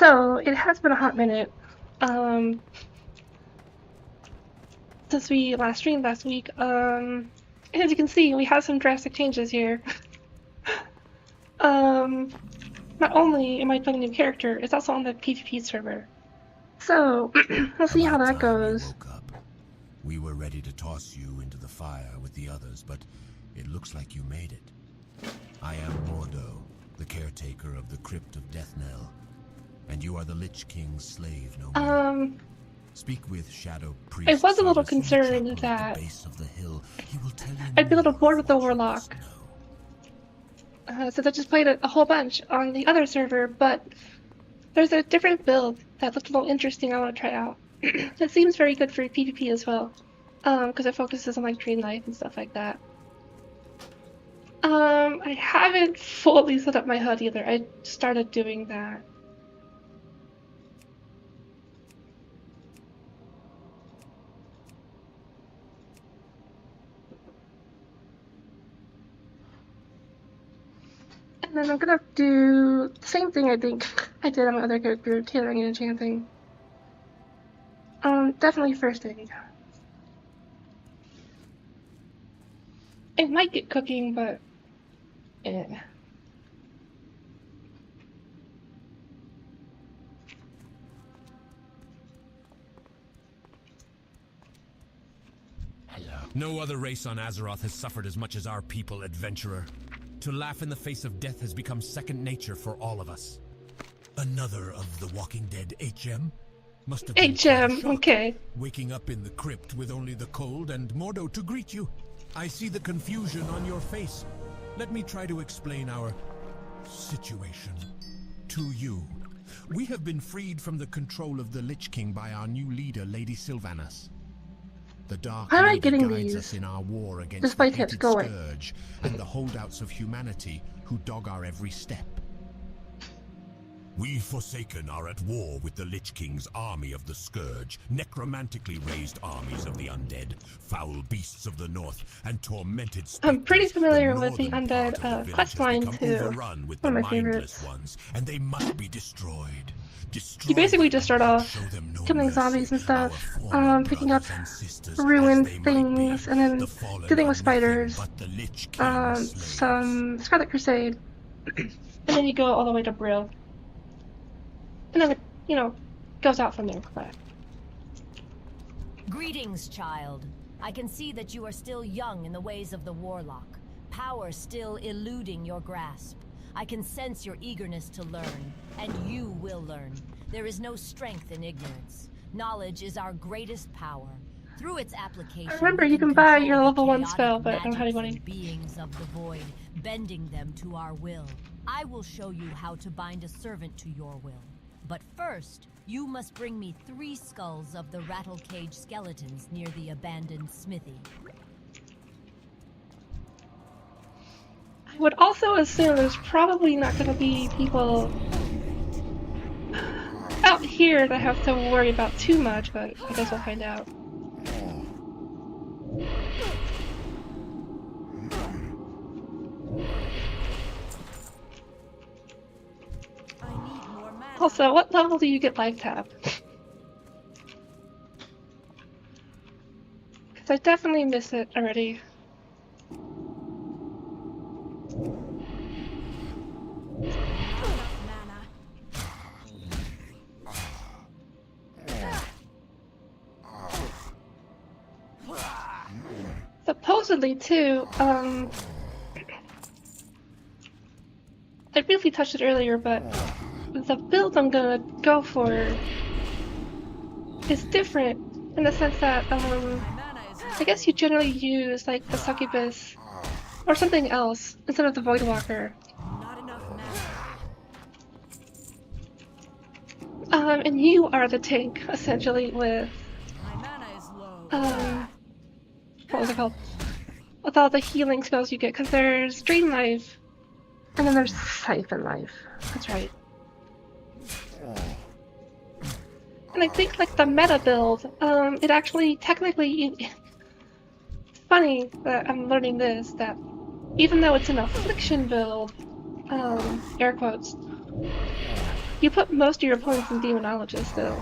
So, it has been a hot minute, since we last streamed last week. As you can see, we have some drastic changes here. Not only am I playing a new character, it's also on the PvP server. So, we'll see how that goes. We were ready to toss you into the fire with the others, but it looks like you made it. I am Mordo, the caretaker of the Crypt of Deathnell, and you are the Lich King's slave no more. Speak with Shadow Priest. I was a little concerned that I'd be a little bored with the Warlock. Since I just played it a whole bunch on the other server, but there's a different build that looked a little interesting I want to try out. It seems very good for PvP as well, because it focuses on like Dream Life and stuff like that. I haven't fully set up my HUD either. I started doing that. And then I'm gonna do the same thing I think I did on my other character, tailoring and enchanting. Definitely first aid. It might get cooking, but eh. No other race on Azeroth has suffered as much as our people, adventurer. To laugh in the face of death has become second nature for all of us. Another of the Walking Dead HM? Must have been HM, okay. Waking up in the crypt with only the cold and Mordo to greet you. I see the confusion on your face. Let me try to explain our situation to you. We have been freed from the control of the Lich King by our new leader, Lady Sylvanas. The Dark How am I Lady getting guides these? us in our war against Despite the tips, hated go away. Scourge and the holdouts of humanity who dog our every step. We Forsaken are at war with the Lich King's army of the Scourge, necromantically raised armies of the undead, foul beasts of the north, and tormented specters. I'm pretty familiar with the northern Undead part of the quest village line has too. become overrun with One the of my mindless favorites. ones, and they must be destroyed. You basically just start off Show them no killing mercy, zombies and our stuff, fallen picking up brothers and sisters, ruined as they might things, be. and then The fallen dealing are with spiders, nothing but the Lich King's slaves. some Scarlet Crusade, and then you go all the way to Brill. And then it, you know, goes out from there. But Greetings, child. I can see that you are still young in the ways of the Warlock. Power still eluding your grasp. I can sense your eagerness to learn, and you will learn. There is no strength in ignorance. Knowledge is our greatest power. Through its application, remember, we you can buy control your the level 1 chaotic spell, but I don't have any magics money. and beings of the void, bending them to our will. I will show you how to bind a servant to your will. But first, you must bring me 3 skulls of the rattle cage skeletons near the abandoned smithy. I would also assume there's probably not going to be people out here that have to worry about too much, but I guess we'll find out. Also, what level do you get life tab? Because I definitely miss it already. Supposedly, too, I briefly touched it earlier, but the build I'm gonna go for is different in the sense that, I guess you generally use, like, the Succubus or something else instead of the Voidwalker. And you are the tank, essentially, with, what was it called? With all the healing spells you get, because there's Drain Life, and then there's Siphon Life. That's right. And I think, like, the meta build, it actually, technically, it's funny that I'm learning this, that even though it's an affliction build, air quotes, You put most of your points in Demonologist, though.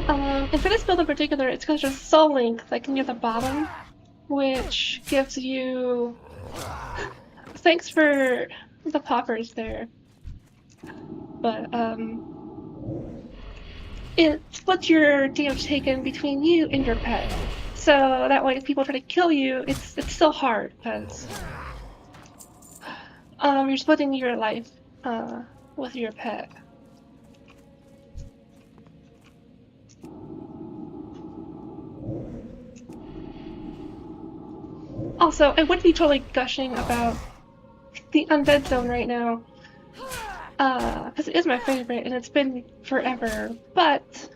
And for this build in particular, it's because there's Soul Link, like near the bottom, which gives you... Thanks for the poppers there. But, it splits your damage taken between you and your pet. So that way if people try to kill you, it's still hard, because you're splitting your life with your pet. Also, I would be totally gushing about the Undead Zone right now, because it is my favorite and it's been forever, but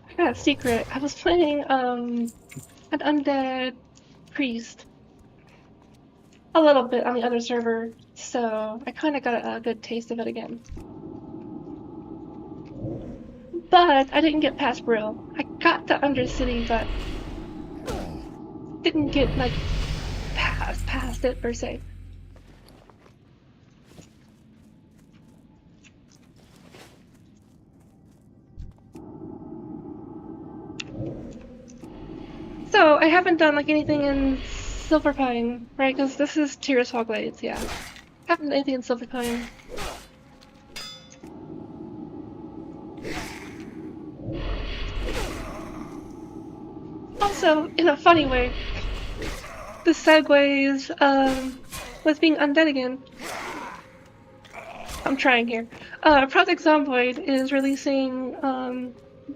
I got a secret. I was playing an Undead Priest a little bit on the other server, so I kind of got a good taste of it again. But I didn't get past Brill. I got to Undercity, but didn't get, like, past it, per se. So, I haven't done, like, anything in Silverpine, right? Because this is Tears Hogglades, yeah. Haven't done anything in Silverpine. Also, in a funny way, the segues with being undead again. I'm trying here. Project Zomboid is releasing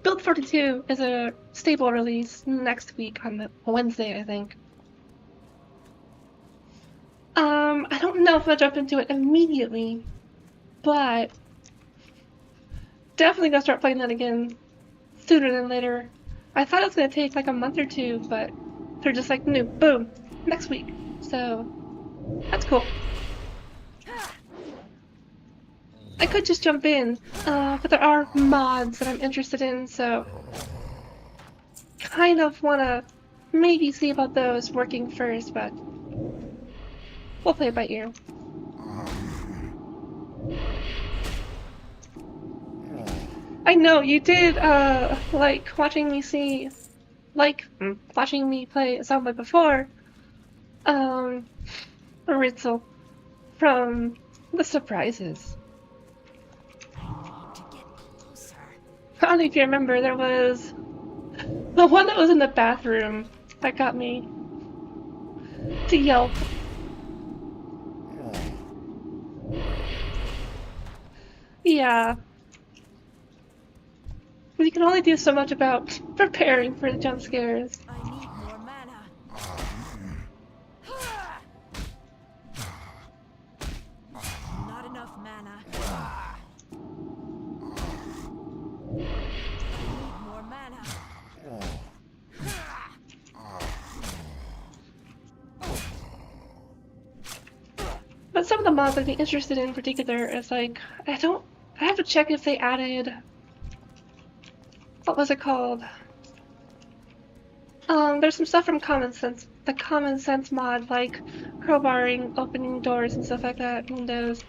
Build 42 is a stable release next week on the Wednesday, I think. I don't know if I'll jump into it immediately, but definitely gonna start playing that again sooner than later. I thought it was gonna take like a month or two, but they're just like, no, boom, next week. So that's cool. I could just jump in, but there are mods that I'm interested in, so kind of wanna maybe see about those working first, but we'll play it by ear. I know, you did, like, watching me play Zomboid before, Ritzel, from the surprises. I don't know if you remember, there was the one that was in the bathroom that got me to yelp. Yeah. But you can only do so much about preparing for the jump scares. I need more mana. Not enough mana. I need more mana. But some of the mods I'd be interested in particular is like, I have to check if they added, what was it called? There's some stuff from Common Sense, the Common Sense mod, like crowbarring, opening doors and stuff like that, windows.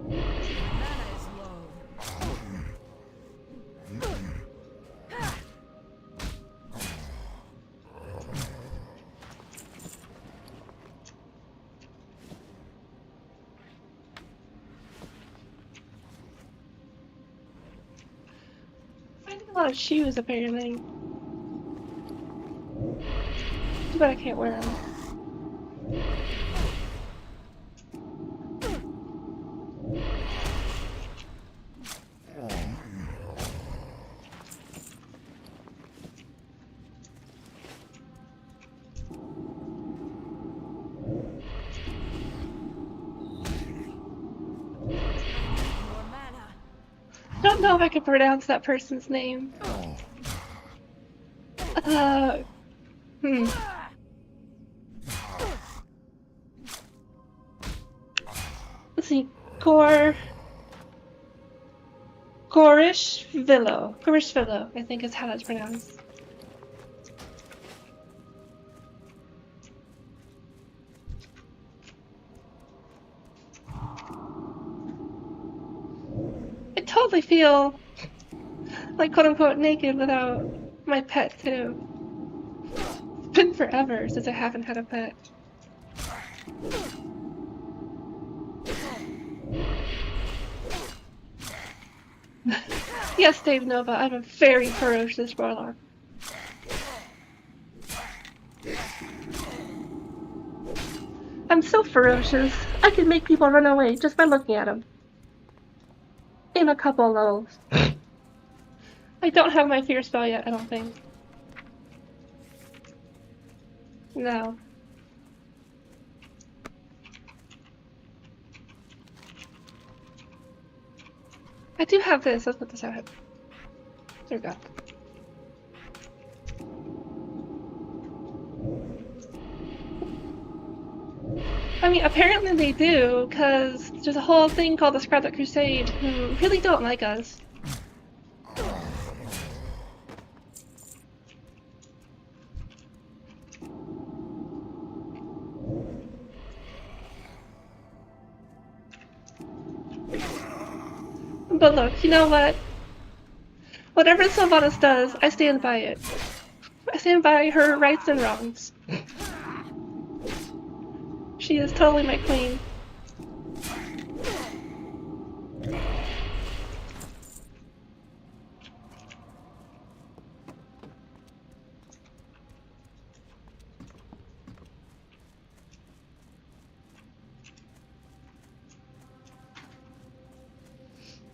Mana is low. Finding a lot of shoes apparently. Too bad I can't wear them. More mana. I don't know if I can pronounce that person's name. Let's see, Gorishvilo, I think is how that's pronounced. totally feel like quote-unquote naked without my pet too. It's been forever since I haven't had a pet. Yes, Dave Nova, I'm a very ferocious warlock. I'm so ferocious, I can make people run away just by looking at them. In a couple levels. I don't have my fear spell yet, I don't think. No. I do have this, let's put this out. There we go. I mean, apparently they do, because there's a whole thing called the Scarlet Crusade who really don't like us. But look, you know what? Whatever Sylvanas does, I stand by it. I stand by her rights and wrongs. She is totally my queen.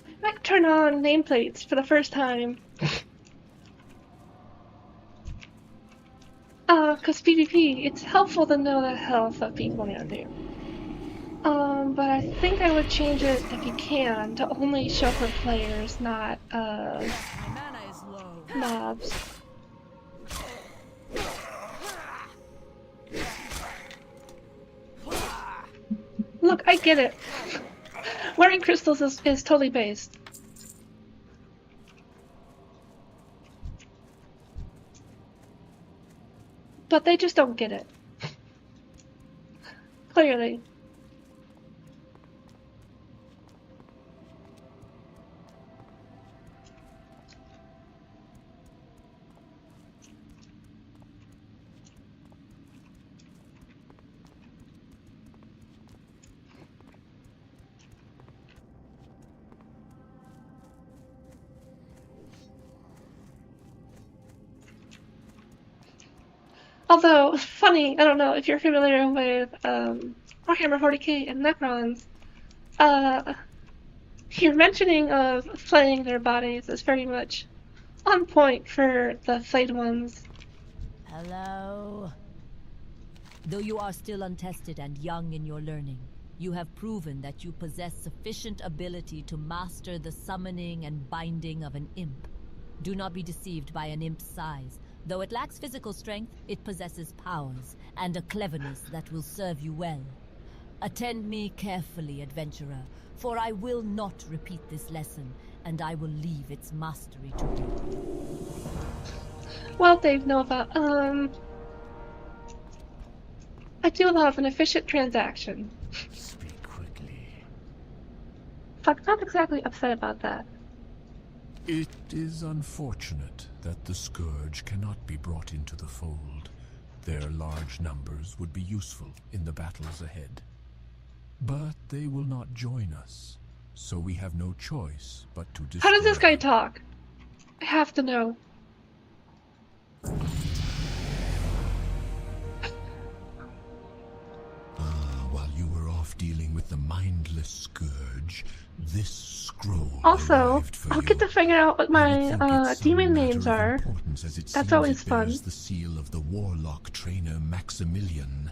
I might turn on nameplates for the first time. Because PvP, it's helpful to know the health of people around you. But I think I would change it, if you can, to only show for players, not, mobs. Look, I get it. Wearing crystals is totally based. But they just don't get it. Clearly. Although, funny, I don't know if you're familiar with Warhammer 40k and Necrons, your mentioning of flaying their bodies is very much on point for the flayed ones. Hello. Though you are still untested and young in your learning, you have proven that you possess sufficient ability to master the summoning and binding of an imp. Do not be deceived by an imp's size. Though it lacks physical strength, it possesses powers and a cleverness that will serve you well. Attend me carefully, adventurer, for I will not repeat this lesson, and I will leave its mastery to you. Well, Dave Nova, I do love an efficient transaction. Speak quickly. I'm not exactly upset about that. It is unfortunate that the Scourge cannot be brought into the fold. Their large numbers would be useful in the battles ahead. But they will not join us, so we have no choice but to destroy. How does this guy talk? I have to know. While you were off dealing with the mindless Scourge, this scroll Also, arrived for I'll you. get to figure out what I think my it's demon some names matter of are. importance, as it That's seems always it bears fun. the seal of the Warlock trainer Maximilian.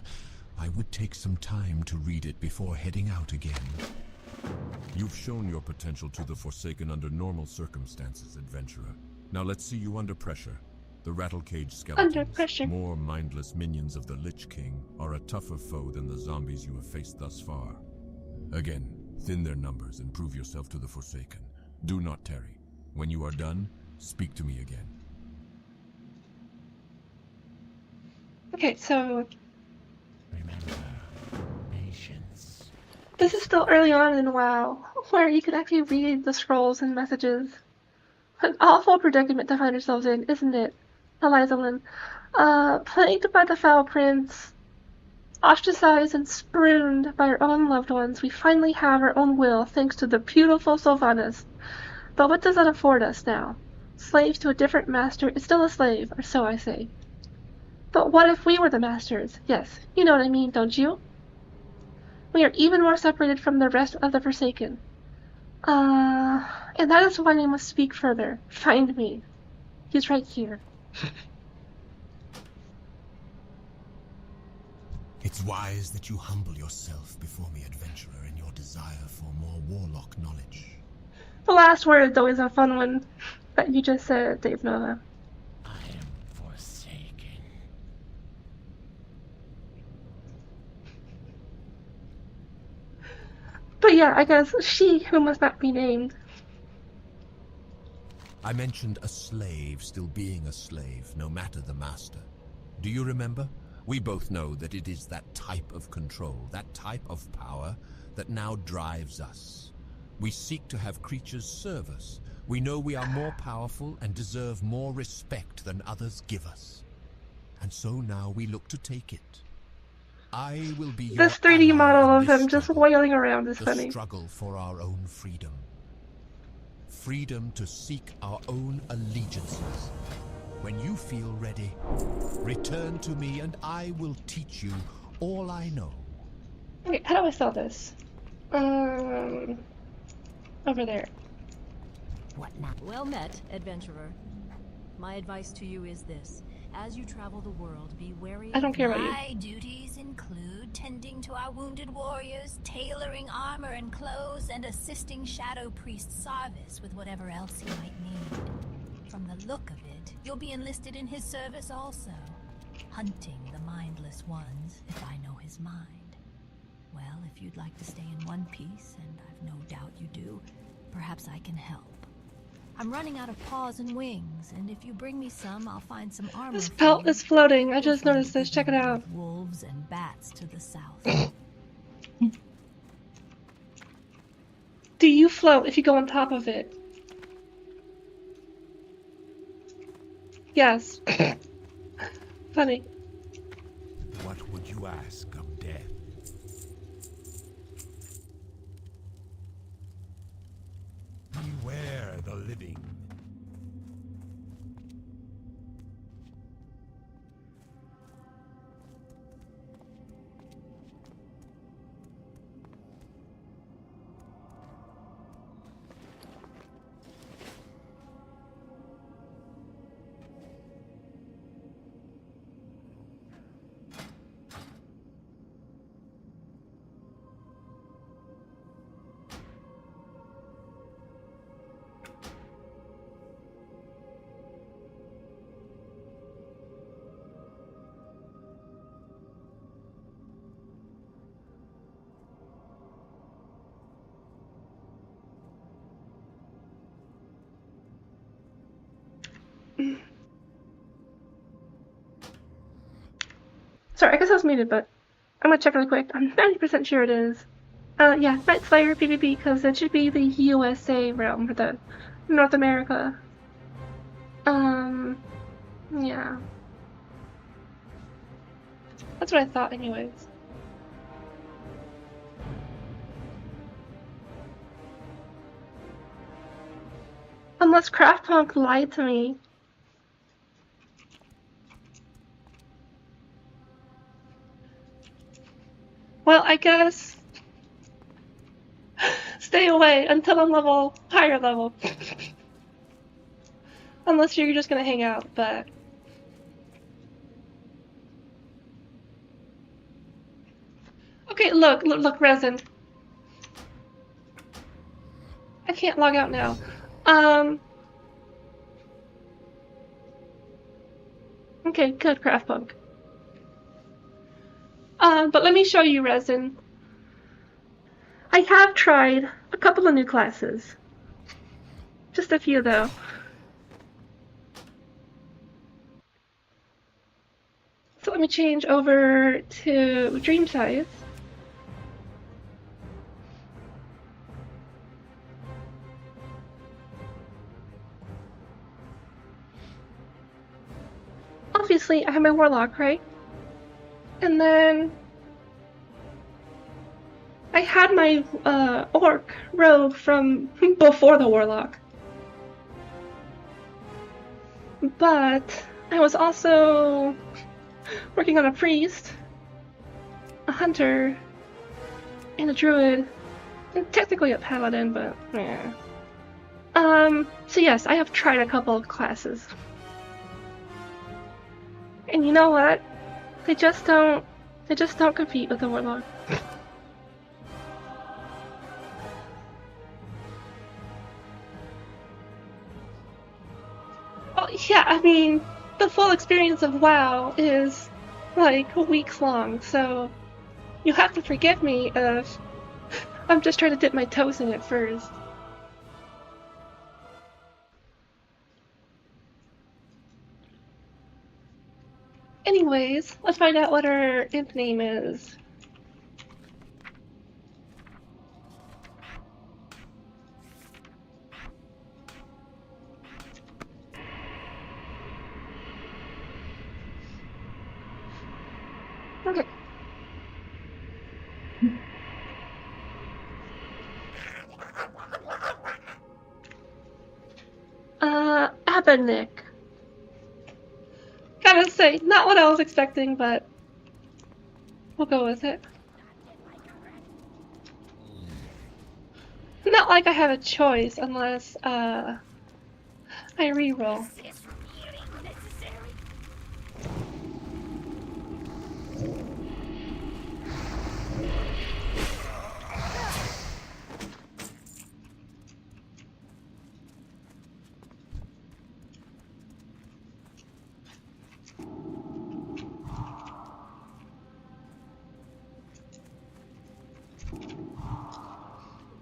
I would take some time to read it before heading out again. You've shown your potential to the Forsaken under normal circumstances, adventurer. Now let's see you under pressure. The Rattlecage skeletons, Under pressure. more mindless minions of the Lich King, are a tougher foe than the zombies you have faced thus far. Again, thin their numbers and prove yourself to the Forsaken. Do not tarry. When you are done, speak to me again. Okay, so Remember, patience. this is still early on in WoW. where you can actually read the scrolls and messages. An awful predicament to find ourselves in, isn't it, Eliza Lynn? Plagued by the foul prince, ostracized and spurned by our own loved ones, we finally have our own will thanks to the beautiful Sylvanas. But what does that afford us now? Slaves to a different master is still a slave, or so I say. But what if we were the masters? Yes, you know what I mean, don't you? We are even more separated from the rest of the Forsaken. And that is why we must speak further. Find me. He's right here. It's wise that you humble yourself before me, adventurer, in your desire for more warlock knowledge. The last word is always a fun one that you just said, Dave Nova. I am forsaken. But yeah, I guess she who must not be named. I mentioned a slave still being a slave, no matter the master. Do you remember? We both know that it is that type of control, that type of power, that now drives us. We seek to have creatures serve us. We know we are more powerful and deserve more respect than others give us. And so now we look to take it. I will be your This 3D ally model in of this him just struggle, wailing around is the funny. struggle for our own freedom. Freedom to seek our own allegiances. When you feel ready, return to me and I will teach you all I know. Okay, how do I sell this? Over there. What now? Well met, adventurer. My advice to you is this. As you travel the world, be wary I don't care about you. My duties include tending to our wounded warriors, tailoring armor and clothes, and assisting Shadow Priest Sarvis with whatever else he might need. From the look of it, you'll be enlisted in his service also. Hunting the mindless ones, if I know his mind. Well, if you'd like to stay in one piece, and I've no doubt you do, perhaps I can help. I'm running out of paws and wings, and if you bring me some, I'll find some armor. This pelt is floating. I You'll just find noticed this. Check it out. Wolves and bats to the south. Do you float if you go on top of it? Yes. Funny. What would you ask of death? Beware the living. Sorry, I guess I was muted, but I'm gonna check really quick. I'm 90% sure it is. Yeah, Night Slayer PvP, because it should be the USA realm for the North America. Yeah. That's what I thought anyways. Unless Craftpunk lied to me. Well, I guess stay away until I'm higher level. Unless you're just gonna hang out, but okay, look, Resin. I can't log out now. Okay, good, Craftpunk. But let me show you, Resin. I have tried a couple of new classes. Just a few, though. So let me change over to Dream Size. obviously I have my Warlock, right? And then I had my Orc rogue from before the Warlock. But I was also working on a Priest, a Hunter, and a Druid, and technically a Paladin, but yeah. So yes, I have tried a couple of classes. And you know what? They just don't compete with the Warlock. Oh yeah, I mean, the full experience of WoW is like weeks long, so you have to forgive me if I'm just trying to dip my toes in it first. Anyways, let's find out what her imp name is. Okay. Addon. Gotta say, not what I was expecting, but we'll go with it. Not like I have a choice unless, I reroll.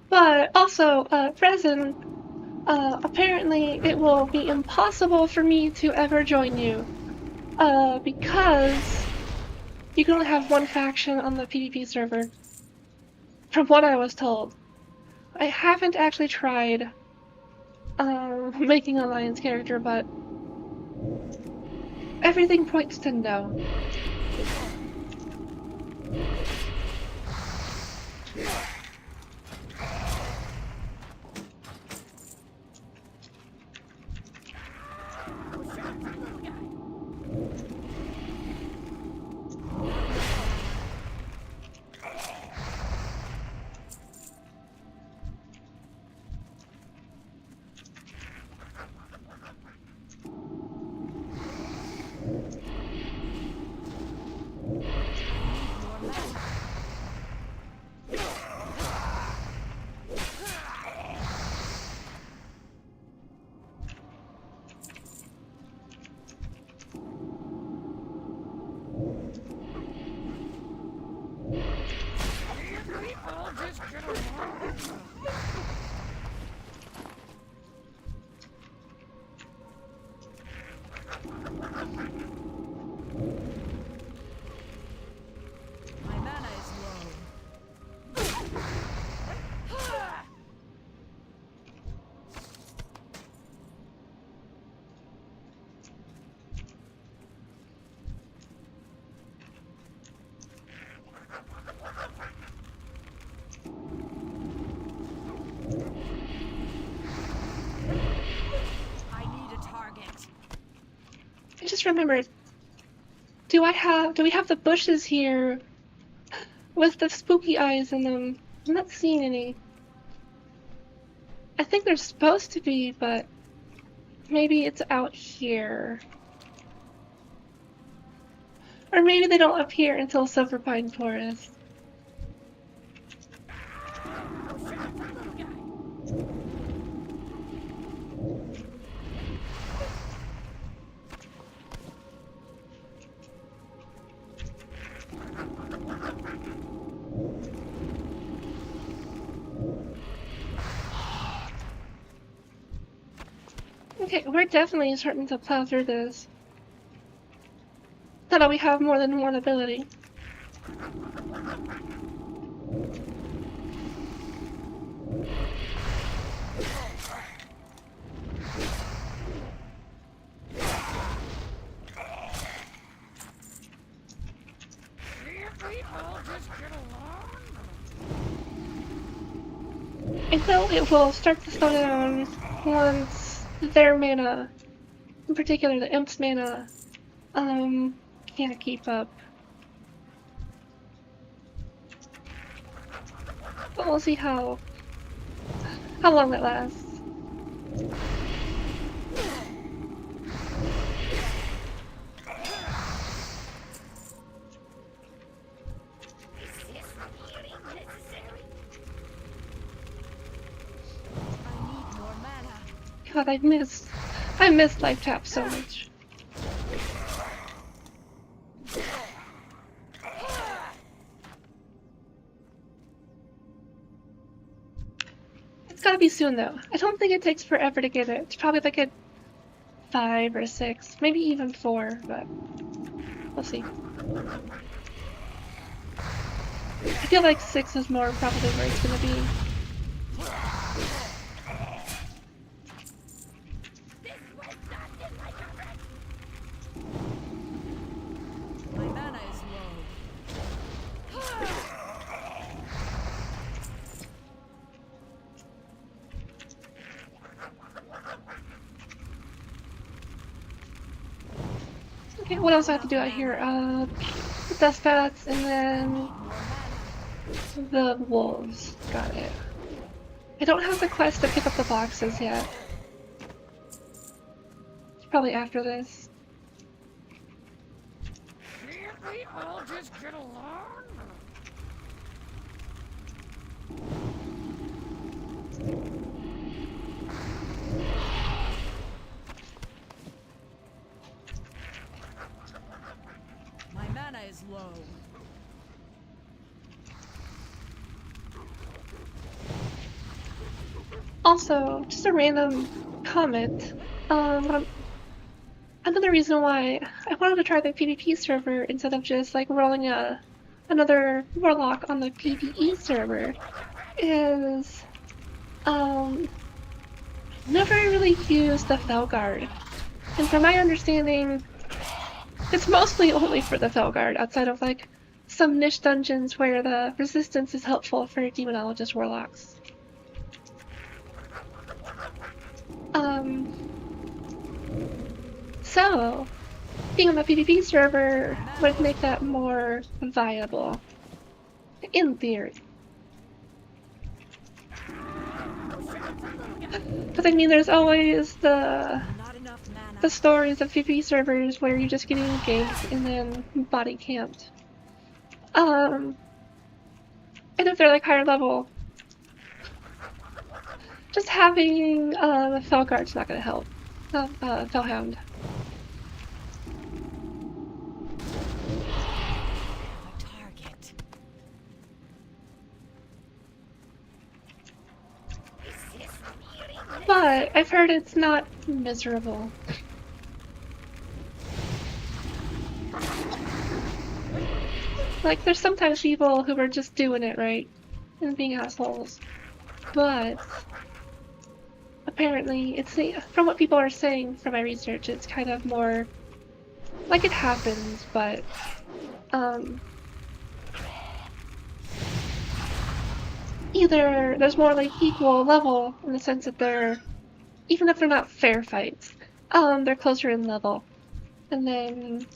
But also, Resin, apparently it will be impossible for me to ever join you, because you can only have one faction on the PvP server, from what I was told. I haven't actually tried, making an alliance character, but everything points to no. I just remembered, do we have the bushes here with the spooky eyes in them? I'm not seeing any. I think they're supposed to be, but maybe it's out here. Or maybe they don't appear until Silverpine Forest. Okay, we're definitely starting to plow through this. Now that we have more than one ability. I know it will start to slow down once their mana, in particular the Imp's mana, can't keep up. But we'll see how long that lasts. God, I missed life tap so much. It's gotta be soon though. I don't think it takes forever to get it. It's probably like at 5 or 6, maybe even 4, but we'll see. I feel like 6 is more probably where it's gonna be. Okay, what else do I have to do out here? The dust bats and then the wolves. Got it. I don't have the quest to pick up the boxes yet. It's probably after this. Can't we all just get along? My mana is low. Also, just a random comment. Another reason why I wanted to try the PvP server instead of just like rolling another Warlock on the PvE server is never really used the Felguard. And from my understanding, it's mostly only for the Felguard, outside of like some niche dungeons where the resistance is helpful for Demonologist Warlocks. So, being on the PvP server would make that more viable, in theory. But I mean, there's always the stories of PvP servers where you're just getting ganked and then body camped. And if they're like higher level, just having the Felguard's not gonna help. Felhound. Target. But I've heard it's not miserable. Like, there's sometimes people who are just doing it right and being assholes. But apparently, it's from what people are saying from my research, it's kind of more like it happens, but either there's more like equal level in the sense that they're, even if they're not fair fights, they're closer in level, and then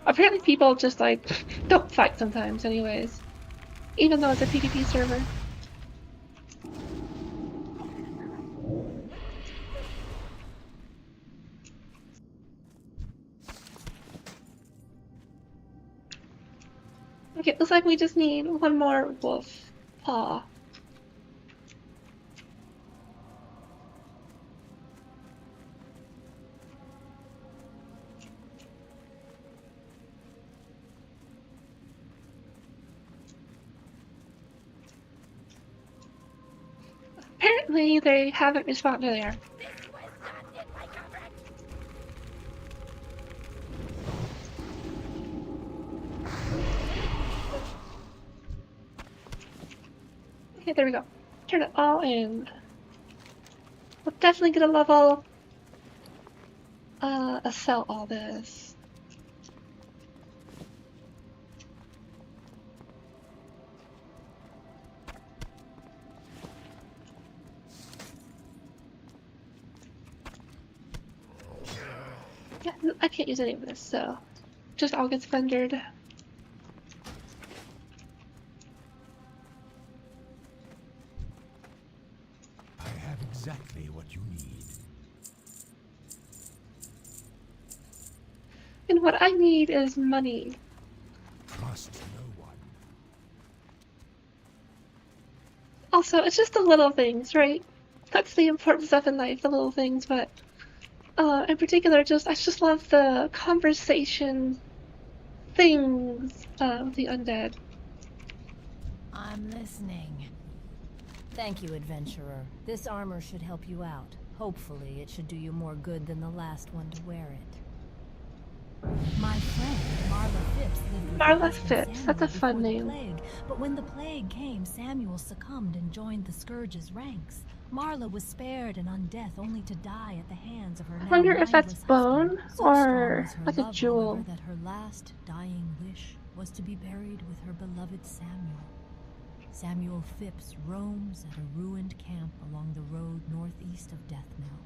apparently people just like don't fight sometimes anyways, even though it's a PvP server. Okay, looks like we just need one more wolf paw. Apparently they haven't responded there. Okay, there we go. Turn it all in. We'll definitely get a level. Sell all this. I can't use any of this, so just all gets rendered. I have exactly what you need. And what I need is money. Trust no one. Also, it's just the little things, right? That's the important stuff in life, the little things, but in particular, I just love the conversation things of the undead. I'm listening. Thank you, adventurer. This armor should help you out. Hopefully, it should do you more good than the last one to wear it. My friend, Marla Phipps, lived with her Marla husband Phipps, that's a Samuel fun before the name. plague, but when the plague came, Samuel succumbed and joined the Scourge's ranks. Marla was spared and on death only to die at the hands of her I wonder now if that's mindless bone husband. So strong or was her like a love, jewel. however, that her last dying wish was to be buried with her beloved Samuel. Samuel Phipps roams at a ruined camp along the road northeast of Deathknell.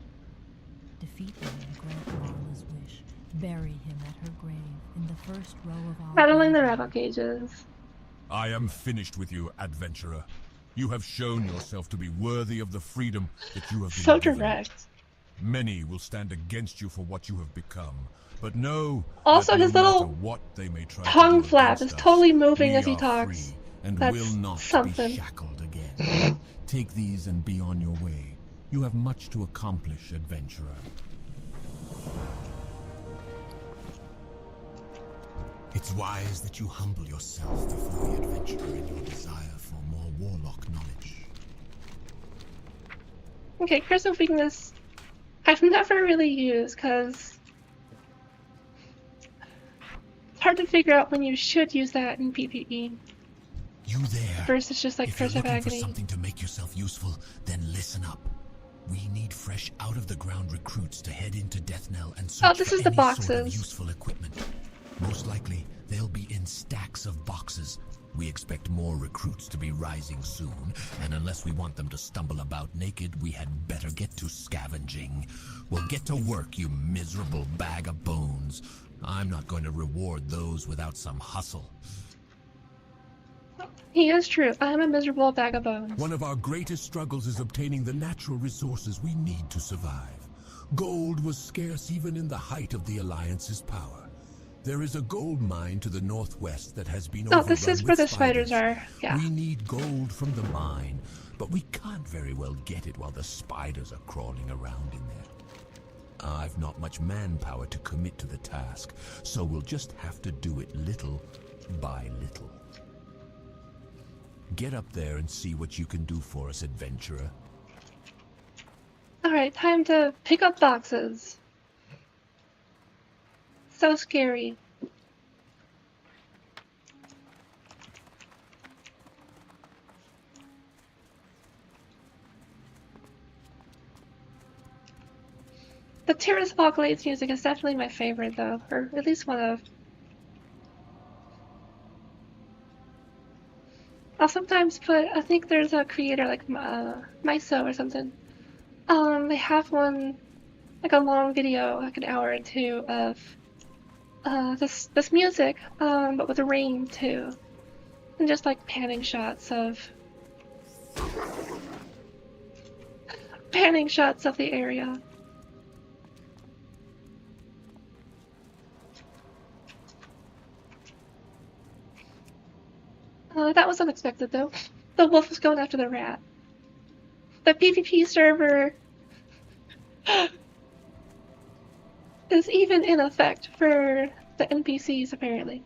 Defeat him and grant Marla's wish. Bury him at her grave in the first row of our Rattling the graveyard. rattle cages. I am finished with you, adventurer. You have shown yourself to be worthy of the freedom that you have been So given. direct. Many will stand against you for what you have become, but know Also, that no his little matter what they may try tongue to do flap against is us, totally moving we as he are talks. free and That's will not something. be shackled again. Take these and be on your way. You have much to accomplish, adventurer. It's wise that you humble yourself before the adventurer in your desire for more warlock knowledge. Okay, Curse of Weakness, I've never really used because it's hard to figure out when you should use that in PvE You there? versus just like If you're Curse of looking for Agony. something to make yourself useful, then listen up. We need fresh out-of-the-ground recruits to head into Deathknell and search this for is the any sort of boxes. useful equipment. Most likely, they'll be in stacks of boxes. We expect more recruits to be rising soon, and unless we want them to stumble about naked, we had better get to scavenging. Well, get to work, you miserable bag of bones. I'm not going to reward those without some hustle. He is true. I am a miserable bag of bones. One of our greatest struggles is obtaining the natural resources we need to survive. Gold was scarce even in the height of the Alliance's power. There is a gold mine to the northwest that has been Oh, this overrun is where with the spiders are. Yeah. We need gold from the mine, but we can't very well get it while the spiders are crawling around in there. I've not much manpower to commit to the task, so we'll just have to do it little by little. Get up there and see what you can do for us, adventurer. Alright, time to pick up boxes. So scary. The Terrace Ball Glades music is definitely my favorite though, or at least one of. I'll sometimes put, I think there's a creator like Miso or something. They have one, like a long video, like an hour or two of this music, but with the rain too, and just like panning shots of the area. That was unexpected though. The wolf was going after the rat. The PvP server is even in effect for the NPCs apparently.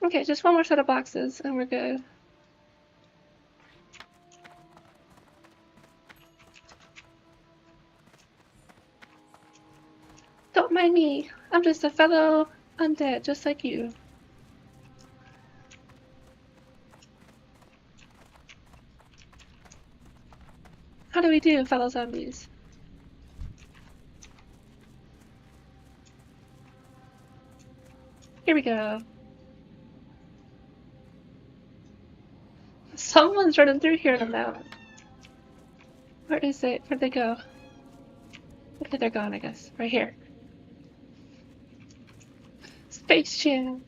Okay, just one more set of boxes and we're good. Don't mind me, I'm just a fellow undead, just like you. How do we do, fellow zombies? Here we go. Someone's running through here in the mountain. Where is it? Where'd they go? Okay, they're gone, I guess. Right here. Space Jam.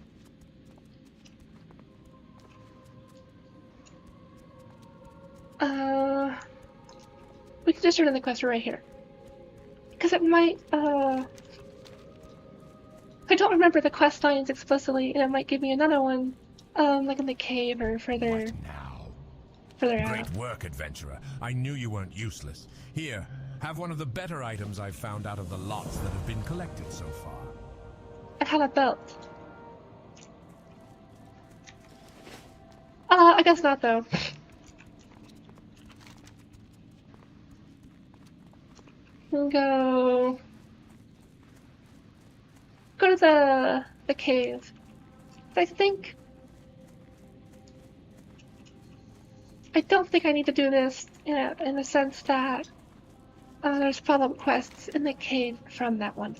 We can just run in the quest right here. Because it might, I don't remember the quest lines explicitly, and it might give me another one, like in the cave or further out. Great work, adventurer. I knew you weren't useless. Here, have one of the better items I've found out of the lots that have been collected so far. I have a belt. I guess not though. We'll go to the cave. I don't think I need to do this in the sense that there's follow-up quests in the cave from that one.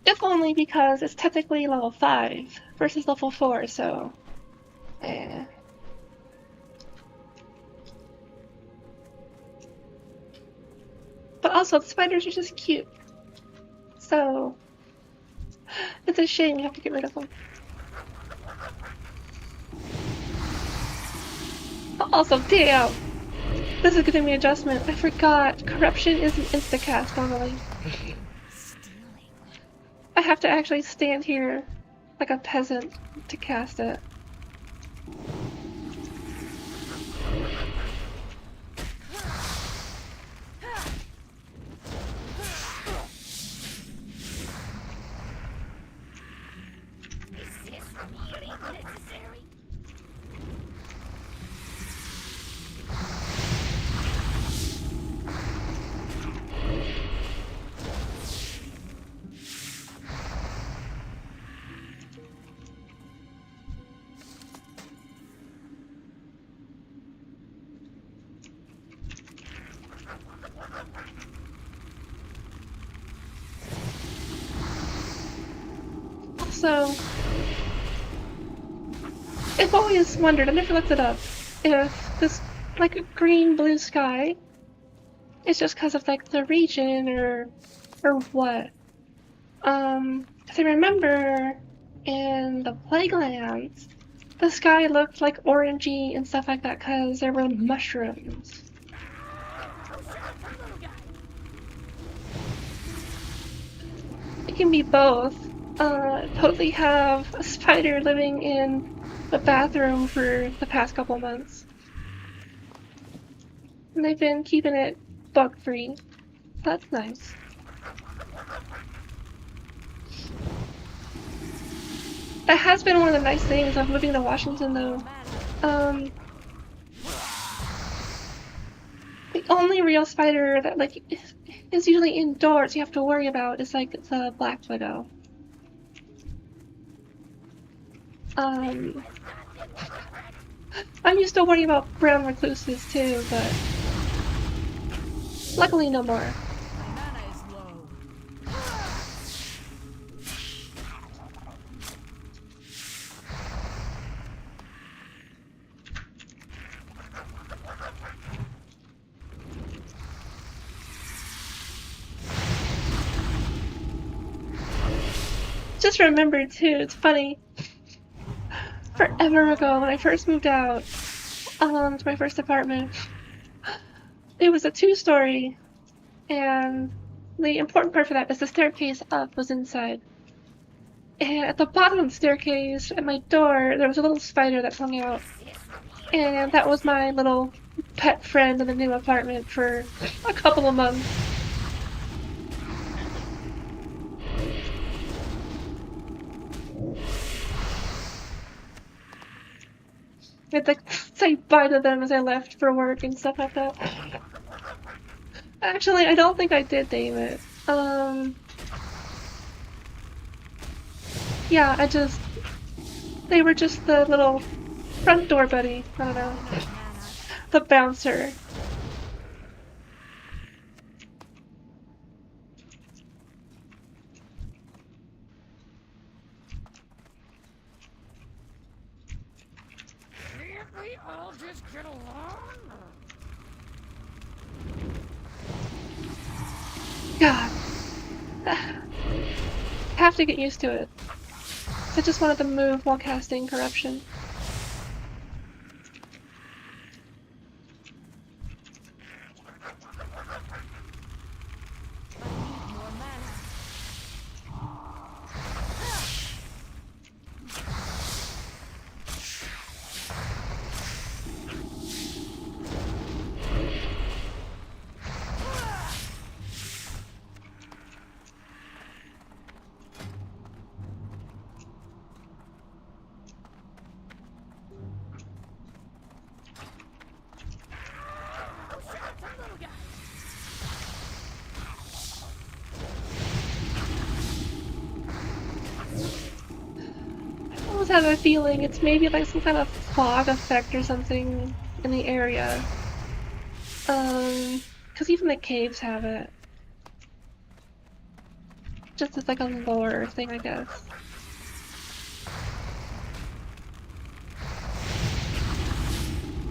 If only because it's technically level 5 versus level 4, so... But also, the spiders are just cute. So... It's a shame you have to get rid of them. Also, damn! This is giving me an adjustment. I forgot. Corruption is an instacast normally. I have to actually stand here like a peasant to cast it. So, I've always wondered, I never looked it up, if this, like, a green-blue sky is just because of, like, the region, or what. 'Cause I remember in the Plaguelands, the sky looked, like, orangey and stuff like that because there were mushrooms. It can be both. Totally have a spider living in the bathroom for the past couple months. And they've been keeping it bug-free. That's nice. That has been one of the nice things of moving to Washington, though. The only real spider that, like, is usually indoors you have to worry about is, like, the black widow. I'm used to worrying about brown recluses too, but luckily no more. Just remembered too, it's funny. Forever ago, when I first moved out to my first apartment, it was a 2-story, and the important part for that is the staircase up was inside. And at the bottom of the staircase, at my door, there was a little spider that hung out. And that was my little pet friend in the new apartment for a couple of months. I had to say bye to them as I left for work and stuff like that. Actually, I don't think I did name it. Yeah, they were just the little front door buddy. I don't know. The bouncer. Can't we all just get along? God. Have to get used to it. I just wanted to move while casting Corruption. I almost have a feeling it's maybe like some kind of fog effect or something in the area. Because even the caves have it. Just as like a lore thing, I guess.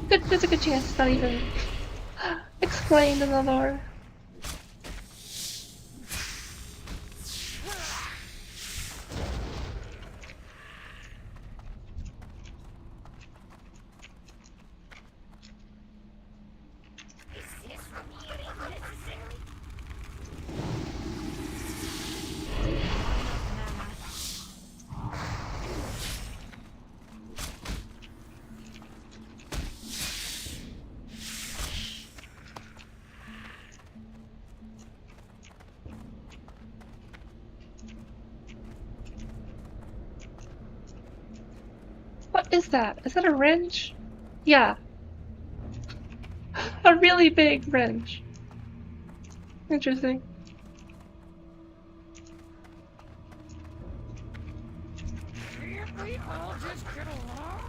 There's a good chance it's not even explained in the lore. What is that? Is that a wrench? Yeah. A really big wrench. Interesting. Can't we all just get along?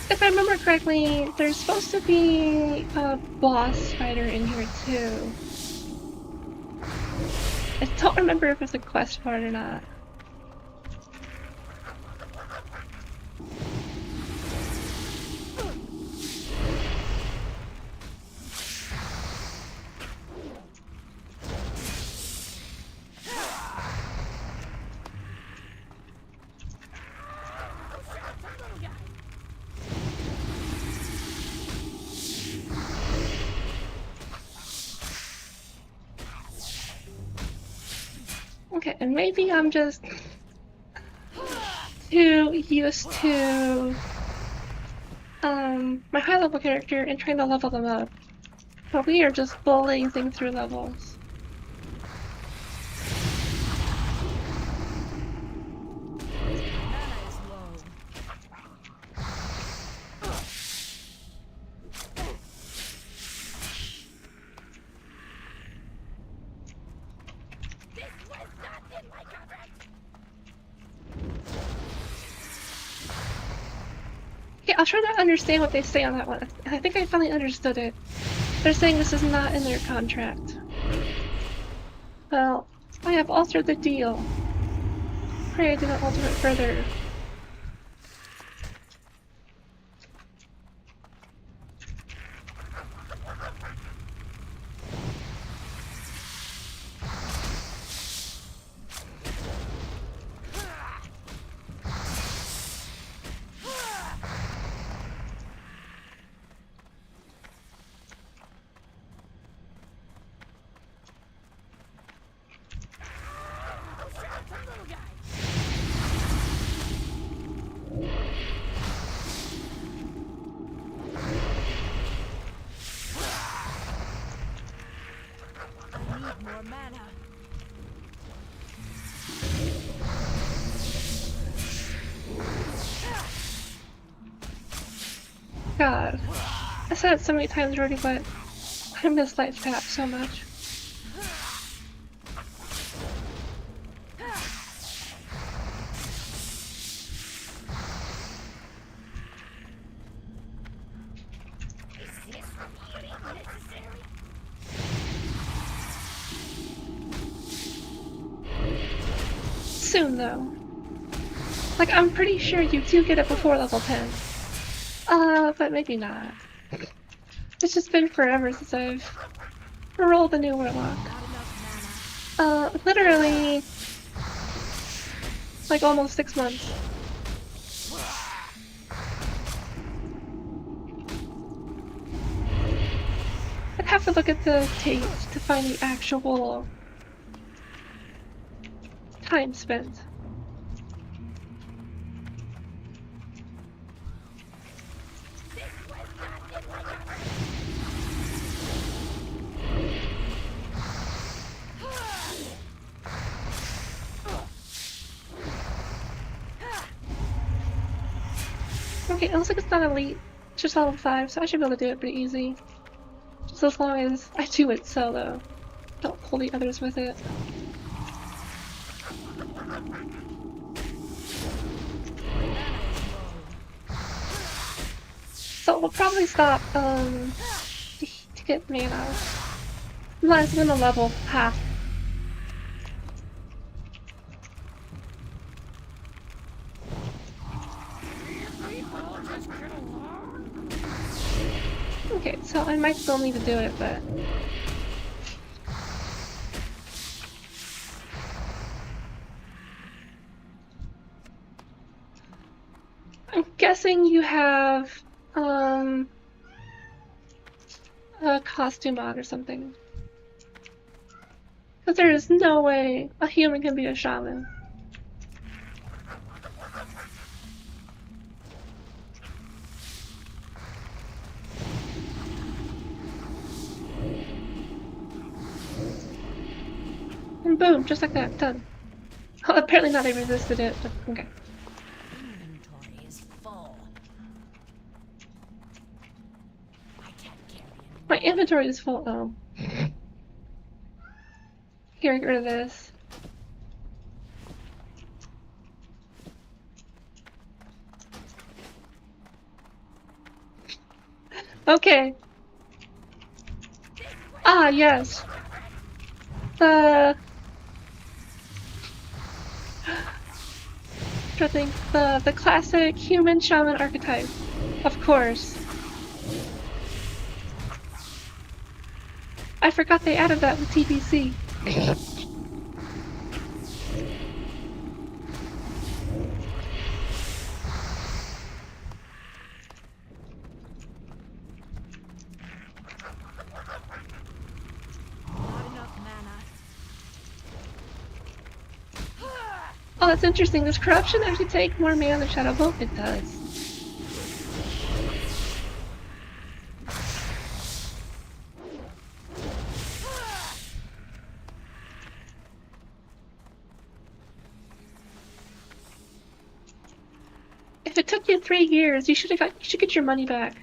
If I remember correctly, there's supposed to be a boss fighter in here too. I don't remember if it's a quest part or not. Okay, and maybe I'm just too used to my high level character and trying to level them up. But we are just blazing through levels. Okay, I'll try to understand what they say on that one. I think I finally understood it. They're saying this is not in their contract. Well, I have altered the deal. Pray I didn't alter it further. God, I said it so many times already, but I miss light tap so much. Soon though. Like, I'm pretty sure you do get it before level 10. But maybe not. It's just been forever since I've rolled a new Warlock. Literally, like almost 6 months. I'd have to look at the tape to find the actual time spent. Okay, it looks like it's not elite, it's just level 5, so I should be able to do it pretty easy. Just as long as I do it solo. Don't pull the others with it. So we'll probably stop, to get mana. Unless I'm gonna level half. Okay, so I might still need to do it, but... I'm guessing you have, a costume mod or something. Because there is no way a human can be a shaman. And boom, just like that, done. Oh, apparently not, I resisted it, but okay. Inventory is full. I can't carry anymore. My inventory is full, oh. Here, get rid of this. Okay. Ah, yes. The classic human shaman archetype. Of course. I forgot they added that with TBC. Oh, that's interesting. Does corruption actually take more mana than Shadow Bolt? It does. If it took you 3 years, you should get your money back.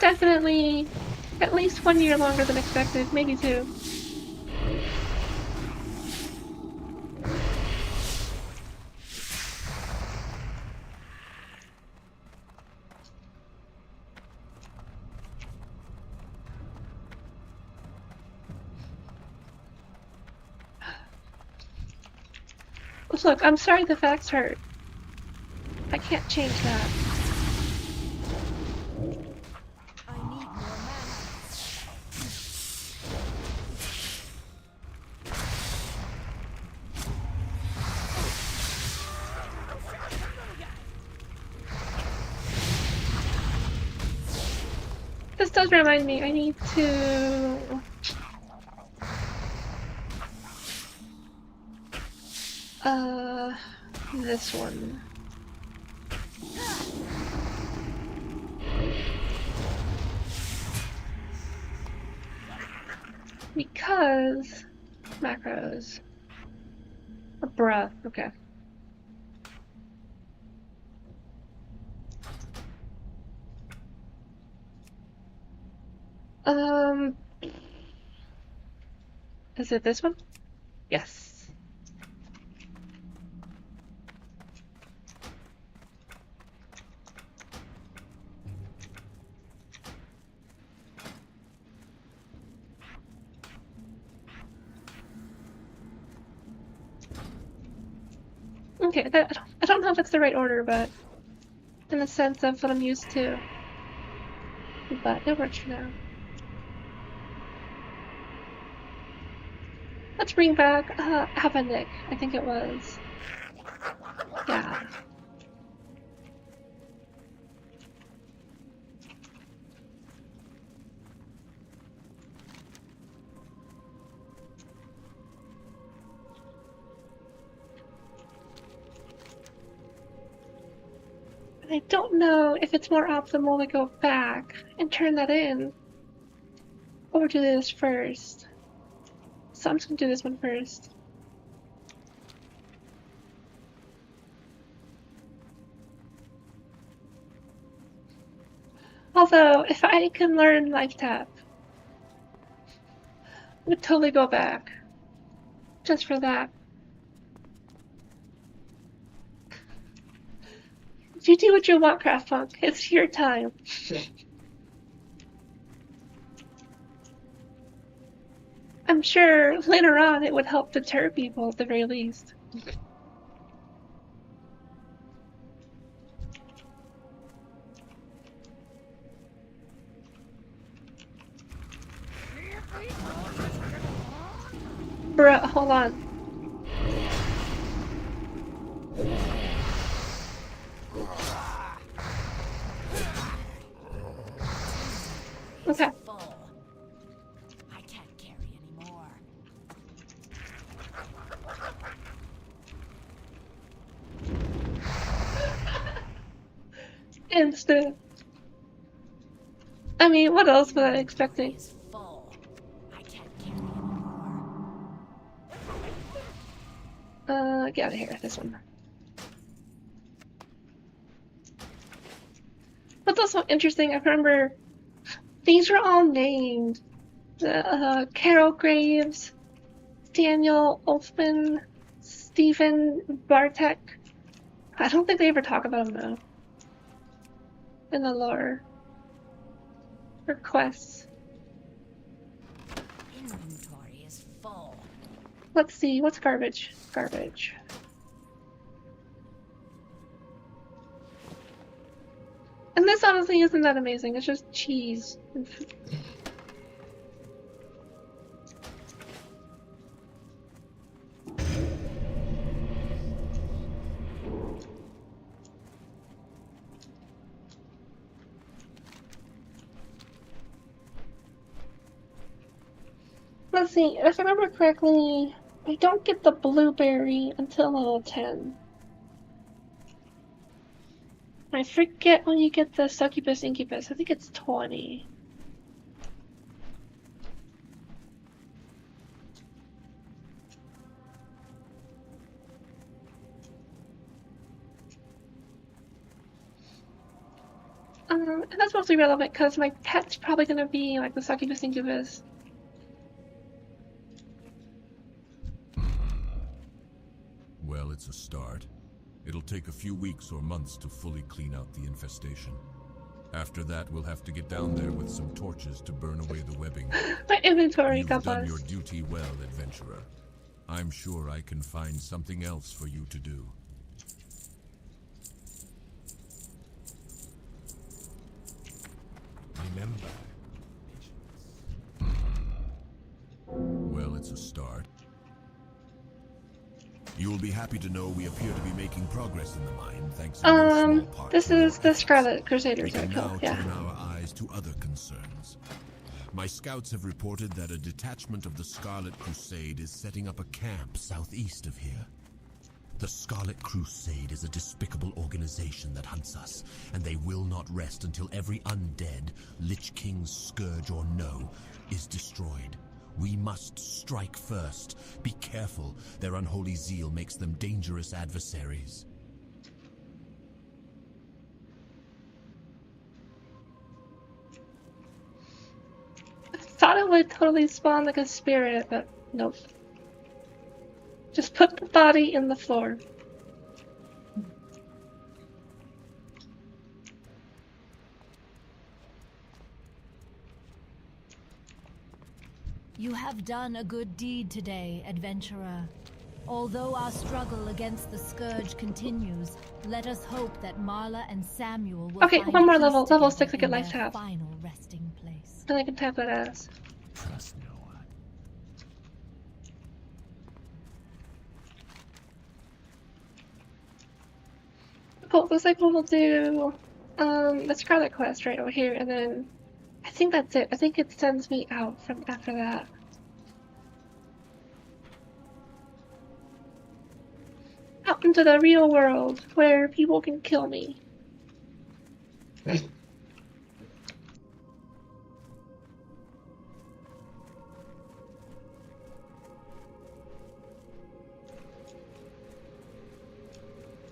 Definitely at least 1 year longer than expected, maybe 2. Look, I'm sorry the facts hurt. I can't change that. I need more mana. This does remind me, I need to... this one. Because... macros. Bruh, okay. Is it this one? Yes. Okay, I don't know if that's the right order, but in the sense of what I'm used to. But it works for now. Let's bring back Addon, I think it was. Yeah. I don't know if it's more optimal to go back and turn that in, or do this first. So I'm just gonna do this one first. Although, if I can learn Life Tap, I would totally go back. Just for that. You do what you want, Craft Punk. It's your time. I'm sure later on it would help deter people at the very least. Bruh, hold on. Okay. I can't carry anymore. Instant. I mean, what else was I expecting? Is full. I can't carry anymore. Get out of here, this one. What's also interesting, I remember these were all named. Carol Graves, Daniel Olfman, Stephen Bartek. I don't think they ever talk about them though. In the lore. Or quests. Inventory is full. Let's see, what's garbage? Garbage. And this honestly isn't that amazing, it's just cheese. Let's see, if I remember correctly, I don't get the blueberry until level 10. I forget when you get the succubus incubus. I think it's 20. And that's mostly relevant because my pet's probably gonna be like the succubus incubus. Well, it's a start. It'll take a few weeks or months to fully clean out the infestation. After that, we'll have to get down there with some torches to burn away the webbing. My inventory You've got done lost. your duty well, adventurer. I'm sure I can find something else for you to do. Remember. Well, it's a start. You will be happy to know we appear to be making progress in the mine, thanks in no small part This to your is the efforts. Scarlet We Crusaders I can now killed, yeah. turn our eyes to other concerns. My scouts have reported that a detachment of the Scarlet Crusade is setting up a camp southeast of here. The Scarlet Crusade is a despicable organization that hunts us, and they will not rest until every undead, Lich King's scourge or no, is destroyed. We must strike first. Be careful. Their unholy zeal makes them dangerous adversaries. I thought it would totally spawn like a spirit, but nope. Just put the body in the floor. You have done a good deed today, adventurer. Although our struggle against the Scourge continues, let us hope that Marla and Samuel will Okay, find one more peace level. Level together 6 I get in life their tap. final resting place. Then I can tap that ass. Trust no one. Cool, looks like we'll do the Scarlet quest right over here, and then I think that's it. I think it sends me out from after that. Out into the real world, where people can kill me.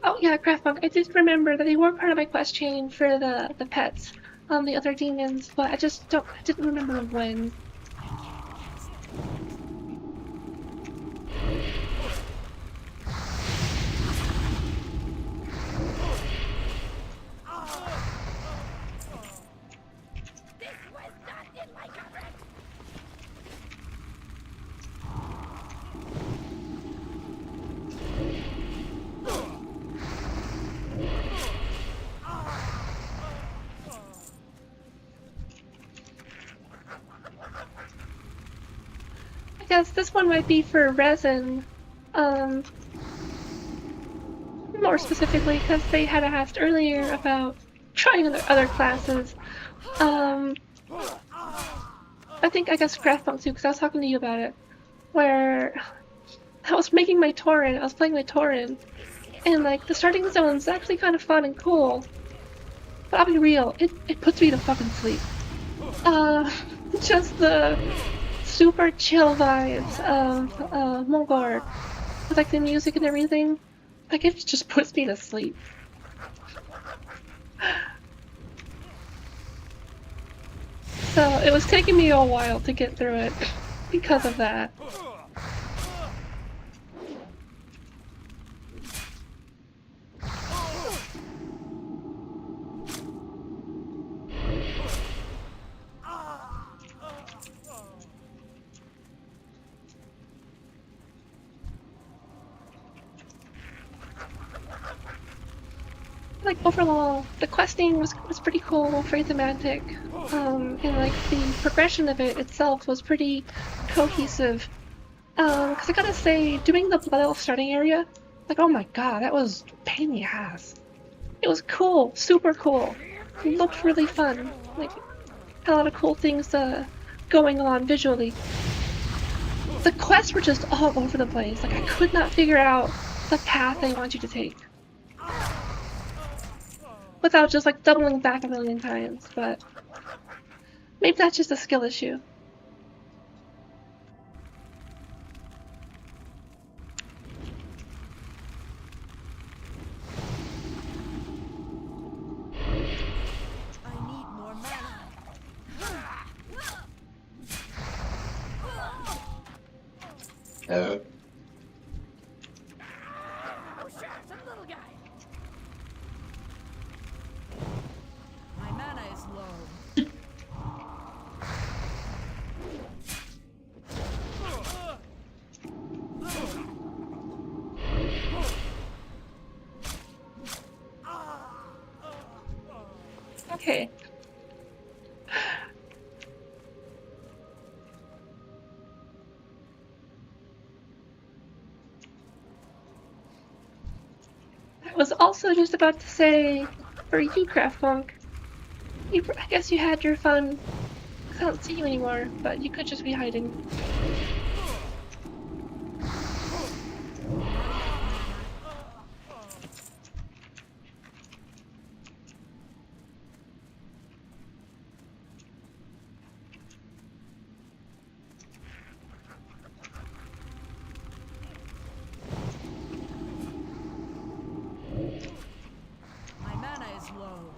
Oh yeah, Craftmonk, I did remember that they were part of my quest chain for the pets, the other demons, but I didn't remember when. I guess this one might be for resin, more specifically because they had asked earlier about trying other classes. I guess Craftmonk too, because I was talking to you about it, where I was making my Tauren, I was playing my Tauren, and like the starting zone's actually kind of fun and cool, but I'll be real, it puts me to fucking sleep. Just the super chill vibes of Mulgore, with like the music and everything, like it just puts me to sleep. So it was taking me a while to get through it because of that. Like overall, the questing was pretty cool, very thematic, and like the progression of it itself was pretty cohesive. Cause I gotta say, doing the Blood Elf starting area, like oh my god, that was a pain in the ass. It was cool, super cool. It looked really fun. Like had a lot of cool things going on visually. The quests were just all over the place. Like I could not figure out the path they want you to take without just like doubling back a million times, but maybe that's just a skill issue. I need more mana. Oh shit, it's a little guy. My mana is low. Okay. I was also just about to say, for you, Craftmonk, I guess you had your fun. I don't see you anymore, but you could just be hiding. My mana is low.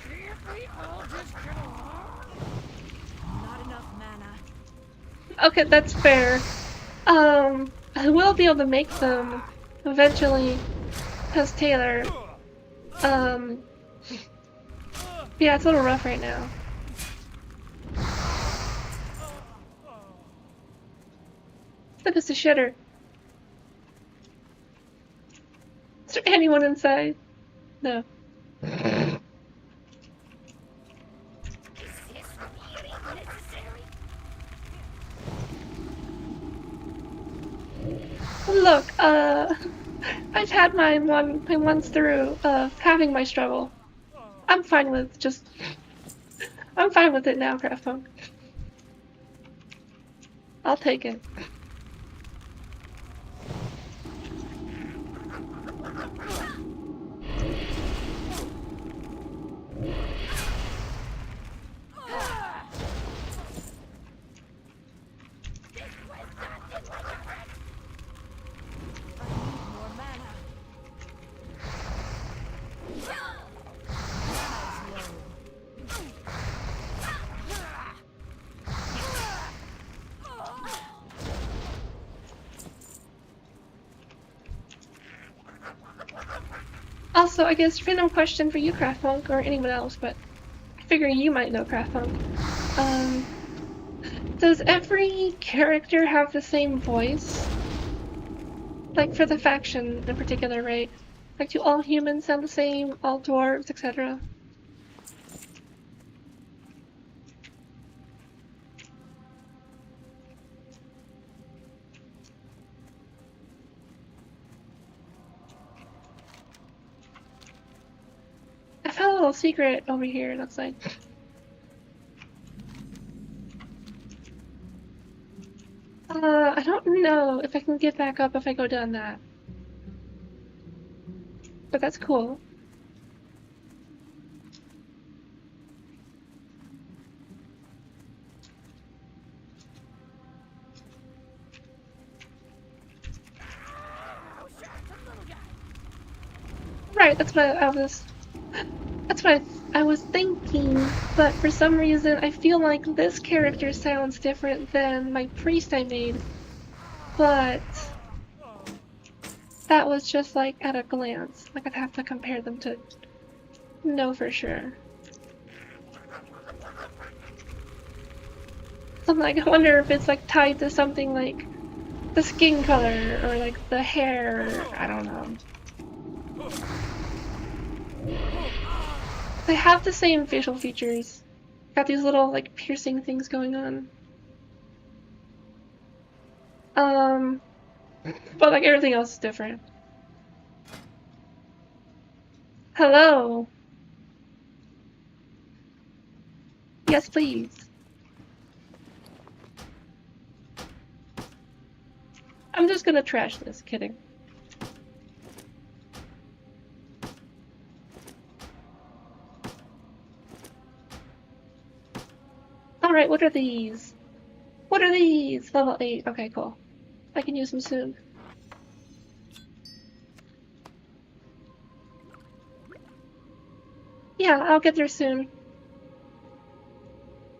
Can't we all just get along? Not enough mana. Okay, that's fair. I will be able to make them eventually, as Taylor. Yeah, it's a little rough right now. Look, it's a shitter. Is there anyone inside? No. Look, I've had my once through of having my struggle. I'm fine with I'm fine with it now, Craftpunk. I'll take it. Also, I guess random question for you, Craftpunk, or anyone else, but I figure you might know Craftpunk. Does every character have the same voice? Like for the faction in particular, right? Like do all humans sound the same, all dwarves, etc.? I found a little secret over here, it looks like. I don't know if I can get back up if I go down that. But that's cool. Right, that's what I was thinking, but for some reason I feel like this character sounds different than my priest I made, but that was just like at a glance. Like I'd have to compare them to know for sure. So I'm like, I wonder if it's like tied to something like the skin color or like the hair, I don't know. They have the same facial features. Got these little like piercing things going on. But like everything else is different. Hello. Yes, please. I'm just gonna trash this, kidding. Alright, what are these? What are these? Level 8. Okay, cool. I can use them soon. Yeah, I'll get there soon.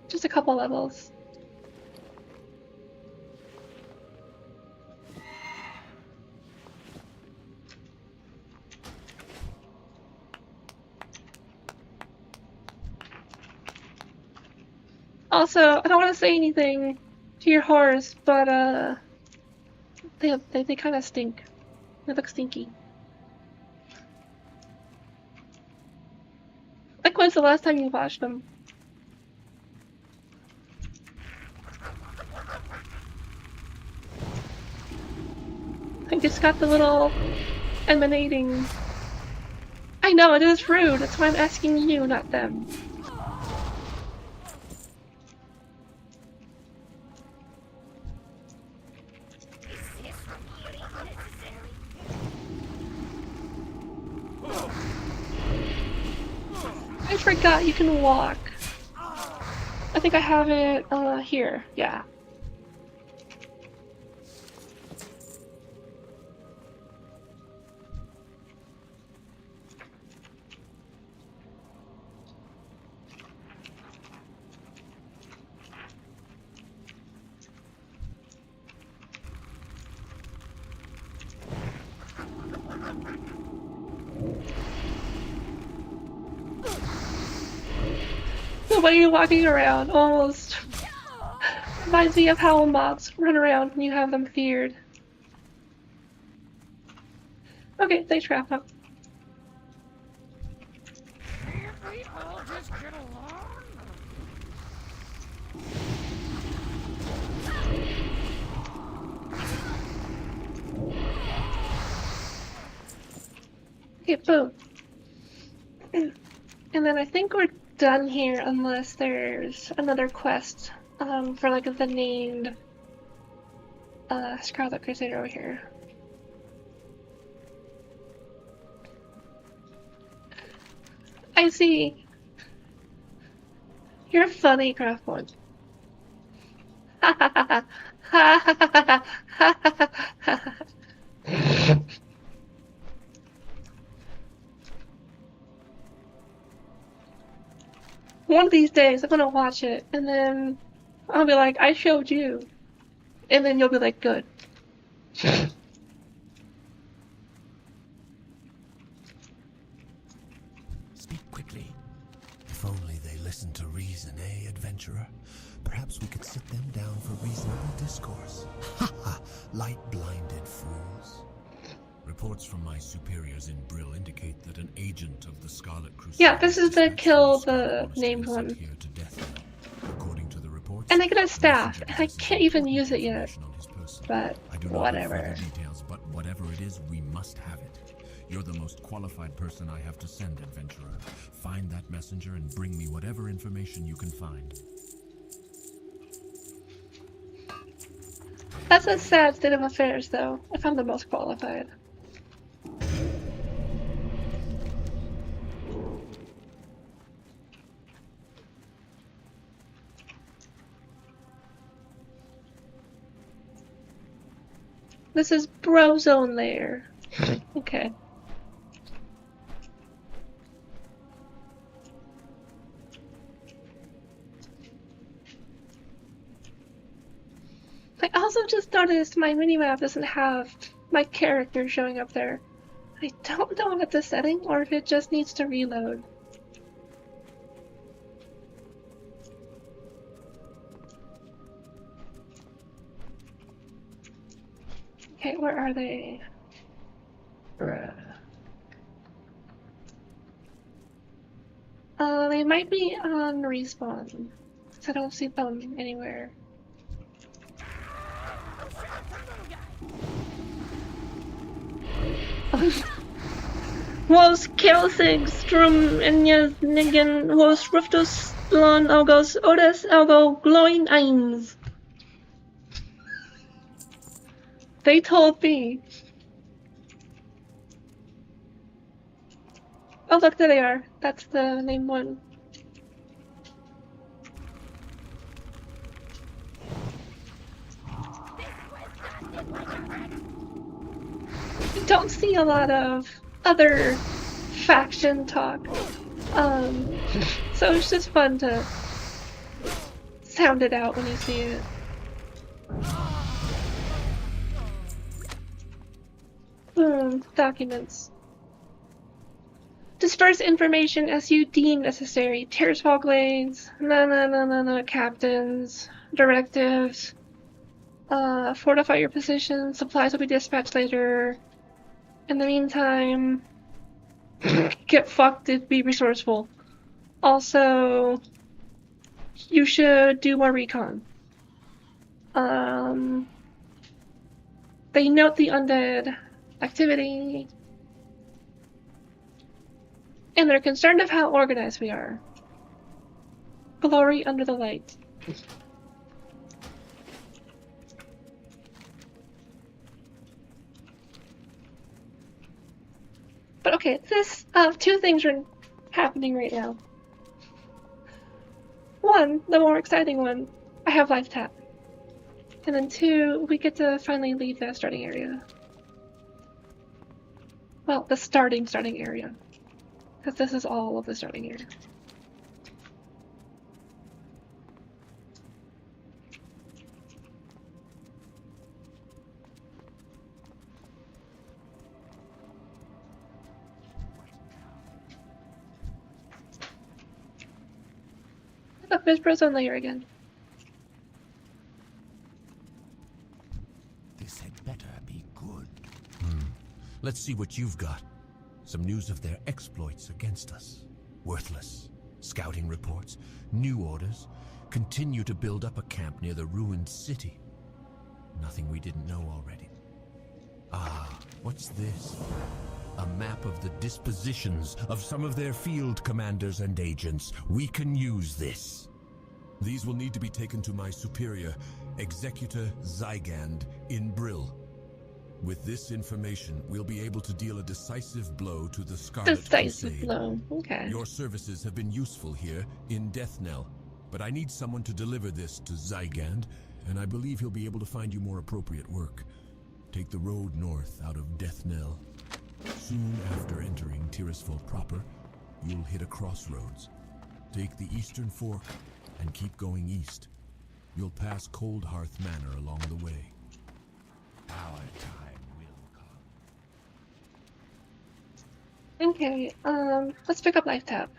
Just a couple levels. Also, I don't want to say anything to your horse, but they kind of stink. They look stinky. Like, when's the last time you washed them? I just got the little emanating. I know, it is rude. That's why I'm asking you, not them. I forgot you can walk. I think I have it, here. Yeah. way you're walking around almost reminds me of how mobs run around when you have them feared. Okay, thanks for having. Can't we all just get along? Okay, boom. And then I think we're done here unless there's another quest for like the named Scarlet Crusader over here. I see. You're funny, Craftborn. Ha ha ha ha ha ha ha ha ha. One of these days, I'm gonna watch it, and then I'll be like, I showed you. And then you'll be like, good. Speak quickly. If only they listened to reason, eh, adventurer? Perhaps we could sit them down for reasonable discourse. Ha ha! Light-blinded fools. Reports from my superiors in Brill indicate that an agent of the Scarlet Crusade... Yeah, this is the kill the named one. Here to death. According to the reports, And I get a staff, and I can't even use it yet. on his person. But I do not whatever. have further details, but whatever it is, we must have it. You're the most qualified person I have to send, adventurer. Find that messenger and bring me whatever information you can find. That's a sad state of affairs, though, if I'm the most qualified. This is bro zone layer. Okay. I also just noticed my minimap doesn't have my character showing up there. I don't know if it's a setting or if it just needs to reload. Okay, where are they? They might be on respawn, because I don't see them anywhere. Was Kelsig Strum Nigan was Riftus Blon August Otis Algo Glowing Eins. They told me. Oh look, there they are. That's the name one. You don't see a lot of other faction talk. So it's just fun to sound it out when you see it. Boom, documents. Disperse information as you deem necessary. Tearsfall glades, captains, directives. Fortify your position. Supplies will be dispatched later. In the meantime, get fucked and be resourceful. Also, you should do more recon. They note the undead activity. And they're concerned of how organized we are. Glory under the light. But okay, this two things are happening right now. One, the more exciting one, I have life tap. And then two, we get to finally leave that starting area. Well, the starting area. Because this is all of the starting area. there's Brozone layer again. This had better be good. Let's see what you've got. Some news of their exploits against us. Worthless. Scouting reports, new orders. Continue to build up a camp near the ruined city. Nothing we didn't know already. Ah, what's this? A map of the dispositions of some of their field commanders and agents. We can use this. These will need to be taken to my superior, Executor Zygand, in Brill. With this information, we'll be able to deal a decisive blow to the Scarlet Decisive Crusade. blow. Okay. Your services have been useful here in Deathnell, but I need someone to deliver this to Zygand, and I believe he'll be able to find you more appropriate work. Take the road north out of Deathnell. Soon after entering Tirisfal proper, you'll hit a crossroads. Take the eastern fork and keep going east. You'll pass Cold Hearth Manor along the way. Our time will come. Okay, let's pick up Life Tap.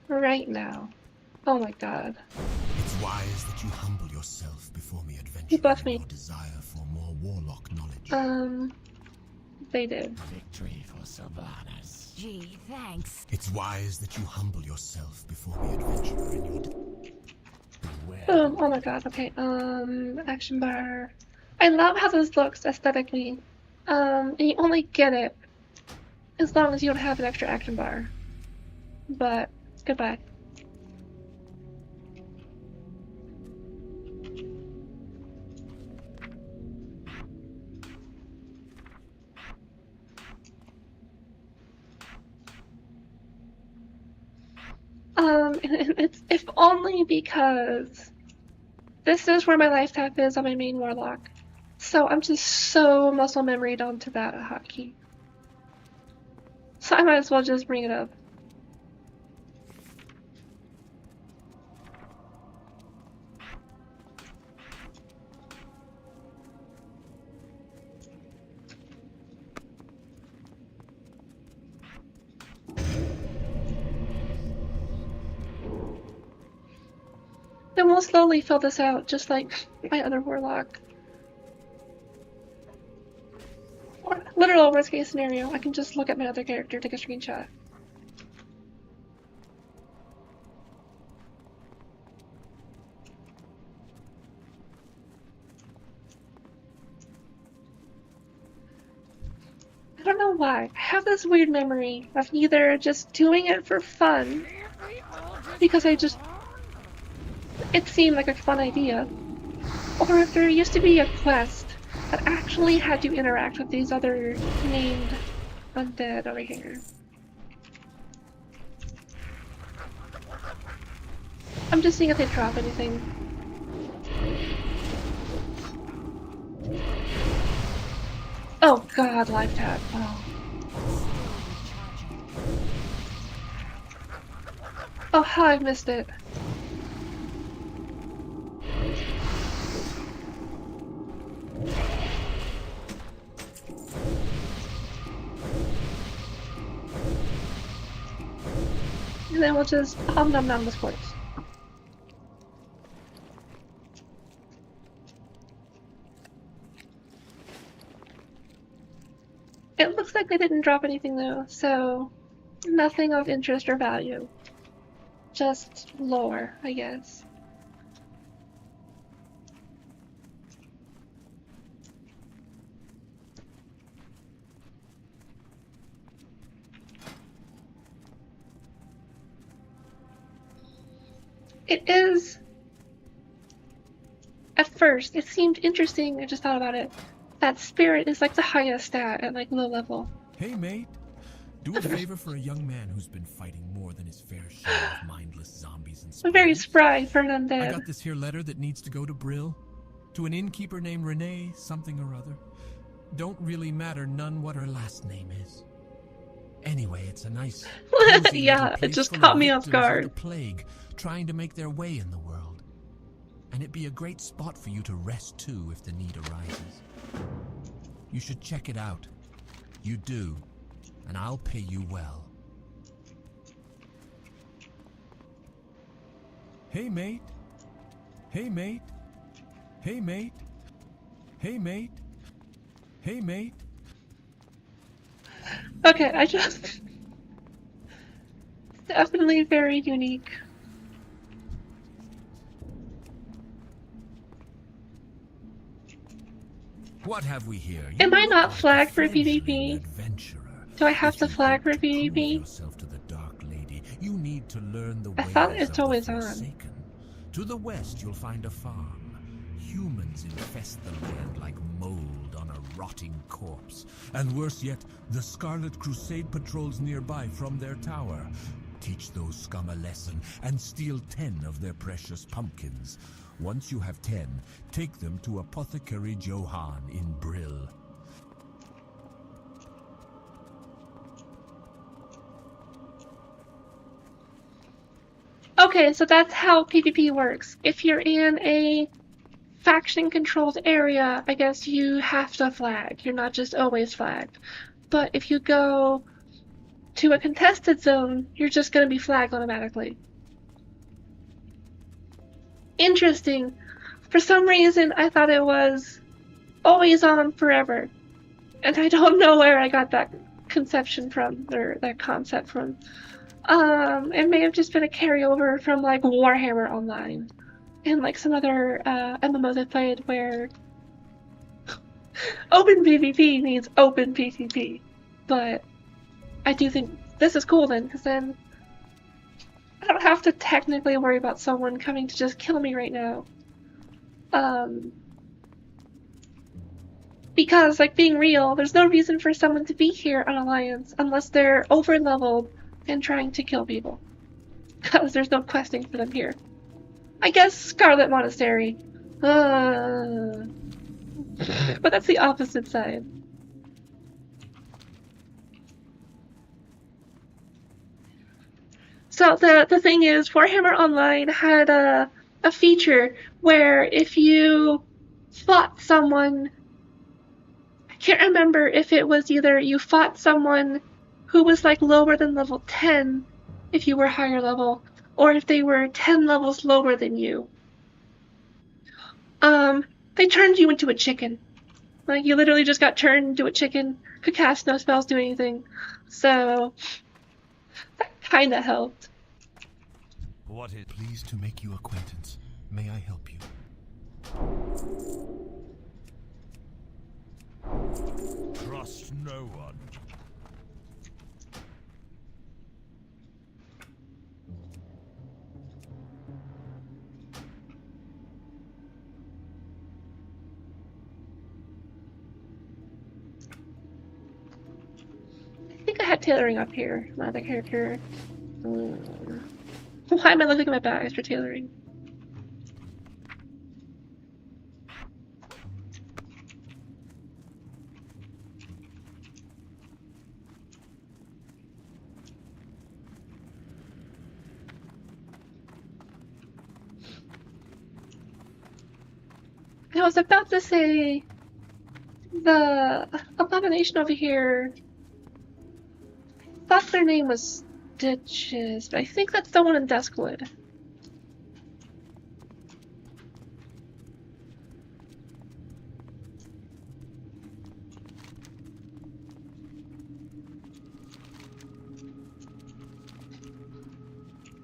Right now. Oh my god. It's wise that you humble yourself before me, adventurer. You buffed me. Your desire for more warlock knowledge. They did. Victory for Sylvanas. Gee, thanks. It's wise that you humble yourself before me, adventurer, in your Beware. Boom. Oh my god, okay, action bar. I love how this looks aesthetically. And you only get it as long as you don't have an extra action bar. But, goodbye. It's if only because this is where my life tap is on my main warlock. So I'm just so muscle memoried onto that hotkey. So I might as well just bring it up. Then we'll slowly fill this out, just like my other warlock. Or literal worst case scenario, I can just look at my other character, take a screenshot. I don't know why. I have this weird memory of either just doing it for fun, because it seemed like a fun idea, or if there used to be a quest that actually had to interact with these other named undead over here. I'm just seeing if they drop anything. Oh god, live tap. Oh. Oh, how I missed it. And then we'll just nom nom the sports. It looks like they didn't drop anything though, so nothing of interest or value. Just lore, I guess. It is... At first, it seemed interesting, I just thought about it. That spirit is like the highest stat at like low level. Hey, mate. Do a favor for a young man who's been fighting more than his fair share of mindless zombies and I'm very spiders. spry for an I undead. got this here letter that needs to go to Brill. To an innkeeper named Renee something or other. Don't really matter none what her last name is. Anyway, it's a nice cozy Yeah, little it place just full of caught me off victims of guard. the plague, trying to make their way in the world. And it'd be a great spot for you to rest too if the need arises. You should check it out. You do, and I'll pay you well. Hey, mate. Hey, mate. Hey, mate. Hey, mate. Hey, mate. Okay, I just... Definitely very unique. What have we here? Am You I look not like a flagged for fledgling PvP? adventurer. Do I have If to you flag hope for to prove PvP? yourself to the Dark Lady, you need to learn the I ways thought of it's the always on. Forsaken. To the west, you'll find a farm. Humans infest the land like mold on a rotting corpse. And worse yet, the Scarlet Crusade patrols nearby from their tower. Teach those scum a lesson and steal 10 of their precious pumpkins. Once you have 10, take them to Apothecary Johann in Brill. Okay, so that's how PvP works. If you're in a faction-controlled area, I guess you have to flag. You're not just always flagged. But if you go to a contested zone, you're just going to be flagged automatically. Interesting. For some reason, I thought it was always on forever. And I don't know where I got that conception from, or that concept from. It may have just been a carryover from, like, Warhammer Online. And, like, some other MMOs I played where open PvP means open PvP. But I do think this is cool then, because then I don't have to technically worry about someone coming to just kill me right now. Because, like, being real, there's no reason for someone to be here on Alliance unless they're over-leveled and trying to kill people. Because there's no questing for them here. I guess Scarlet Monastery. But that's the opposite side. So the thing is, Warhammer Online had a feature where if you fought someone, I can't remember if it was either you fought someone who was like lower than level 10 if you were higher level, or if they were 10 levels lower than you. They turned you into a chicken. Like, you literally just got turned into a chicken, could cast no spells, do anything. So that kinda helped. What is... Pleased to make you acquaintance. May I help you? Trust no one. I think I had tailoring up here. My other character. Why am I looking at my bags for tailoring? I was about to say the abomination over here. I thought their name was Stitches, but I think that's the one in Duskwood.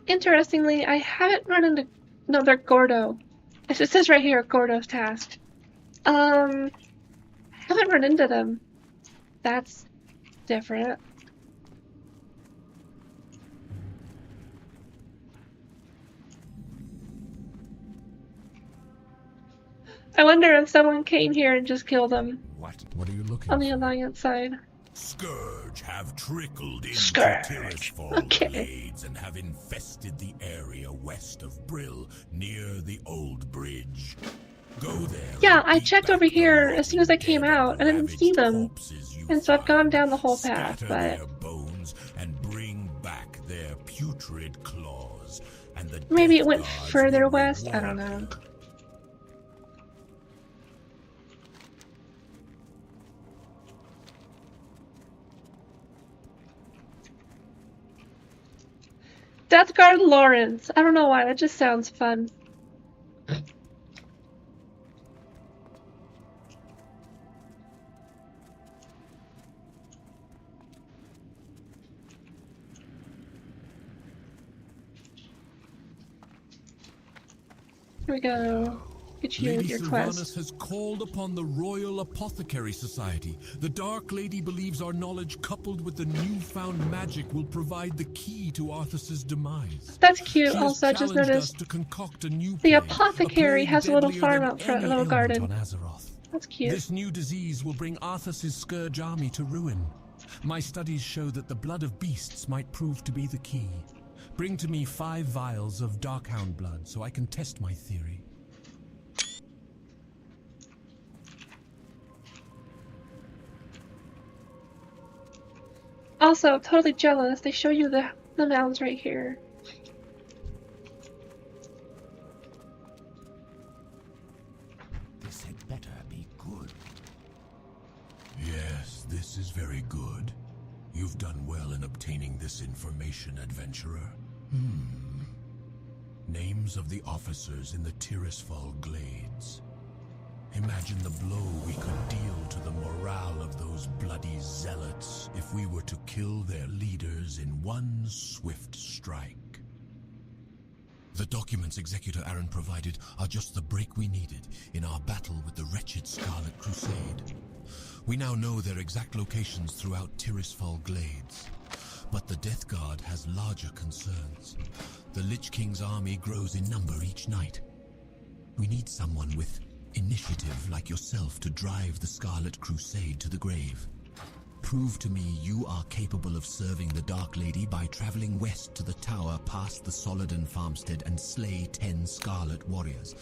Interestingly, I haven't run into... No, they're Gordo. It just says right here, Gordo's task. I haven't run into them. That's different. I wonder if someone came here and just killed them What are you looking on the for? Alliance side. Scourge have trickled into Scourge. Tirisfal Okay. Glades and have infested the area west of Brill, near the old bridge. Go there. Yeah, and I beat checked back over the here as soon as I rotting came dead out. and I didn't see ravaged them. corpses you And so I've gone find. down the whole path, Scatter but their bones and bring back their putrid claws. And the maybe it death went gods further will west. I reward don't know. you. Death Guard Lawrence. I don't know why, that just sounds fun. Here we go. Get you Lady your Sylvanas quest. has called upon the Royal Apothecary Society. The Dark Lady believes our knowledge coupled with the newfound magic will provide the key to Arthas's demise. That's cute. She has Also, I just challenged us noticed to concoct a new the plague, apothecary plague has a little deadlier farm than out front, a any little ailment garden. on Azeroth. That's cute. This new disease will bring Arthas's scourge army to ruin. My studies show that the blood of beasts might prove to be the key. Bring to me 5 vials of Darkhound blood so I can test my theory. Also, totally jealous. They show you the mounds right here. This had better be good. Yes, this is very good. You've done well in obtaining this information, adventurer. Names of the officers in the Tirisfal Glades. Imagine the blow we could deal to the morale of those bloody zealots if we were to kill their leaders in one swift strike. The documents Executor Addon provided are just the break we needed in our battle with the wretched Scarlet Crusade. We now know their exact locations throughout Tirisfal Glades. But the Death Guard has larger concerns. The Lich King's army grows in number each night. We need someone with initiative like yourself to drive the Scarlet Crusade to the grave. Prove to me you are capable of serving the Dark Lady by traveling west to the tower past the Soladin farmstead and slay 10 Scarlet Warriors.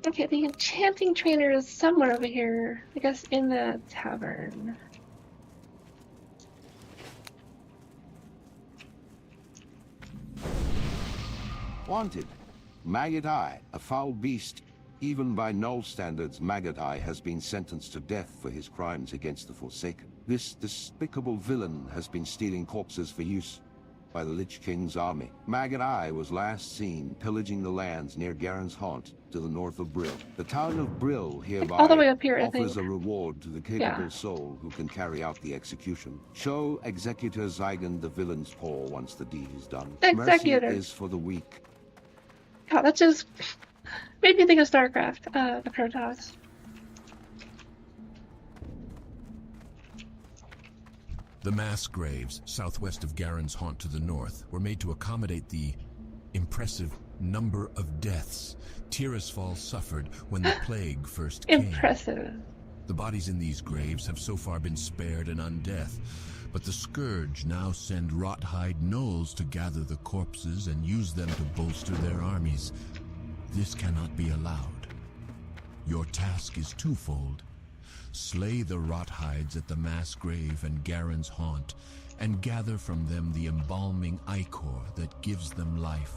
Okay, the enchanting trainer is somewhere over here. I guess in the tavern. Wanted. Maggot Eye, a foul beast. Even by Null standards, Maggot Eye has been sentenced to death for his crimes against the Forsaken. This despicable villain has been stealing corpses for use by the Lich King's army. Maggot Eye was last seen pillaging the lands near Garen's Haunt to the north of Brill. The town of Brill hereby All the way up here, I offers think. a reward to the capable soul who can carry out the execution. Show Executor Zygon the villain's paw once the deed is done. Executor. Mercy is for the weak. God, that just made me think of StarCraft, the Protoss. The mass graves southwest of Garen's Haunt to the north were made to accommodate the impressive number of deaths Tirisfal suffered when the plague first came. Impressive. The bodies in these graves have so far been spared an undeath, but the Scourge now send Rothhide gnolls to gather the corpses and use them to bolster their armies. This cannot be allowed. Your task is twofold. Slay the Rothides at the mass grave and Garen's Haunt, and gather from them the embalming ichor that gives them life.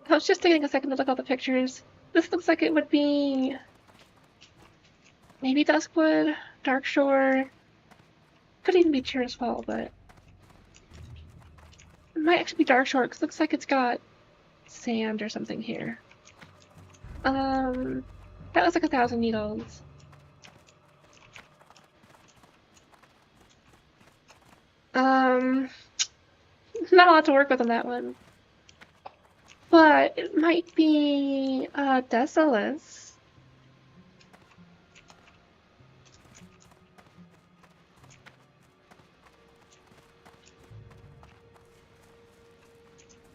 I was just taking a second to look at the pictures. This looks like it would be maybe Duskwood, Darkshore. Could even be Tirisfal, but it might actually be Darkshore because it looks like it's got sand or something here. That was like 1,000 needles. Not a lot to work with on that one. But it might be Desolus.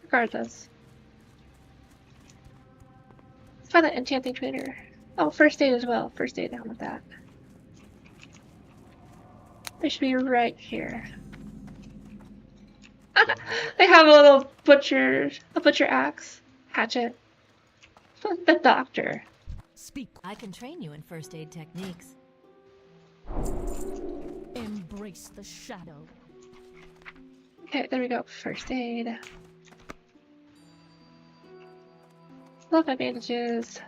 Regardless. Let's find that enchanting trainer. Oh, first aid as well. First aid down with that. They should be right here. They have a little butcher axe, hatchet. The doctor. Speak. I can train you in first aid techniques. Embrace the shadow. Okay, there we go. First aid. Love my bandages.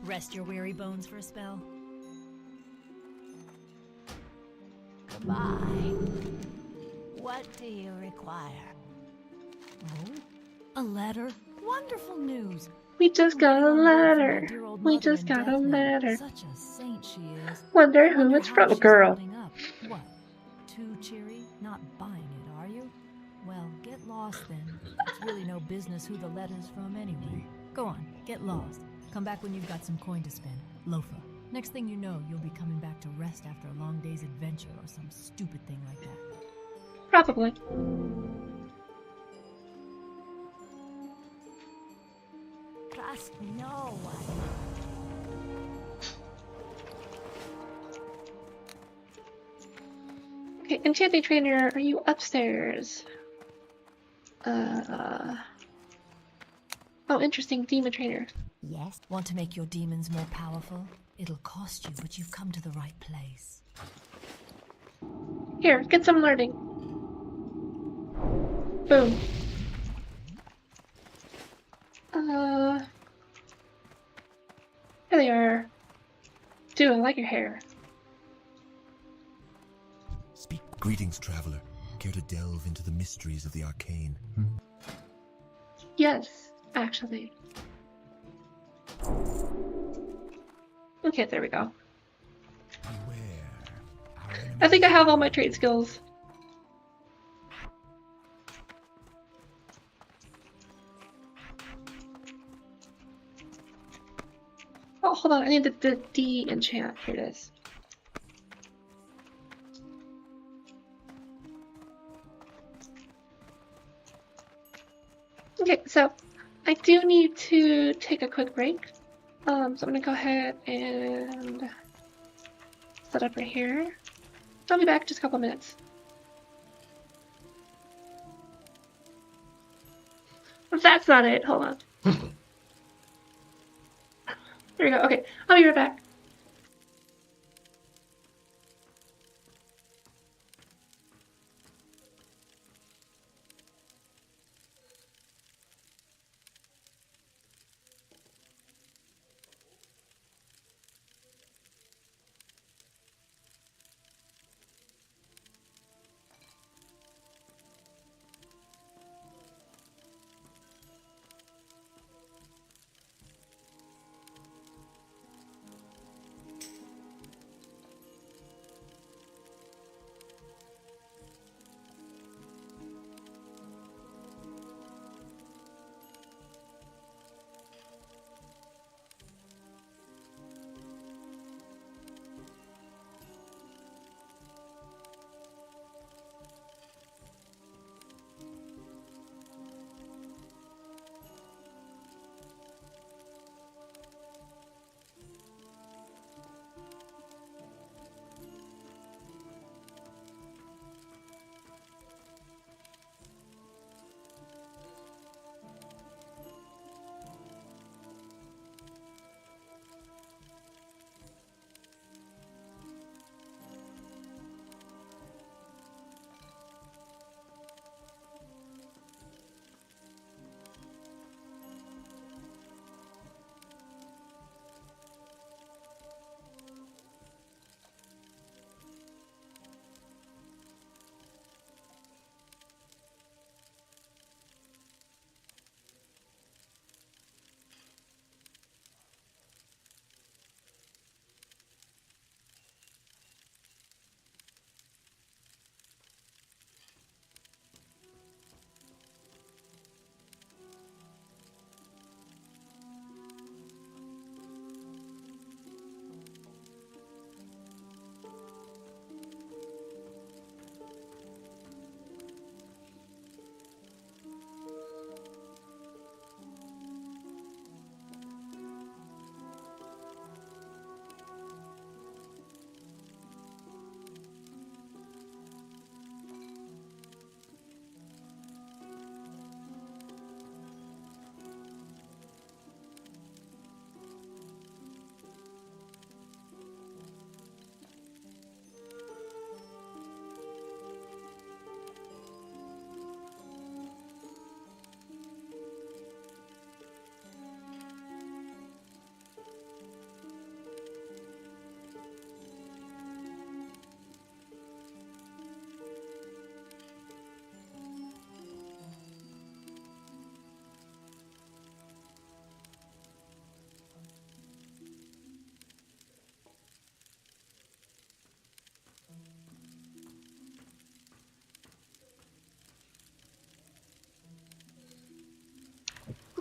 Rest your weary bones for a spell. Goodbye. What do you require? Oh, a letter? Wonderful news. We just got a Waiting on word from my letter. dear old We mother just in got a death now. letter. Such a saint she is. Wonder who it's how from, she's girl. holding up. What? Too cheery? Not buying it, are you? Well, get lost then. It's really no business who the letter's from anyway. Go on, get lost. Come back when you've got some coin to spend. Loafer. Next thing you know, you'll be coming back to rest after a long day's adventure or some stupid thing like that. Probably. Trust no one. Okay, enchanting trainer, are you upstairs? Oh, interesting, demon trainer. Yes? Want to make your demons more powerful? It'll cost you, but you've come to the right place. Here, get some learning. Boom. There they are. Dude, I like your hair. Speak. Greetings, traveler. Care to delve into the mysteries of the arcane? Yes, actually. Okay, there we go. I think I have all my trade skills. Oh, hold on, I need the de-enchant. Here it is. Okay, so I do need to take a quick break. So I'm gonna go ahead and set up right here. I'll be back in just a couple minutes. That's not it. Hold on. There we go. Okay, I'll be right back.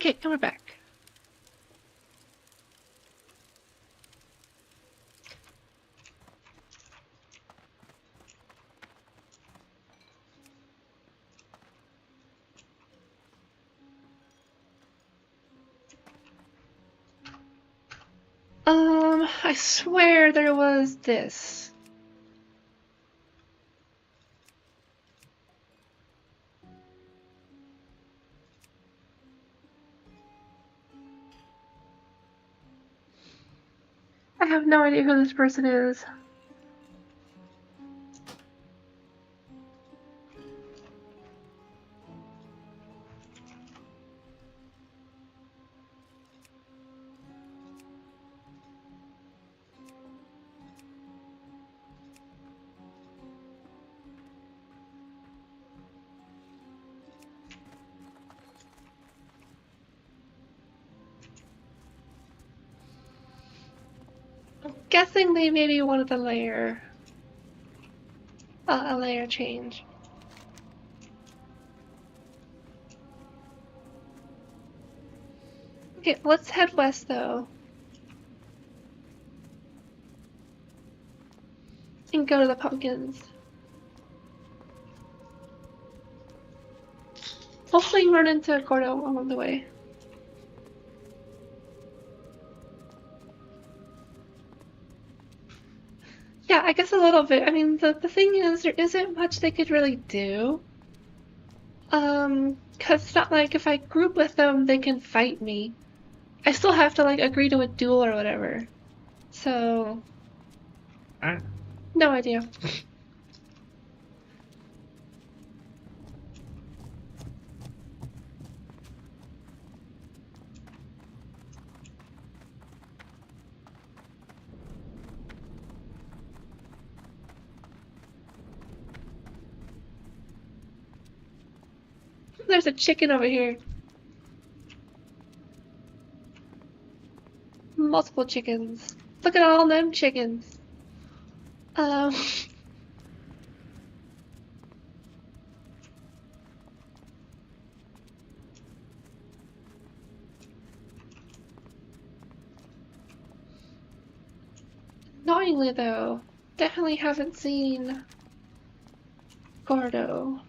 Okay, and we're back. I swear there was this. I have no idea who this person is. I'm guessing they maybe wanted a layer change. Okay, let's head west though. And go to the pumpkins. Hopefully run into Gordo along the way. Yeah, I guess a little bit. I mean, the thing is, there isn't much they could really do. Cause it's not like if I group with them, they can fight me. I still have to, like, agree to a duel or whatever. So... no idea. There's a chicken over here. Multiple chickens. Look at all them chickens. Annoyingly though, definitely haven't seen Gordo.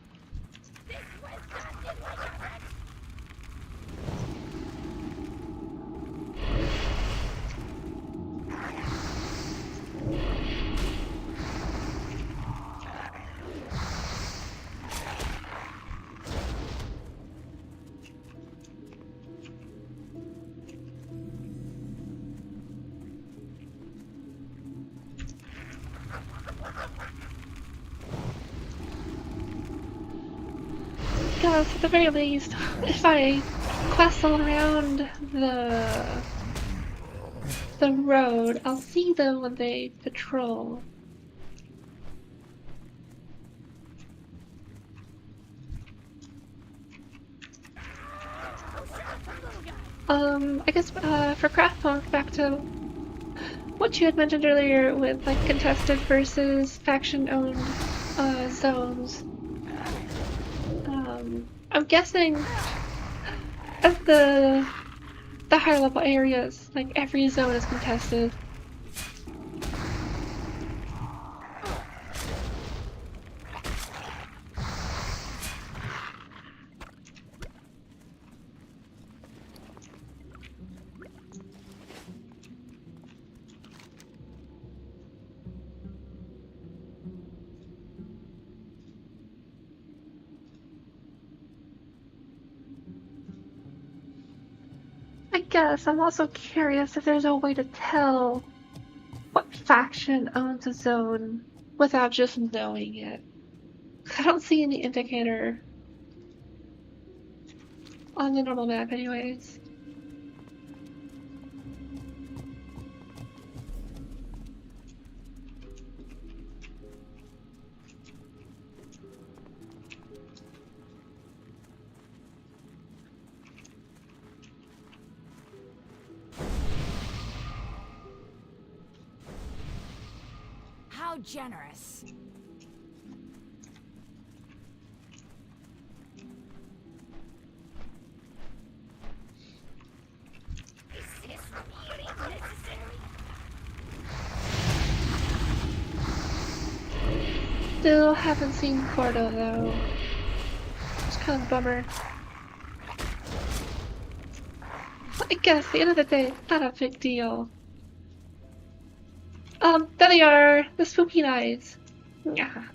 Because at the very least, if I quest all around the road, I'll see them when they patrol. I guess for Craftpunk, back to what you had mentioned earlier with like contested versus faction-owned zones. I'm guessing at the higher level areas, like every zone is contested. I guess I'm also curious if there's a way to tell what faction owns a zone without just knowing it. I don't see any indicator on the normal map anyways. How generous. Still haven't seen Cordo though. It's kind of a bummer. I guess at the end of the day, not a big deal. There they are, the spooky eyes. Yeah.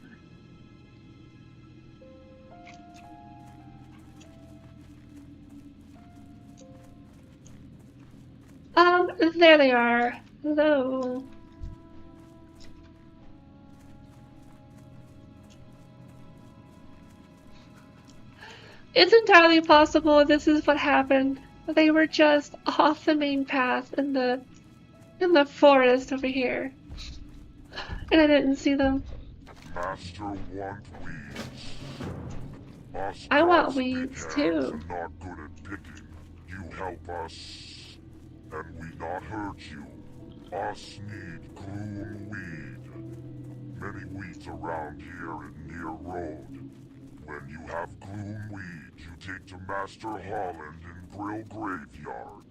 There they are. Hello. It's entirely possible this is what happened. They were just off the main path in the forest over here. And I didn't see them. Master want weeds. Us I want gods weeds big too. hands are not good at picking. You help us, and we not hurt you. Us need gloom weed. Many weeds around here in near road. When you have gloom weed, you take to Master Holland in Grill Graveyard.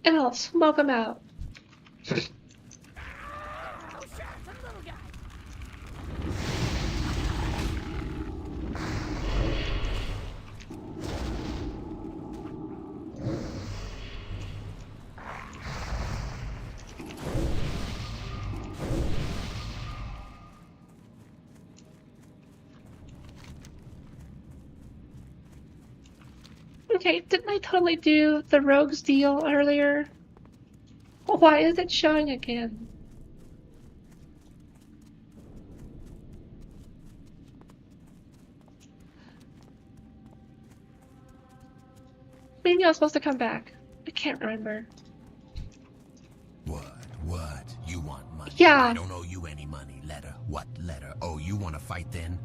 And I'll smoke them out. Okay, didn't I totally do the rogues deal earlier? Why is it showing again? Maybe I was supposed to come back. I can't remember. What? You want money? Yeah. I don't owe you any money. Letter? What letter? Oh, you want to fight then?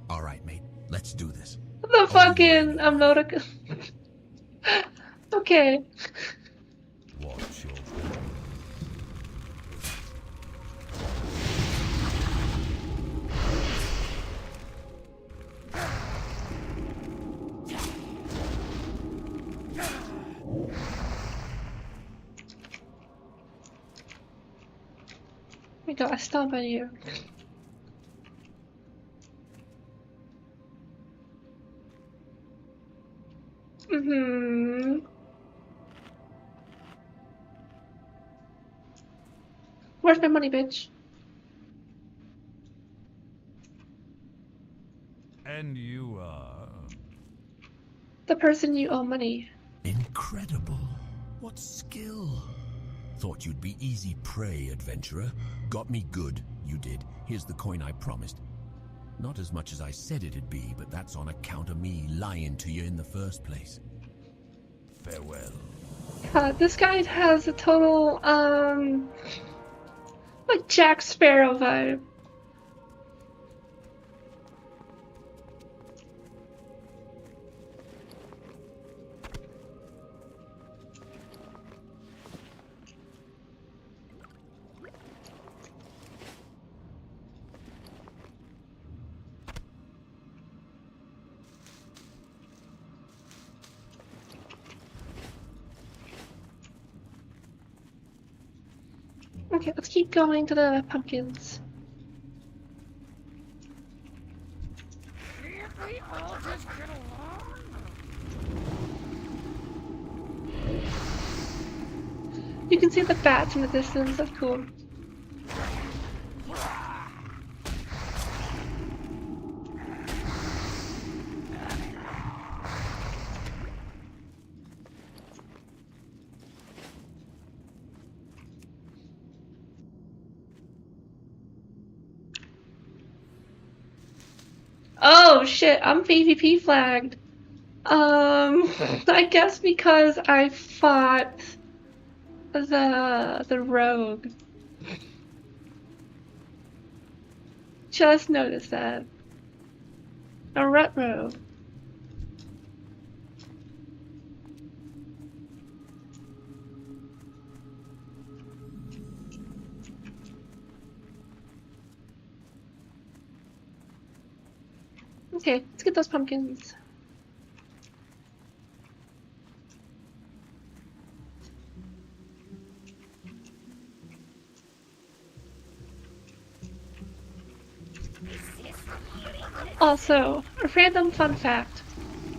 Alright, mate. Let's do this. The fucking emoticon. Okay. Watch your We got a stomp on you. Where's my money, bitch? And you are? The person you owe money. Incredible. What skill. Thought you'd be easy prey, adventurer. Got me good, you did. Here's the coin I promised. Not as much as I said it'd be, but that's on account of me lying to you in the first place. Farewell. This guy has a total, like Jack Sparrow vibe. Okay, let's keep going to the pumpkins. Can't we all just get along? You can see the bats in the distance, that's cool. Oh shit, I'm PvP flagged. I guess because I fought the rogue. Just noticed that. A rut rogue. Okay, let's get those pumpkins. Also, a random fun fact.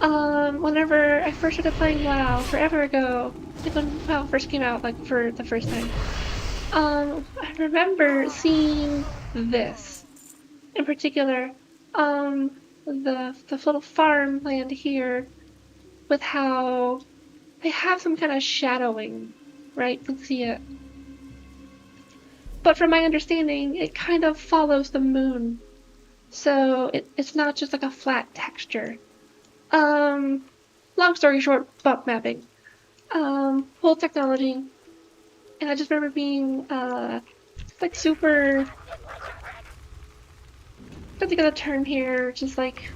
Whenever I first started playing WoW forever ago, like when WoW first came out, like for the first time, I remember seeing this in particular. The little farmland here with how they have some kind of shadowing, right? You can see it. But from my understanding, it kind of follows the moon. So it's not just like a flat texture. Long story short, bump mapping. Whole technology. And I just remember being, like super, I don't think of the term here, just like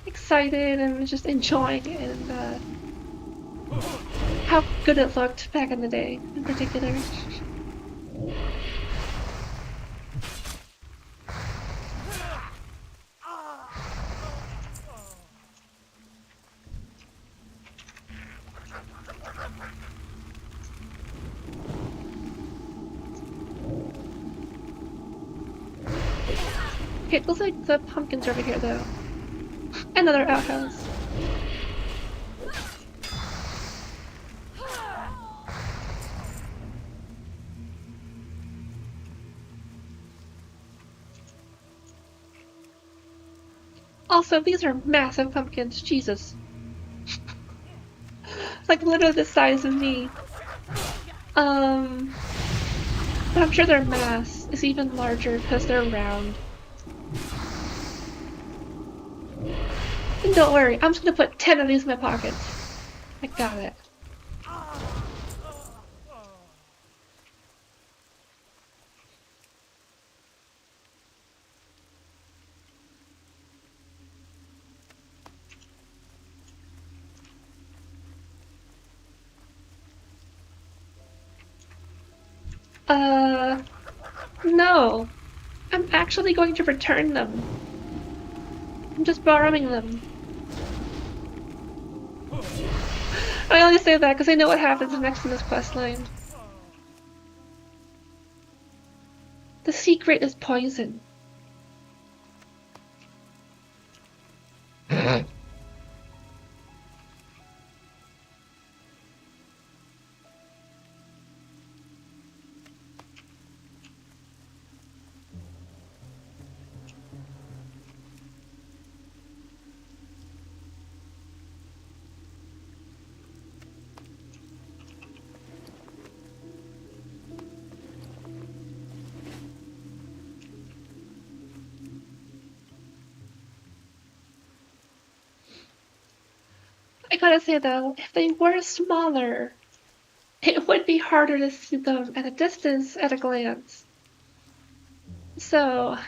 excited and just enjoying it and, how good it looked back in the day, in particular. Okay, it looks like the pumpkins over here, though. Another outhouse. Also, these are massive pumpkins, Jesus. Like literally the size of me. But I'm sure their mass is even larger because they're round. And don't worry, I'm just gonna put 10 of these in my pockets. I got it. No. I'm actually going to return them. I'm just borrowing them. I only say that because I know what happens next in this questline. The secret is poison. I gotta say though, if they were smaller, it would be harder to see them at a distance at a glance. So,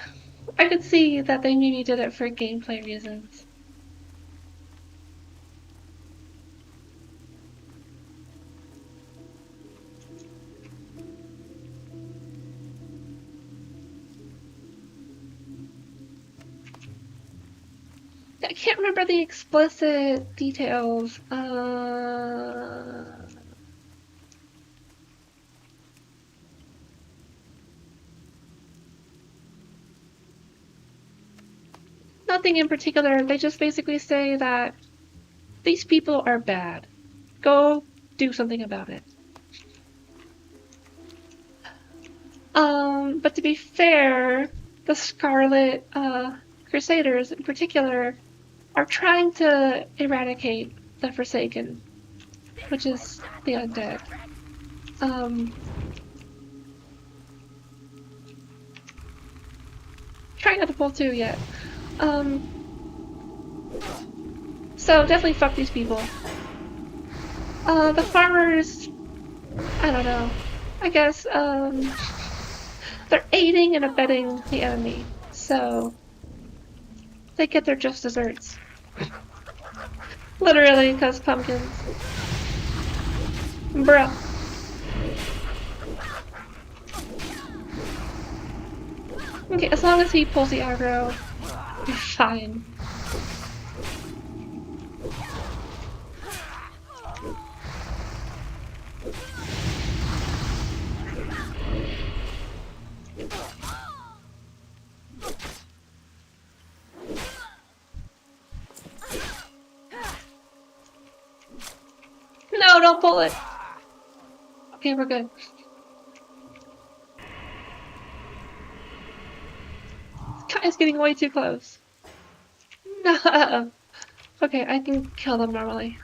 I could see that they maybe did it for gameplay reasons. I can't remember the explicit details. Nothing in particular. They just basically say that these people are bad. Go do something about it. But to be fair, the Scarlet Crusaders in particular are trying to eradicate the Forsaken, which is the undead. Trying not to pull two yet. So definitely fuck these people. The farmers, I don't know. I guess, they're aiding and abetting the enemy, so they get their just desserts. Literally, because pumpkins. Bruh. Okay, as long as he pulls the aggro, you're fine. No, don't pull it! Okay, we're good. It's getting way too close. No. Okay, I can kill them normally.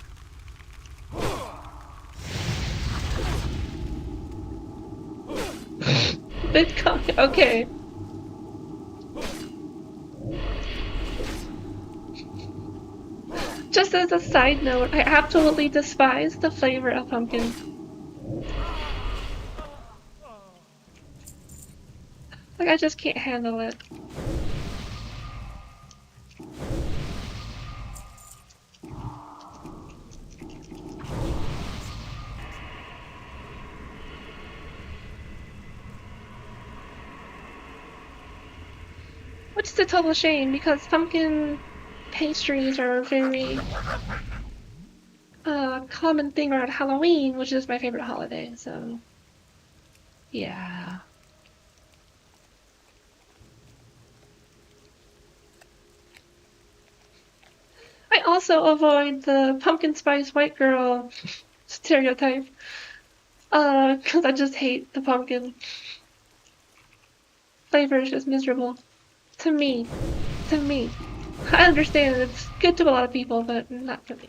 Bitcoin, okay. Just as a side note, I absolutely despise the flavor of pumpkin. Like, I just can't handle it. Which is a total shame, because pumpkin pastries are a very common thing around Halloween, which is my favorite holiday, so yeah. I also avoid the pumpkin spice white girl stereotype, because I just hate the pumpkin. Flavor is just miserable. To me. I understand it's good to a lot of people, but not for me.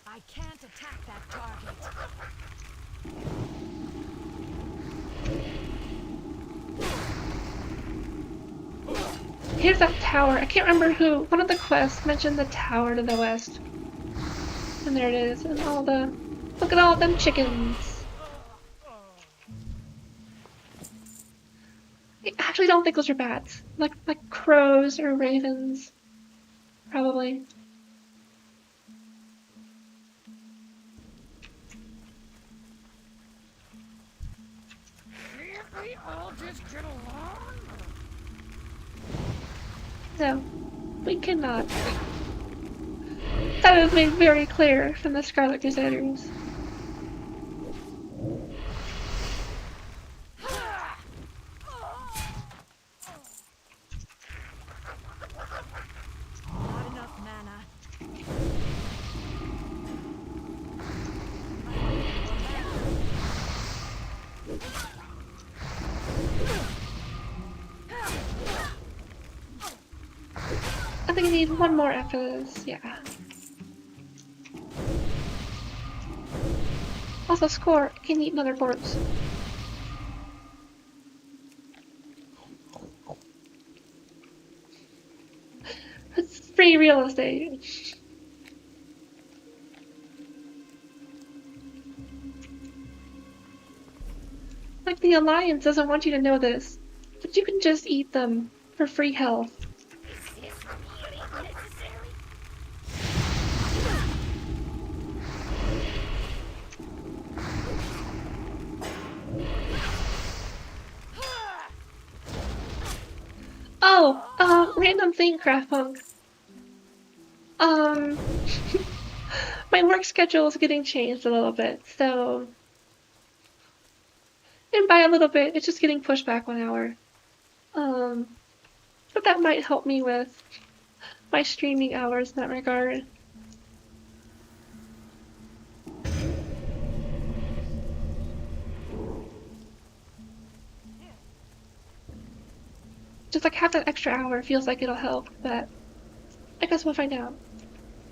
I can't attack that target. Here's that tower. I can't remember who. One of the quests mentioned the tower to the west. And there it is. And all the... Look at all them chickens. I actually don't think those are bats. Like crows or ravens. Probably. Can't we all just get along? No, we cannot. That was made very clear from the Scarlet Crusaders. Not enough mana. I think I need one more after this, yeah. Also, score, I can eat another corpse. It's free real estate. Like, the Alliance doesn't want you to know this, but you can just eat them for free health. Oh, random thing, Craftpunk. My work schedule is getting changed a little bit, so... And by a little bit, it's just getting pushed back 1 hour. But that might help me with my streaming hours in that regard. Just like half that extra hour feels like it'll help, but I guess we'll find out.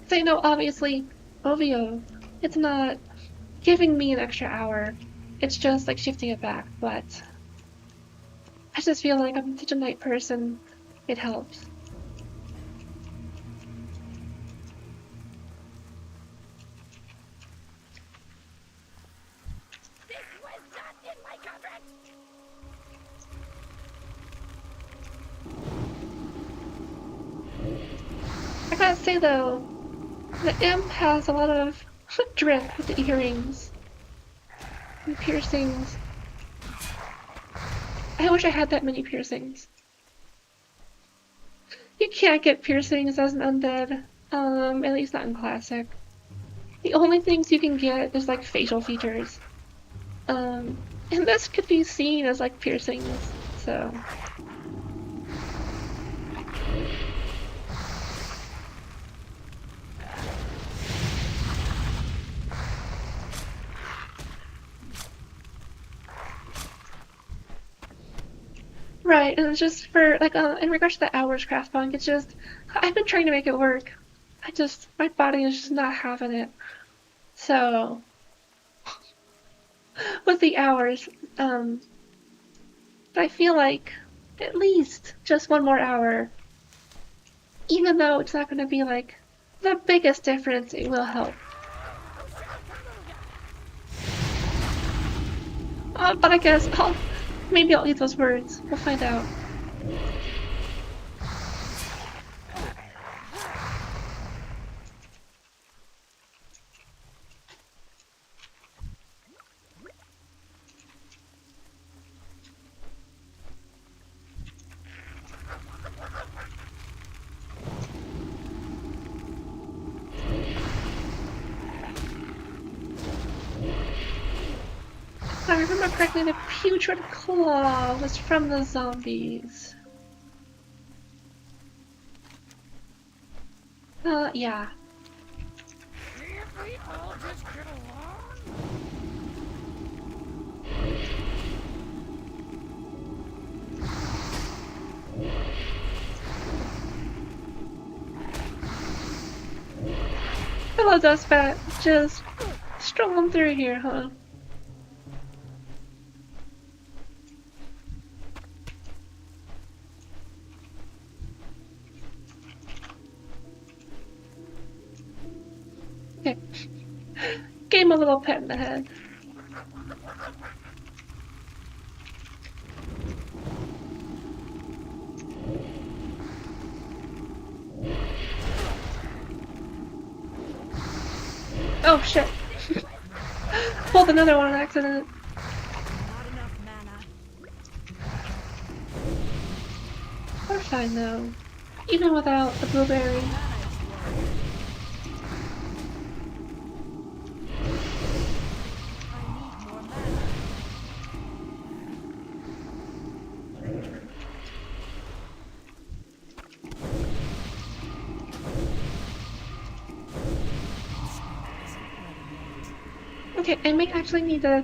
So you know, obviously, OVO, it's not giving me an extra hour. It's just like shifting it back, but I just feel like I'm such a night person, it helps. This was not in my contract! I gotta say though, the imp has a lot of drip with the earrings and piercings. I wish I had that many piercings. You can't get piercings as an undead, at least not in Classic. The only things you can get is like facial features. And this could be seen as like piercings, so. Right, and it's just for, like, in regards to the hours craft bunk, it's just, I've been trying to make it work. My body is just not having it. So, with the hours, I feel like at least just one more hour, even though it's not going to be, like, the biggest difference, it will help. But I guess maybe I'll eat those words. We'll find out. If I remember correctly, the putrid claw was from the zombies. Yeah. Can't we all just get along? Hello, Dustbat. Just strolling through here, huh? Okay. Gave him a little pet in the head. Oh shit. Pulled another one on accident. We're fine though. Even without the blueberry. Okay, I may actually need to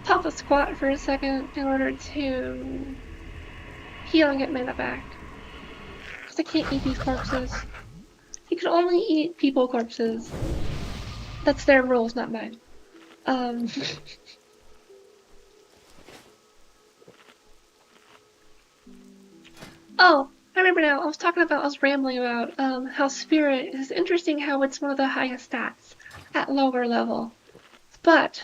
pop a squat for a second in order to heal and get mana back. Because I can't eat these corpses. You can only eat people corpses. That's their rules, not mine. Oh, I remember now. I was rambling about how Spirit is interesting, how it's one of the highest stats at lower level. But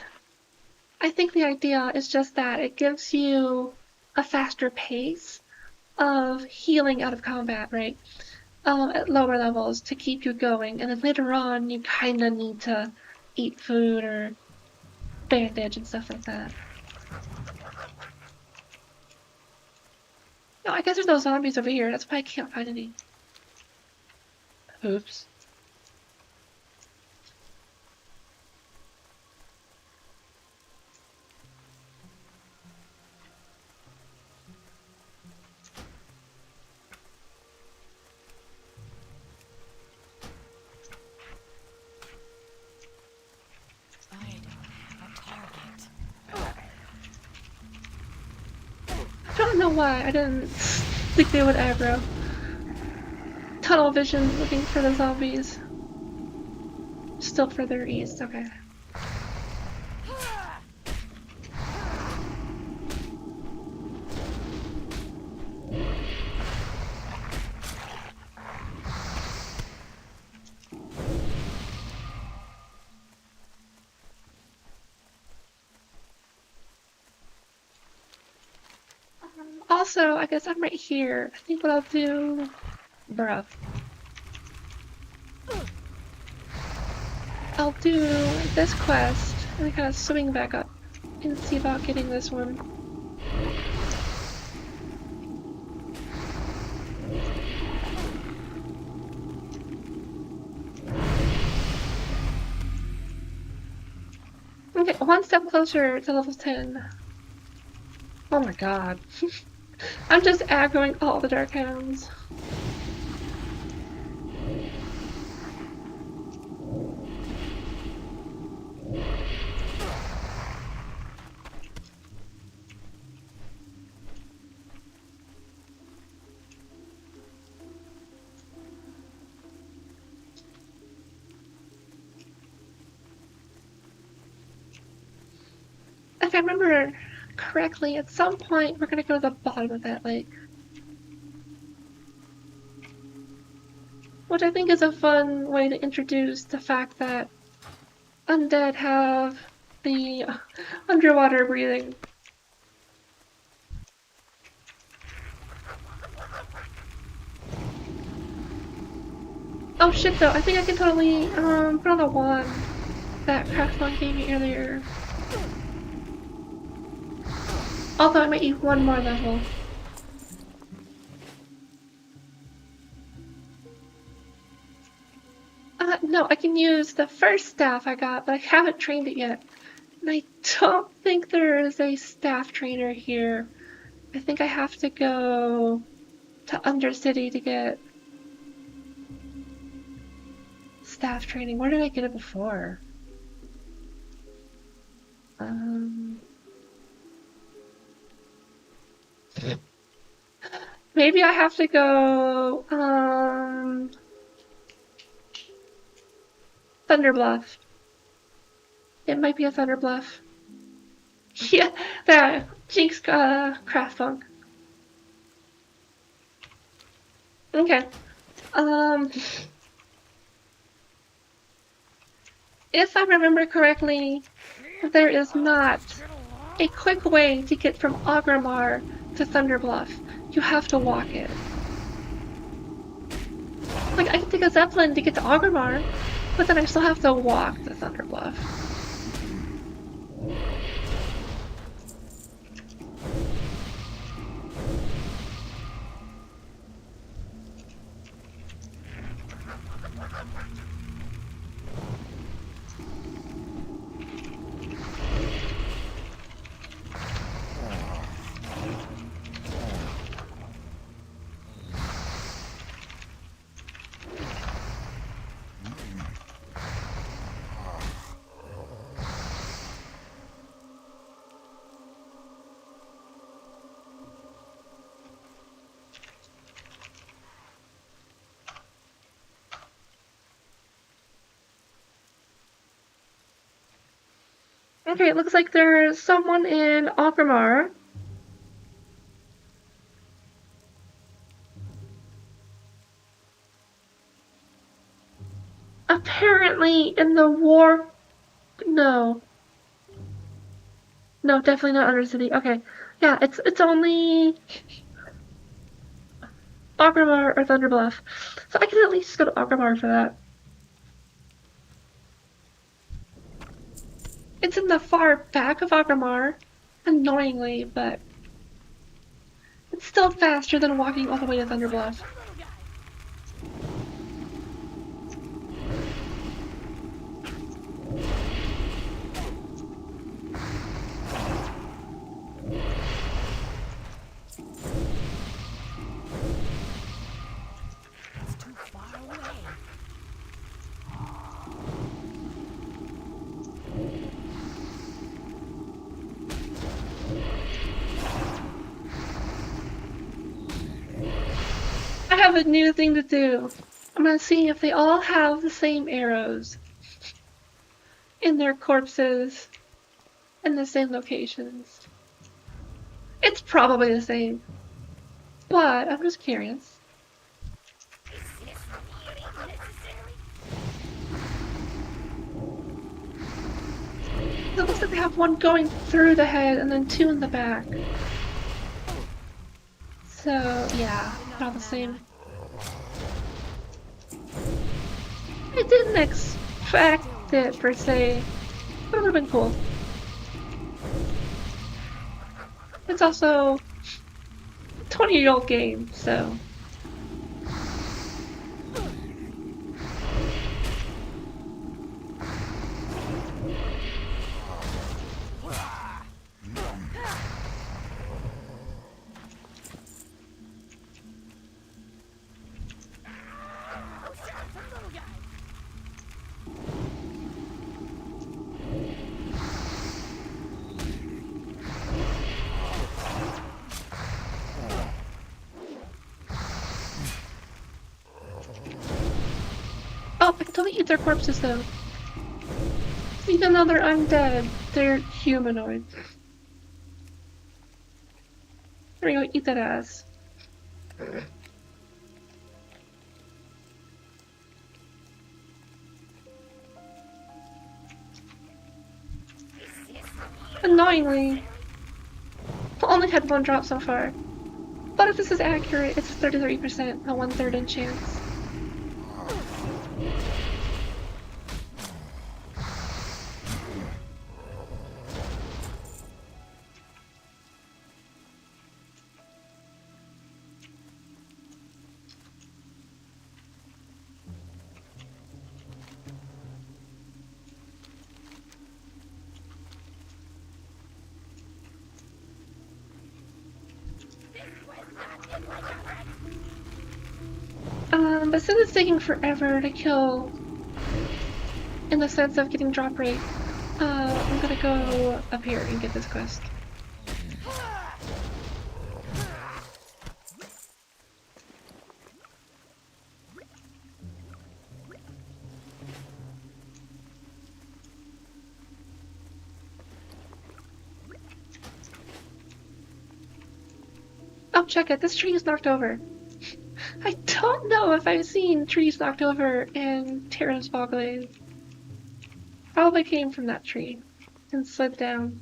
I think the idea is just that it gives you a faster pace of healing out of combat, right? At lower levels to keep you going, and then later on you kind of need to eat food or bandage and stuff like that. No, I guess there's no zombies over here. That's why I can't find any. Oops. I don't know why I didn't think they would aggro. Tunnel vision looking for the zombies. Still further east, okay. Also, I guess I'm right here. I think what I'll do... Bruh. I'll do this quest and then kind of swing back up and see about getting this one. Okay, one step closer to level 10. Oh my god. I'm just aggroing all the Dark Hounds. If I remember correctly, at some point we're gonna go to the bottom of that lake. Which I think is a fun way to introduce the fact that undead have the underwater breathing. Oh shit though, I think I can totally put on the wand that Craftmon gave me earlier. Although I might need one more level. No, I can use the first staff I got, but I haven't trained it yet. And I don't think there is a staff trainer here. I think I have to go to Undercity to get staff training. Where did I get it before? Maybe I have to go, Thunderbluff. It might be a Thunderbluff. Yeah, that Jinx, Craftfunk. Okay. If I remember correctly, there is not a quick way to get from Ogrimmar to Thunderbluff. You have to walk it. Like, I can take a Zeppelin to get to Ogrimmar, but then I still have to walk to Thunderbluff. Okay, it looks like there's someone in Ogrimmar. Apparently in the war... No. No, definitely not Undercity. Okay. Yeah, it's only... Ogrimmar or Thunderbluff. So I can at least go to Ogrimmar for that. It's in the far back of Ogrimmar, annoyingly, but it's still faster than walking all the way to Thunderbluff. It's too far away. I have a new thing to do. I'm gonna see if they all have the same arrows in their corpses in the same locations. It's probably the same, but I'm just curious. It looks like they have one going through the head and then two in the back. So, yeah, not the same. I didn't expect it, per se, but it would have been cool. It's also a 20-year-old game, so... Don't eat their corpses though. Even though they're undead, they're humanoid. There we go, eat that ass. Annoyingly, I only had one drop so far. But if this is accurate, it's 33%, a 1/3 in chance. But since it's taking forever to kill, in the sense of getting drop rate, I'm gonna go up here and get this quest. Oh, check it, this tree is knocked over. I don't know if I've seen trees knocked over in Terra's Fogglade. Probably came from that tree and slid down.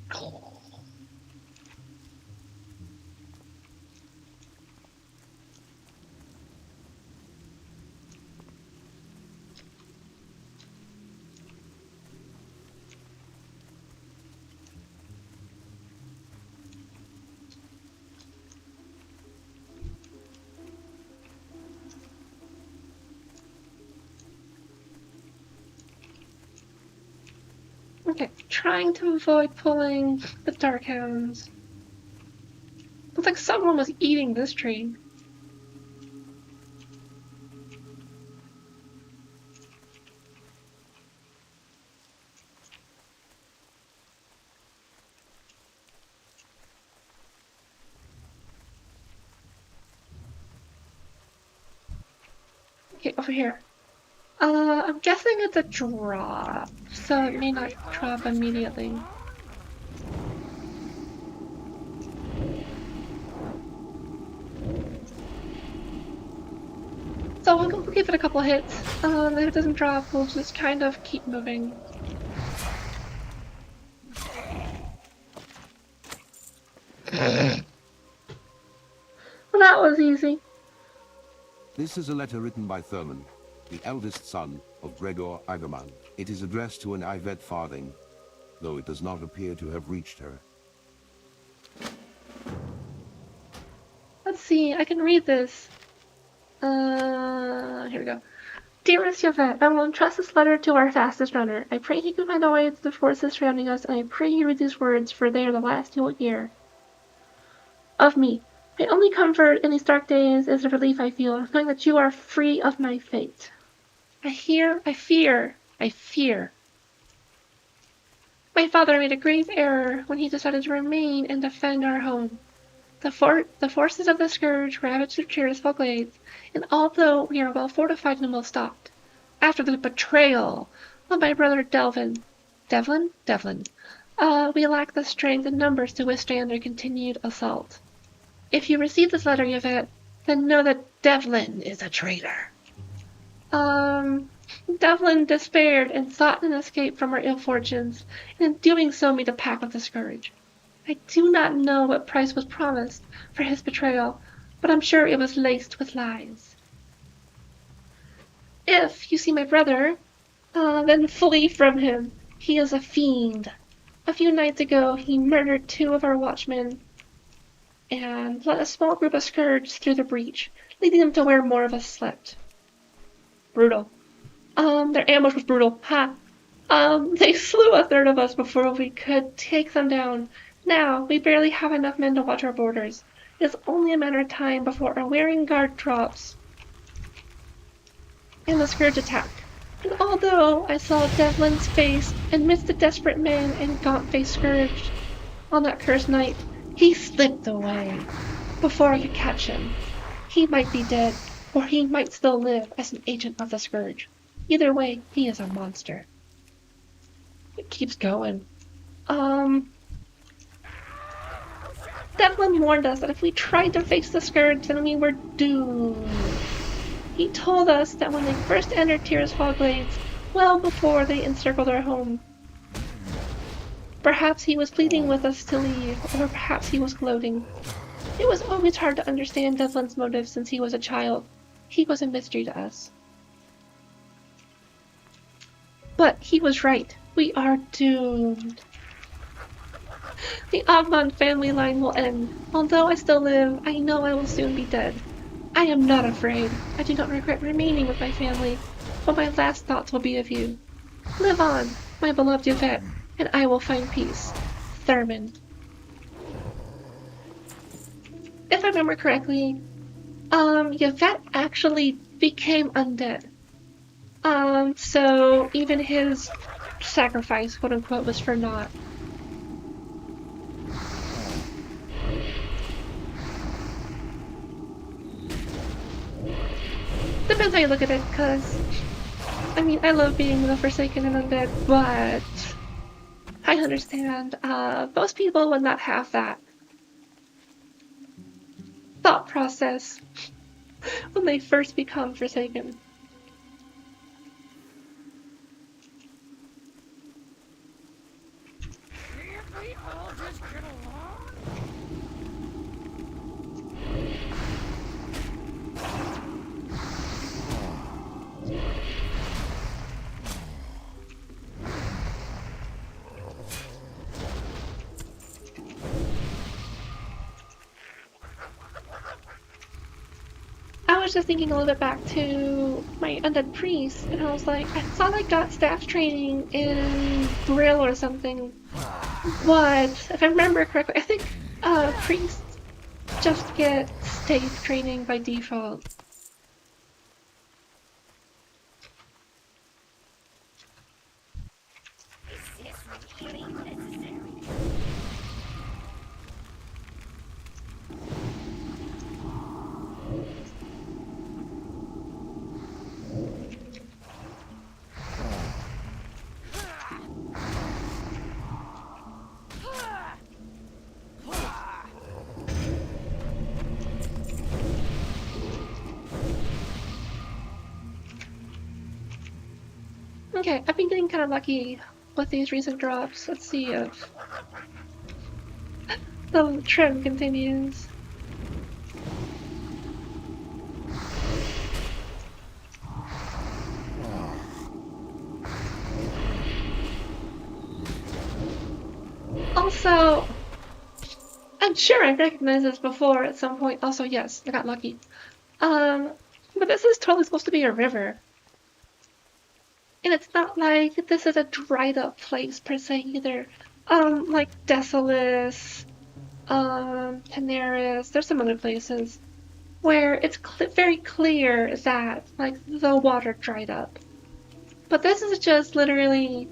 Okay, trying to avoid pulling the dark hounds. Looks like someone was eating this tree. Okay, over here. I'm guessing it's a drop, so it may not drop immediately. So we'll give it a couple hits. If it doesn't drop, we'll just kind of keep moving. Well, that was easy. This is a letter written by Thurman, the eldest son of Gregor Agerman. It is addressed to an Yvette Farthing, though it does not appear to have reached her. Let's see, I can read this. Here we go. Dearest Yvette, I will entrust this letter to our fastest runner. I pray he can find a way to the forces surrounding us, and I pray you read these words, for they are the last you will hear of me. My only comfort in these dark days is the relief I feel, knowing that you are free of my fate. I fear. My father made a grave error when he decided to remain and defend our home. The forces of the Scourge ravaged the Cheersville Glades, and although we are well fortified and well stocked, after the betrayal of my brother Devlin, we lack the strength and numbers to withstand their continued assault. If you receive this letter, Yvette, then know that Devlin is a traitor. Devlin despaired and sought an escape from our ill fortunes, and in doing so made a pact with the Scourge. I do not know what price was promised for his betrayal, but I'm sure it was laced with lies. If you see my brother, then flee from him. He is a fiend. A few nights ago, he murdered 2 of our watchmen and let a small group of Scourge through the breach, leading them to where more of us slept. Brutal. Their ambush was brutal. Ha! They slew a third of us before we could take them down. Now, we barely have enough men to watch our borders. It is only a matter of time before our wearing guard drops and the Scourge attack. And although I saw Devlin's face amidst the desperate men and gaunt-faced Scourge on that cursed night, he slipped away before I could catch him. He might be dead, or he might still live as an agent of the Scourge. Either way, he is a monster. It keeps going. Devlin warned us that if we tried to face the Scourge, then we were doomed. He told us that when they first entered Tyr's Fogglades, well before they encircled our home, perhaps he was pleading with us to leave, or perhaps he was gloating. It was always hard to understand Devlin's motives since he was a child. He was a mystery to us. But he was right. We are doomed. The Ogmon family line will end. Although I still live, I know I will soon be dead. I am not afraid. I do not regret remaining with my family, but my last thoughts will be of you. Live on, my beloved Yvette, and I will find peace. Thurman. If I remember correctly, Yvette actually became undead. So even his sacrifice, quote unquote, was for naught. Depends how you look at it, because, I mean, I love being the Forsaken and Undead, but I understand, most people would not have that thought process when they first become Forsaken. Can't we all just get along? I was just thinking a little bit back to my Undead Priest, and I was like, I thought I got staff training in Brill or something, but if I remember correctly, I think priests just get staff training by default. Is this really necessary? Okay, I've been getting kind of lucky with these recent drops. Let's see if the trend continues. Also, I'm sure I recognized this before at some point. Also, yes, I got lucky. But this is totally supposed to be a river. And it's not like this is a dried up place per se either. Like Desolus, Tenaris, there's some other places where it's very clear that, like, the water dried up. But this is just literally,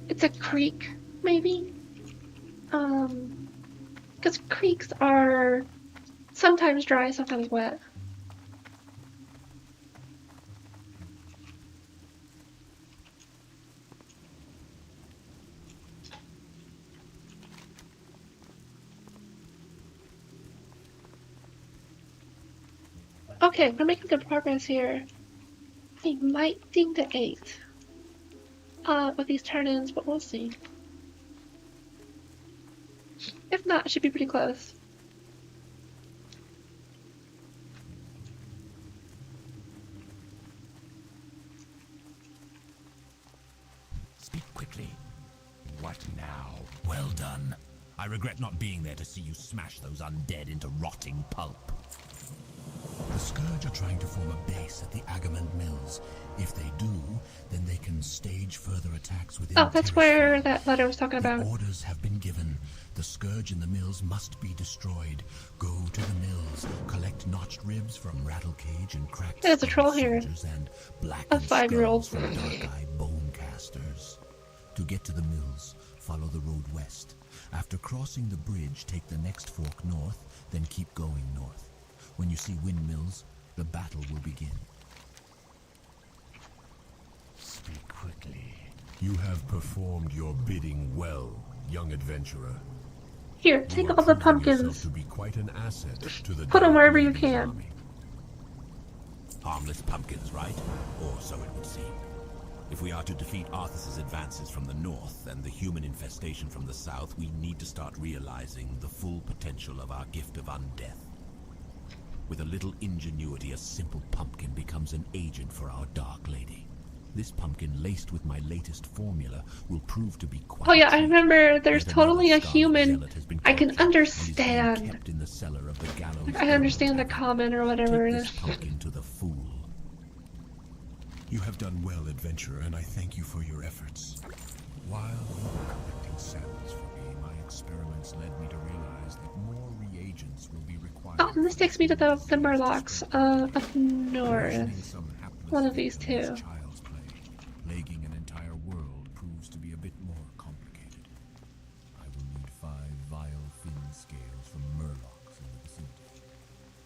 it's a creek, maybe? Because creeks are sometimes dry, sometimes wet. Okay, we're making good progress here. I might ding to 8 with these turn-ins, but we'll see. If not, it should be pretty close. Speak quickly. What now? Well done. I regret not being there to see you smash those undead into rotting pulp. The Scourge are trying to form a base at the Agamemnon Mills. If they do, then they can stage further attacks within. Oh, that's where that letter was talking about. The orders have been given. The Scourge in the mills must be destroyed. Go to the mills, collect notched ribs from Rattlecage and cracked There's a troll here. and A 5-year-old. from dark-eyed bonecasters. To get to the mills, follow the road west. After crossing the bridge, take the next fork north, then keep going north. When you see windmills, the battle will begin. quickly. You have performed your bidding well, young adventurer. Here, take all the pumpkins. To be quite an asset to the Put them Dark wherever you Lady's can. army. Harmless pumpkins, right? Or so it would seem. If we are to defeat Arthas's advances from the north and the human infestation from the south, we need to start realizing the full potential of our gift of undeath. With a little ingenuity, a simple pumpkin becomes an agent for our Dark Lady. This pumpkin, laced with my latest formula, will prove to be quite... Oh yeah, I remember there's Yet totally a another scarlet human zealot has been I can captured and is being understand. kept in the cellar of the gallows I understand the comment or whatever it Take is. this pumpkin to the fool. You have done well, adventurer, and I thank you for your efforts. While you were collecting samples for me, my experiments led me to realize that more reagents will be required. Oh, and this takes me to the Murlocs up north. One of these two. Child's play, plaguing an entire world proves to be a bit more complicated. I will need 5 vile fin scales from Murlocs in the vicinity.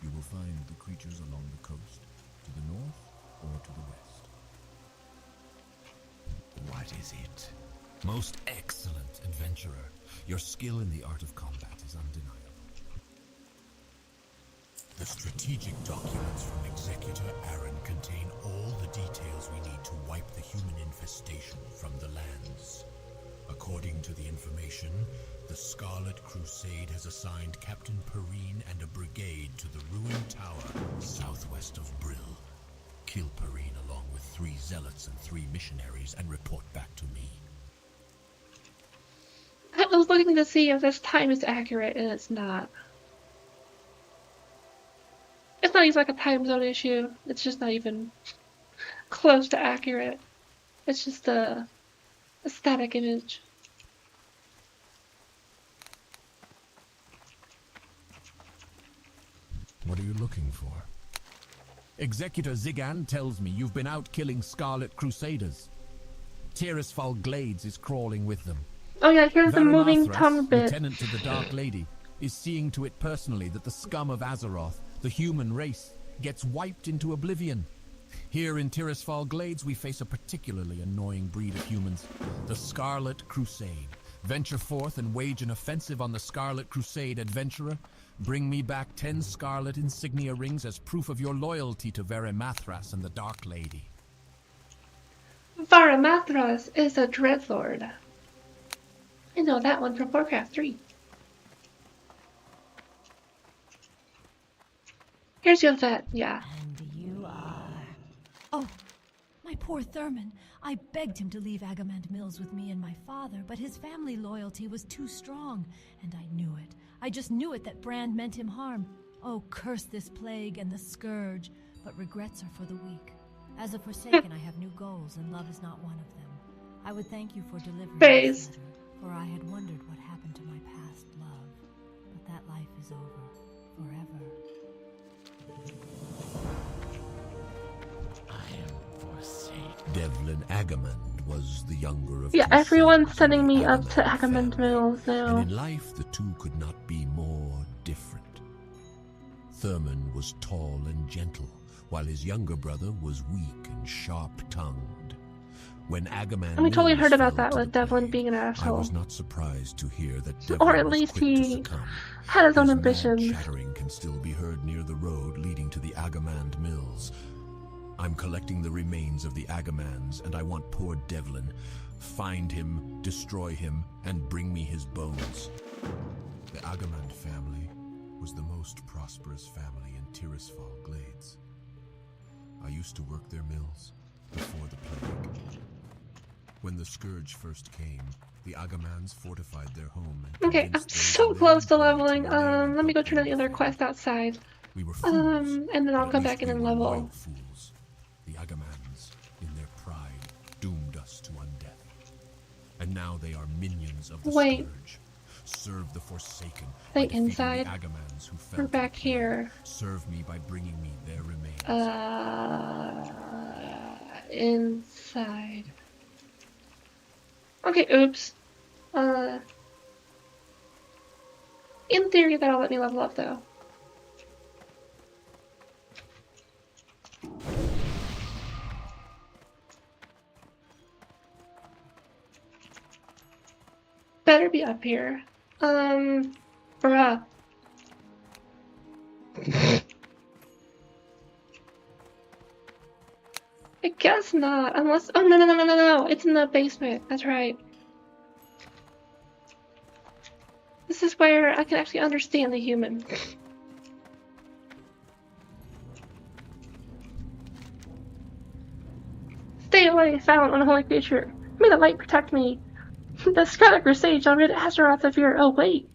You will find the creatures along the coast, to the north or to the west. What is it? Most excellent adventurer. Your skill in the art of combat is undeniable. The strategic documents from Executor Addon contain all the details we need to wipe the human infestation from the lands. According to the information, the Scarlet Crusade has assigned Captain Perrine and a brigade to the ruined tower southwest of Brill. Kill Perrine along with 3 zealots and 3 missionaries and report back to me. I was looking to see if this time is accurate, and it's not. It's not even like a time zone issue. It's just not even close to accurate. It's just a static image. What are you looking for? Executor Zigan tells me you've been out killing Scarlet Crusaders. Tirisfal Glades is crawling with them. Oh yeah, here's the moving Varanathras, tongue bit. Lieutenant to the Dark Lady, is seeing to it personally that the scum of Azeroth, the human race, gets wiped into oblivion. Here in Tirisfal Glades, we face a particularly annoying breed of humans, the Scarlet Crusade. Venture forth and wage an offensive on the Scarlet Crusade, adventurer. Bring me back 10 Scarlet Insignia Rings as proof of your loyalty to VanillaExtra and the Dark Lady. VanillaExtra is a Dreadlord. I know that one from Warcraft 3. Here's your vet, yeah. And you are... Oh, my poor Thurman. I begged him to leave Agamand Mills with me and my father, but his family loyalty was too strong, and I knew it. I just knew it that Brand meant him harm. Oh, curse this plague and the scourge, but regrets are for the weak. As a Forsaken, I have new goals, and love is not one of them. I would thank you for delivering this letter, for I had wondered what happened to my past love. But that life is over, forever. I am forsaken. Devlin Agamand was the younger of Yeah, two everyone's sons sending of me the up to Agamand Agamand Mills now. And in life, the two could not be more different. Thurman was tall and gentle, while his younger brother was weak and sharp-tongued. When Agamand And we totally Mills heard about fell that to with the Devlin plague, being an I asshole. was not surprised to hear that Devlin Or at was least quick to he succumb. had his own Mad ambitions. chattering can still be heard near the road leading to the Agamand Mills. I'm collecting the remains of the Agamands, and I want poor Devlin. Find him, destroy him, and bring me his bones. The Agamand family was the most prosperous family in Tirisfal Glades. I used to work their mills before the plague. When the scourge first came, the Agamands fortified their home and Okay, I'm convinced those so in their close to employ leveling. remain Let me go without turn on the other any quest outside. We were fools, And then I'll but come at back in least and we were level. loyal fools. The Agamands, in their pride, doomed us to undeath. And now they are minions of the Wait. scourge. Serve the Forsaken. Stay by defeating inside. The Agamands who fell We're to back the plague. here. Serve me by bringing me their remains. Inside. Okay, oops. In theory, that'll let me level up, though. better be up here. Bruh. I guess not, unless— oh, no, it's in the basement, that's right. This is where I can actually understand the human. Stay away, silent, unholy creature. May the light protect me. The Skylager Sage on rid Azeroth of your— oh wait.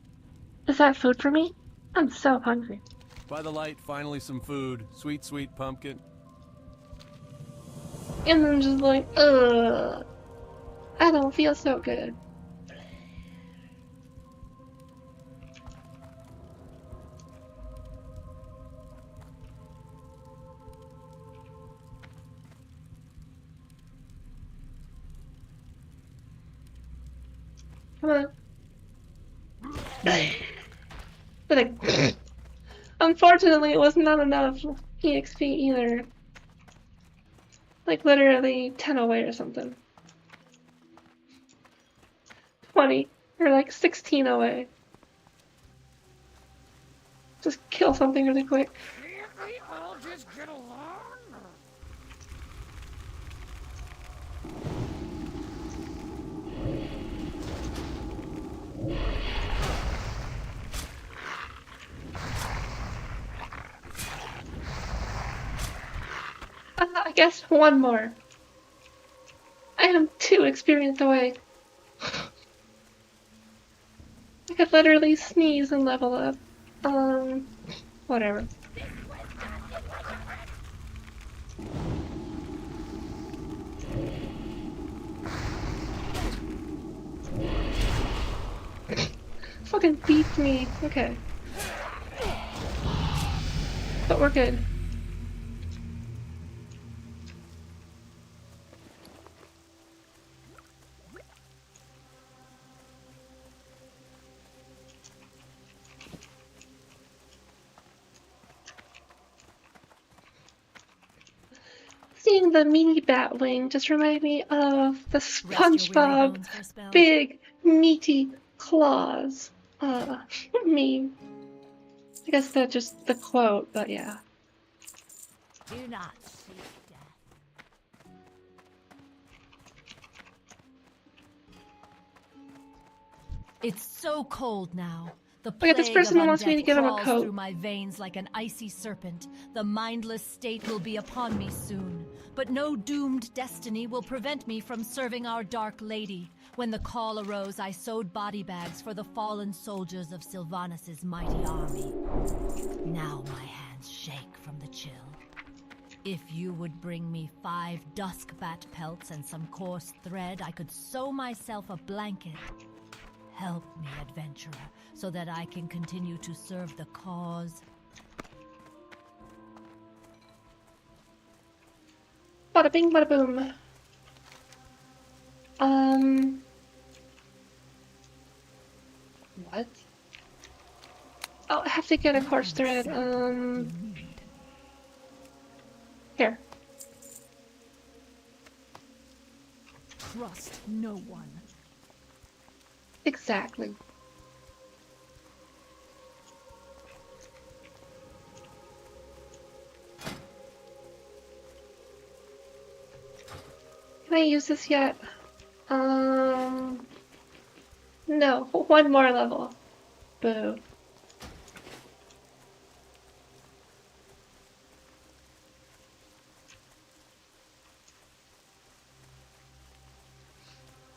Is that food for me? I'm so hungry. By the light, finally some food. Sweet, sweet pumpkin. And I'm just like, ugh. I don't feel so good. Come on. But like, unfortunately, it was not enough EXP either. Like literally 10 away or something. 20 or like 16 away. Just kill something really quick. Can't we all just get along? I guess one more. I am 2 experience away. I could literally sneeze and level up. Whatever. Fucking beat me. Okay. But we're good. Seeing the mini bat wing just reminded me of the SpongeBob big meaty claws meme. I guess that's just the quote, but yeah. Do not seek death. It's so cold now. The Look at this person who wants me to give him a coat. Through my veins like an icy serpent. The mindless state will be upon me soon. But no doomed destiny will prevent me from serving our Dark Lady. When the call arose, I sewed body bags for the fallen soldiers of Sylvanas' mighty army. Now my hands shake from the chill. If you would bring me 5 dusk bat pelts and some coarse thread, I could sew myself a blanket. Help me, adventurer, so that I can continue to serve the cause. Bada bing, bada boom. What? Oh, I have to get a coarse thread. Here. Trust no one. Exactly. Can I use this yet? No. 1 more level. Boo.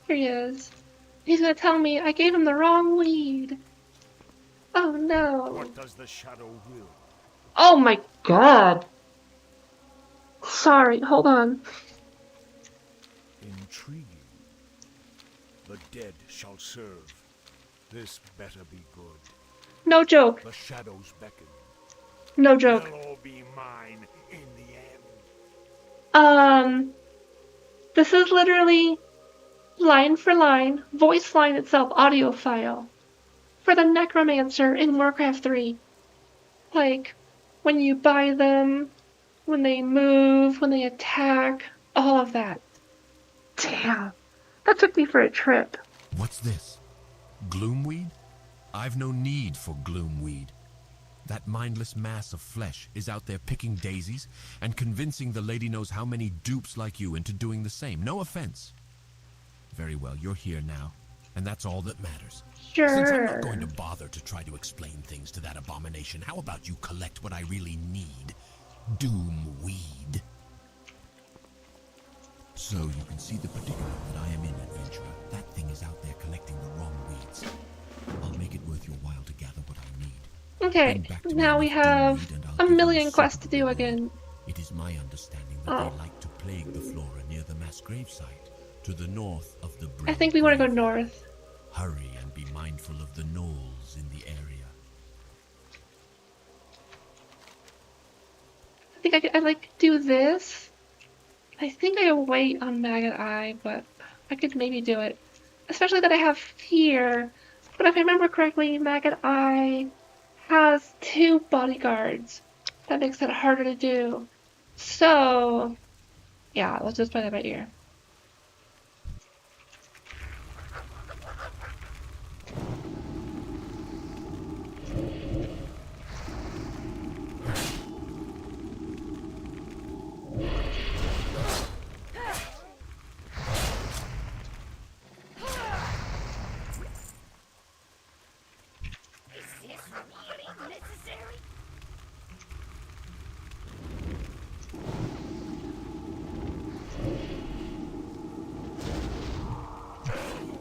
Here he is. He's gonna tell me I gave him the wrong weed. Oh no. What does the shadow will? Oh my god. Sorry, hold on. Intriguing. The dead shall serve. This better be good. No joke. The shadows beckon. No joke. They'll all be mine in the end. This is literally line for line, voice line itself, audio file for the Necromancer in Warcraft 3. Like, when you buy them, when they move, when they attack, all of that. Damn. That took me for a trip. What's this? Gloomweed? I've no need for Gloomweed. That mindless mass of flesh is out there picking daisies and convincing the lady knows how many dupes like you into doing the same. No offense. Very well, you're here now, and that's all that matters. Sure. Since I'm not going to bother to try to explain things to that abomination, how about you collect what I really need? Doomweed. So you can see the predicament that I am in, adventurer. That thing is out there collecting the wrong weeds. I'll make it worth your while to gather what I need. Okay, now we have a million quests to do again. It is my understanding that they like to plague the flora near the mass grave site, to the north of the bridge. I think we want to go north. Hurry and be mindful of the gnolls in the area. I think I like do this. I think I wait on Maggot Eye, but I could maybe do it. Especially that I have here. But if I remember correctly, Maggot Eye has 2 bodyguards. That makes it harder to do. So, yeah, let's just play that by ear.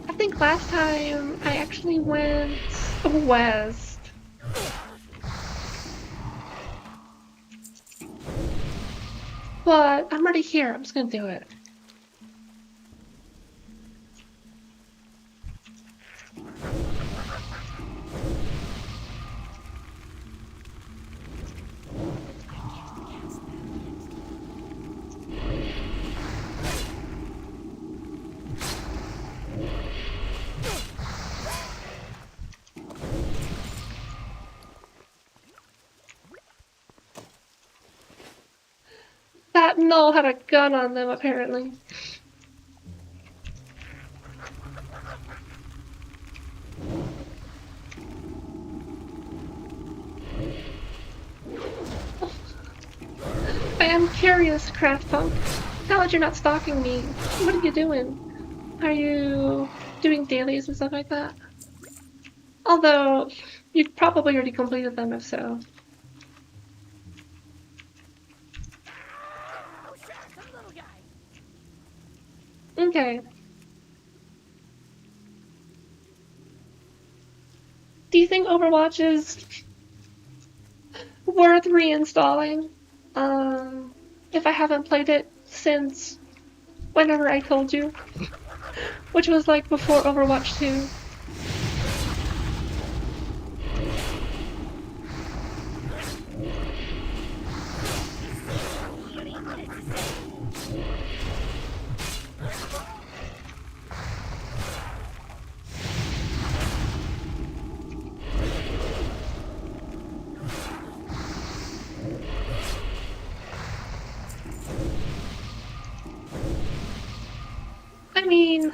I think last time I actually went west. But I'm already here, I'm just gonna do it. That gnoll had a gun on them, apparently. I am curious, Craft Punk. Now that you're not stalking me, what are you doing? Are you doing dailies and stuff like that? Although, you probably already completed them if so. Okay. Do you think Overwatch is worth reinstalling? If I haven't played it since whenever I told you, which was like before Overwatch 2. I mean,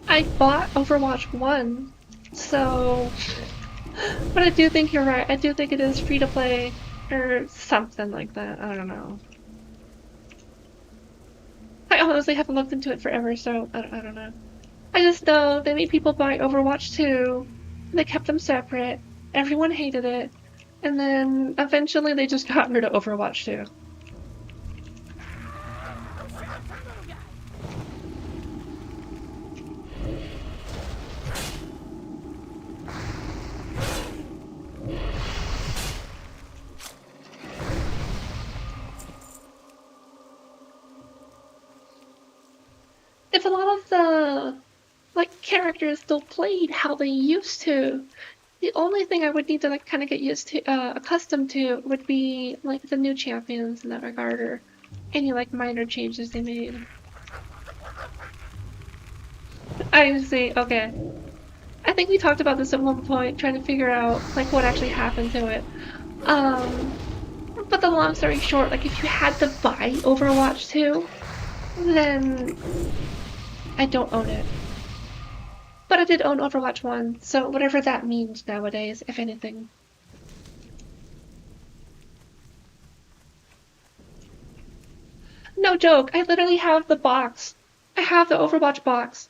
I bought Overwatch 1, so... But I do think you're right. I do think it is free to play, or something like that. I don't know. I honestly haven't looked into it forever, so I don't know. I just know they made people buy Overwatch 2, they kept them separate, everyone hated it, and then eventually they just got rid of Overwatch 2. If a lot of the, characters still played how they used to, the only thing I would need to, kind of get used to, accustomed to would be, the new champions in that regard, or any, minor changes they made. I see, okay. I think we talked about this at one point, trying to figure out, what actually happened to it. But the long story short, if you had to buy Overwatch 2, then I don't own it. But I did own Overwatch 1, so whatever that means nowadays, if anything. No joke, I literally have the box. I have the Overwatch box.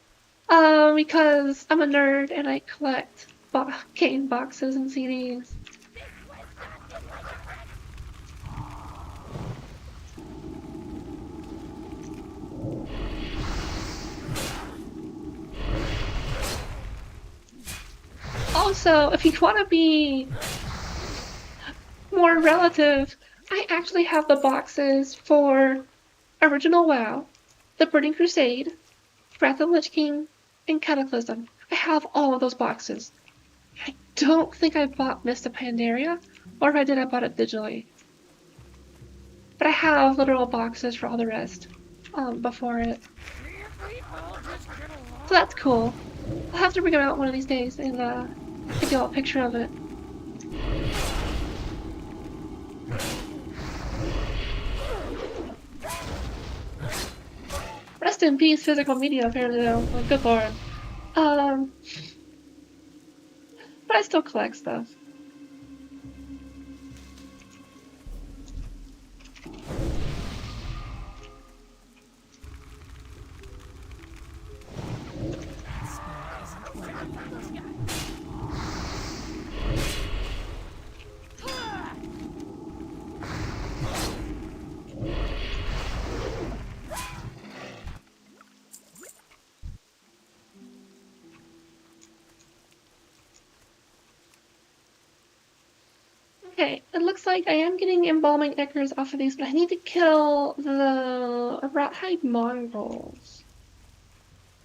Because I'm a nerd and I collect game boxes and CDs. Also, if you want to be more relative, I actually have the boxes for Original WoW, The Burning Crusade, Wrath of the Lich King, and Cataclysm. I have all of those boxes. I don't think I bought Mist of Pandaria, or if I did, I bought it digitally. But I have literal boxes for all the rest before it. So that's cool. I'll have to bring it out one of these days and give you all a picture of it. Rest in peace, physical media, apparently, though. Oh, good lord. But I still collect stuff. Okay, it looks like I am getting embalming ichors off of these, but I need to kill the rothhide mongrels.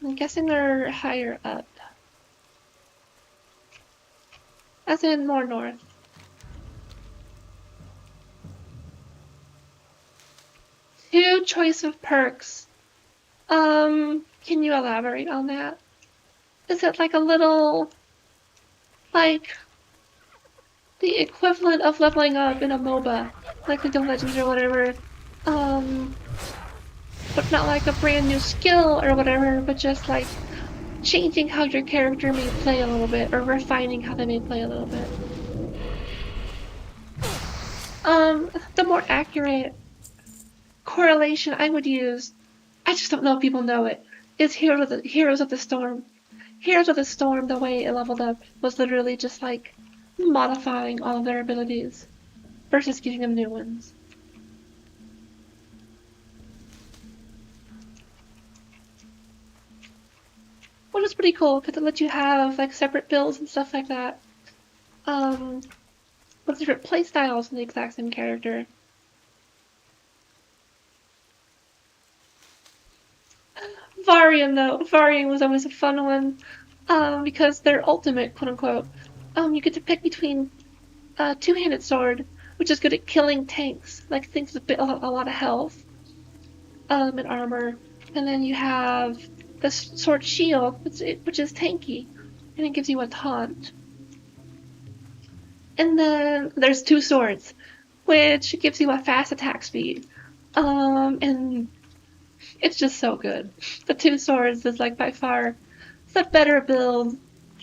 I'm guessing they're higher up. As in more north. Two choice of perks. Can you elaborate on that? Is it like a little, like, the equivalent of leveling up in a MOBA, like League of Legends or whatever, but not like a brand new skill or whatever, but just like changing how your character may play a little bit, or refining how they may play a little bit. The more accurate correlation I would use, I just don't know if people know it, is Heroes of the Storm. Heroes of the Storm, the way it leveled up, was literally just like modifying all of their abilities versus giving them new ones. Which is pretty cool because it lets you have like separate builds and stuff like that. With different playstyles in the exact same character. Varian though, Varian was always a fun one because their ultimate, quote unquote, you get to pick between two-handed sword, which is good at killing tanks, like things with a lot of health and armor, and then you have the sword shield, which is tanky, and it gives you a taunt. And then there's two swords, which gives you a fast attack speed, and it's just so good. The two swords is like by far the better build,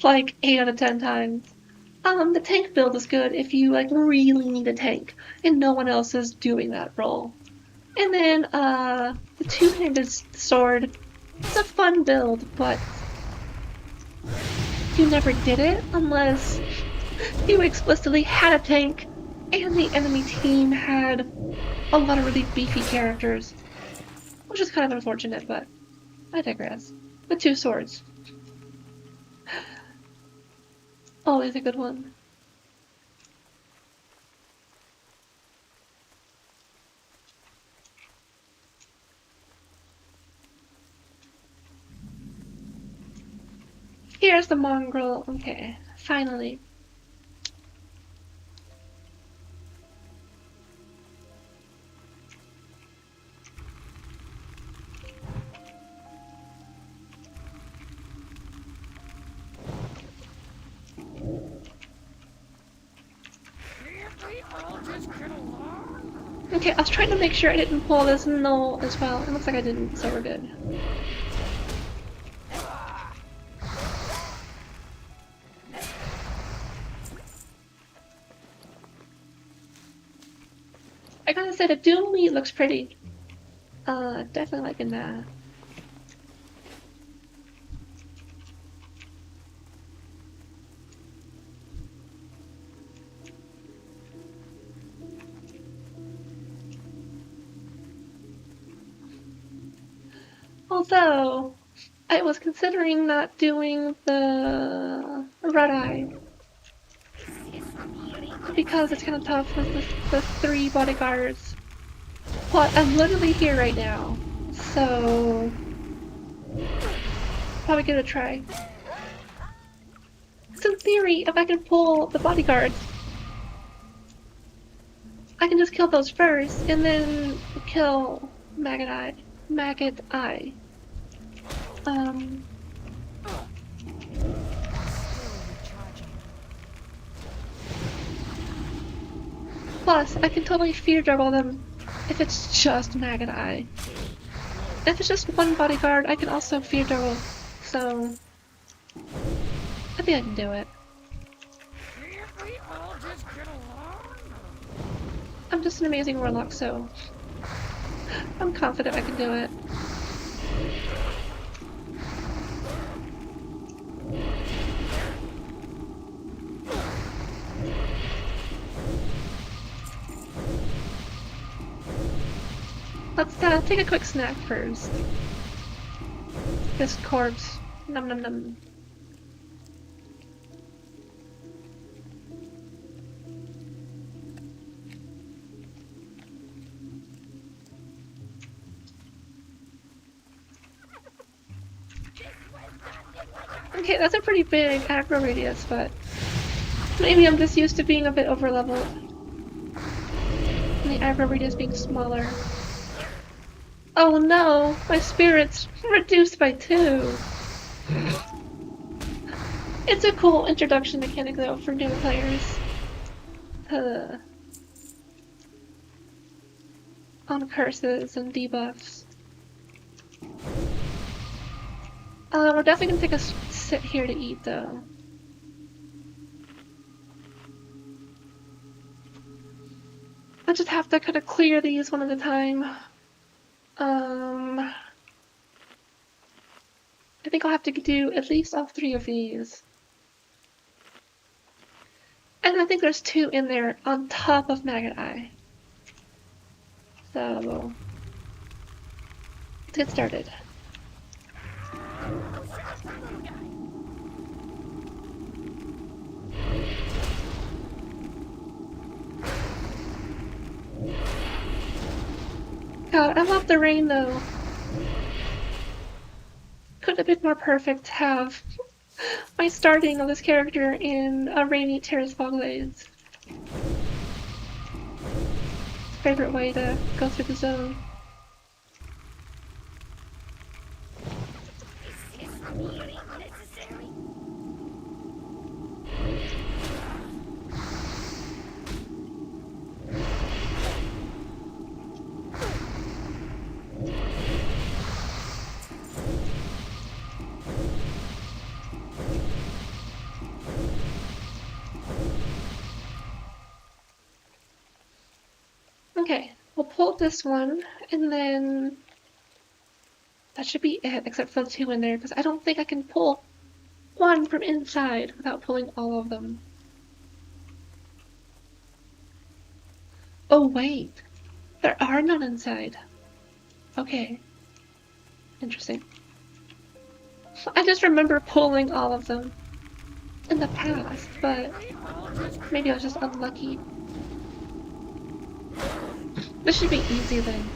like 8 out of 10 times. The tank build is good if you like really need a tank and no one else is doing that role. And then the two-handed sword, it's a fun build, but you never did it unless you explicitly had a tank and the enemy team had a lot of really beefy characters. Which is kind of unfortunate, but I digress. The two swords. Always a good one. Here's the mongrel. Okay, finally. Okay, I was trying to make sure I didn't pull this null as well. It looks like I didn't, so we're good. I gotta say the Doom Weed looks pretty. Definitely liking that. Although, I was considering not doing the red eye because it's kind of tough with the 3 bodyguards. But I'm literally here right now, so probably give it a try. So in theory, if I can pull the bodyguards, I can just kill those first and then kill Maggot Eye. Plus, I can totally fear juggle them if it's just Maggot Eye. If it's just one bodyguard, I can also fear juggle, so I think I can do it. Can't we all just get along? I'm just an amazing warlock, so I'm confident I can do it. Let's take a quick snack first. This corpse. Num num num. Okay, that's a pretty big aggro radius, but maybe I'm just used to being a bit overleveled. And the aggro radius being smaller. Oh no! My spirit's reduced by 2! It's a cool introduction mechanic though for new players. On curses and debuffs. We're definitely gonna take a sit here to eat though. I just have to kind of clear these one at a time. I think I'll have to do at least all 3 of these. And I think there's 2 in there on top of Maggot Eye. So, let's get started. God, I love the rain though. Could have been more perfect to have my starting of this character in a rainy terrace fog glades. Favorite way to go through the zone. Okay, we'll pull this one, and then that should be it, except for the 2 in there, because I don't think I can pull one from inside without pulling all of them. Oh wait, there are none inside. Okay, interesting. I just remember pulling all of them in the past, but maybe I was just unlucky. This should be easy then.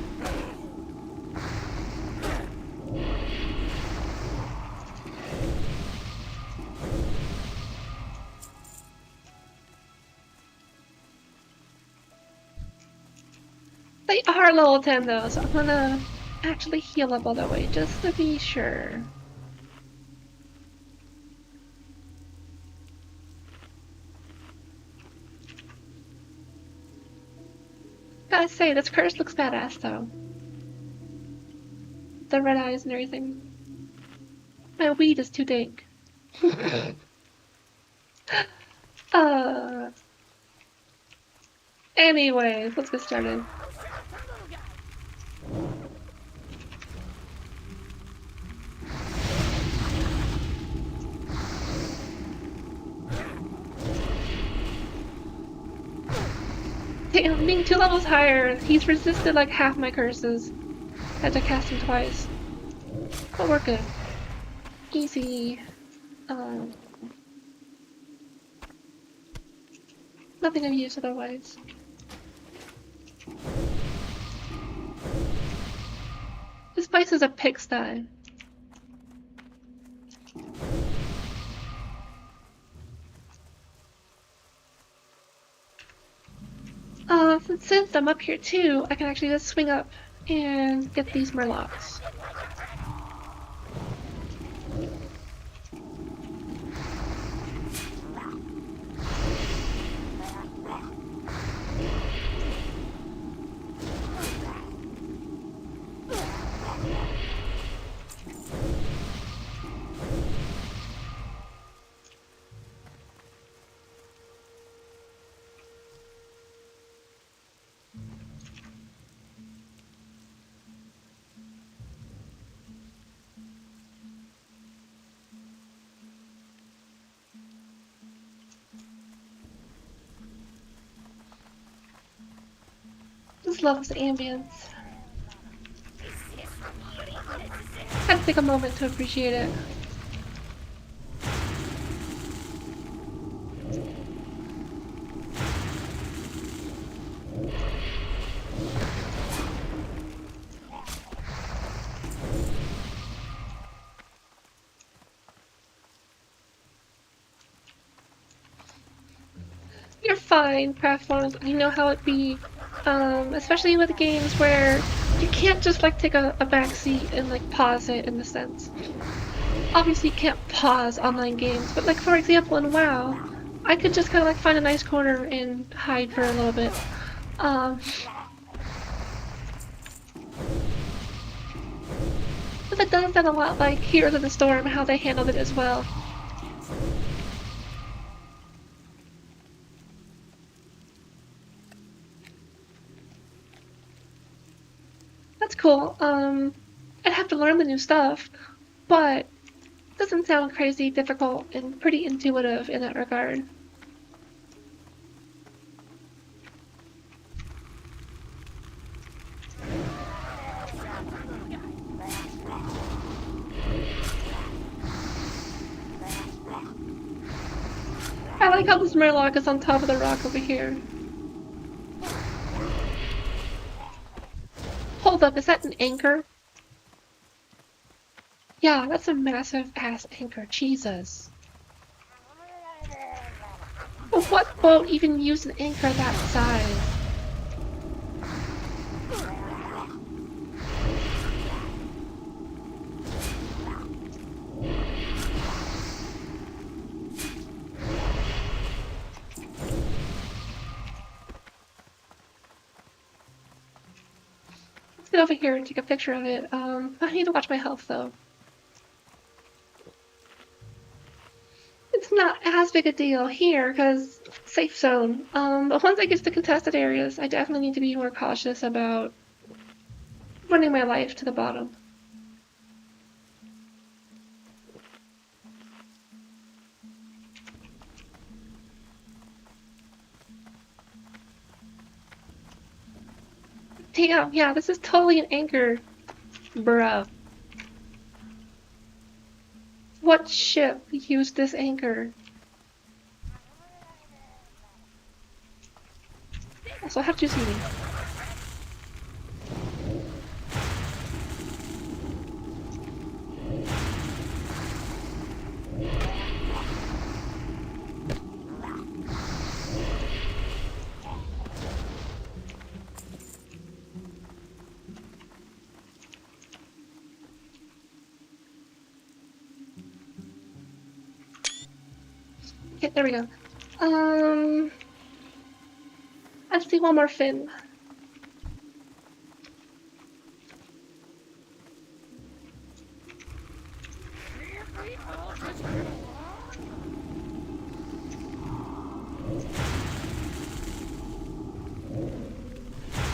They are level 10 though, so I'm gonna actually heal up all the way just to be sure. Gotta say, this curse looks badass though. The red eyes and everything. My weed is too dank. Anyway, let's get started. Damn, being 2 levels higher, he's resisted like half my curses. Had to cast him twice. But we're good. Easy. Nothing of use otherwise. This place is a pigsty. Since I'm up here too, I can actually just swing up and get these murlocs. Just love this ambience. Had to take a moment to appreciate it. You're fine, Craftforms. I know how it be. Especially with games where you can't just like take a backseat and like pause it in a sense. Obviously you can't pause online games, but like for example in WoW, I could just kind of like find a nice corner and hide for a little bit. But it does sound a lot like Heroes of the Storm, how they handled it as well. That's cool. I'd have to learn the new stuff, but it doesn't sound crazy difficult and pretty intuitive in that regard. I like how this murloc is on top of the rock over here. Hold up, is that an anchor? Yeah, that's a massive ass anchor, Jesus. But what boat even used an anchor that size? Get over here and take a picture of it. I need to watch my health though. It's not as big a deal here because safe zone. But once I get to the contested areas, I definitely need to be more cautious about running my life to the bottom. Damn, yeah, this is totally an anchor. Bruh. What ship used this anchor? Also, how did you see me? Okay, there we go. I see one more fin.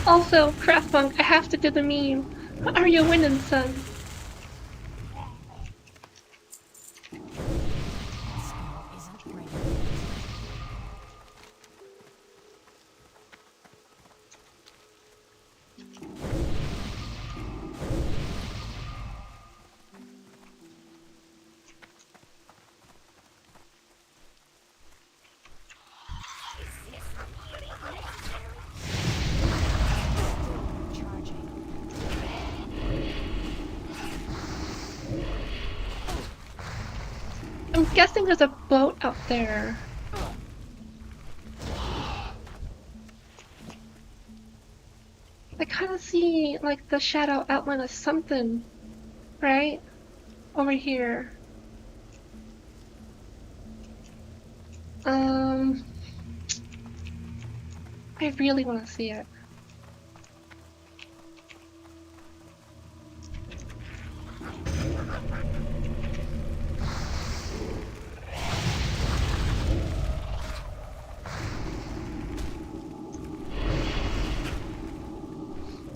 Also, Craftpunk, I have to do the meme. Are you winning, son? I'm guessing there's a boat out there. I kind of see, like, the shadow outline of something, right? Over here. I really want to see it.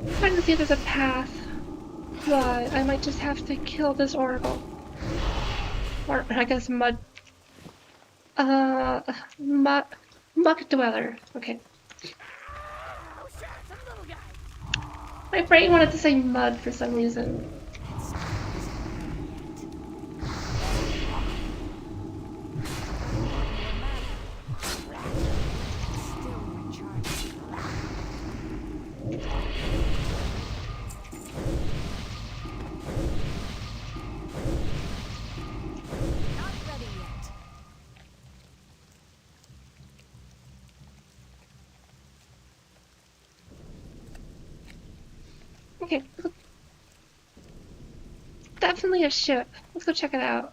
I'm trying to see if there's a path. But I might just have to kill this oracle. Or, I guess, muck dweller. Okay. My brain wanted to say mud for some reason. Okay. Definitely a ship. Let's go check it out.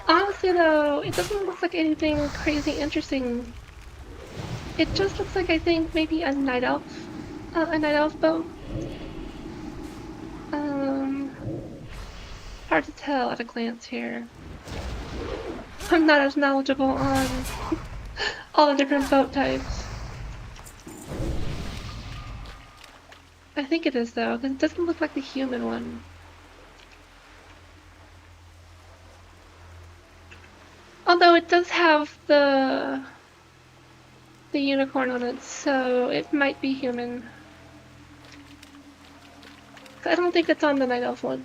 Honestly though, it doesn't look like anything crazy interesting. It just looks like, I think, maybe a night elf boat. Hard to tell at a glance here. I'm not as knowledgeable on all the different boat types. I think it is though, because it doesn't look like the human one. Although it does have the unicorn on it, so it might be human. I don't think it's on the night elf one.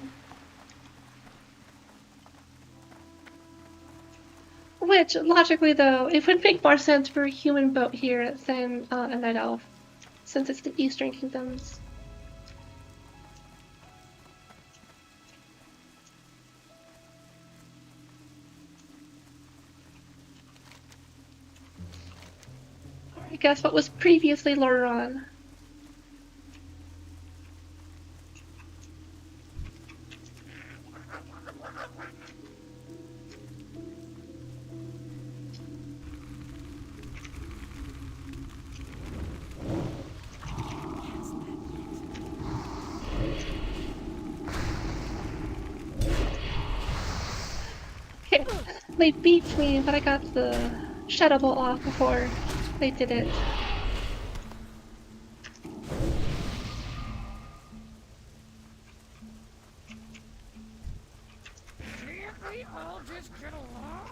Which, logically though, it would make more sense for a human boat here than a night elf, since it's the Eastern Kingdoms. I guess what was previously Loron. Okay, they beat me, but I got the Shadow Bolt off before they did it. Can't we all just get along?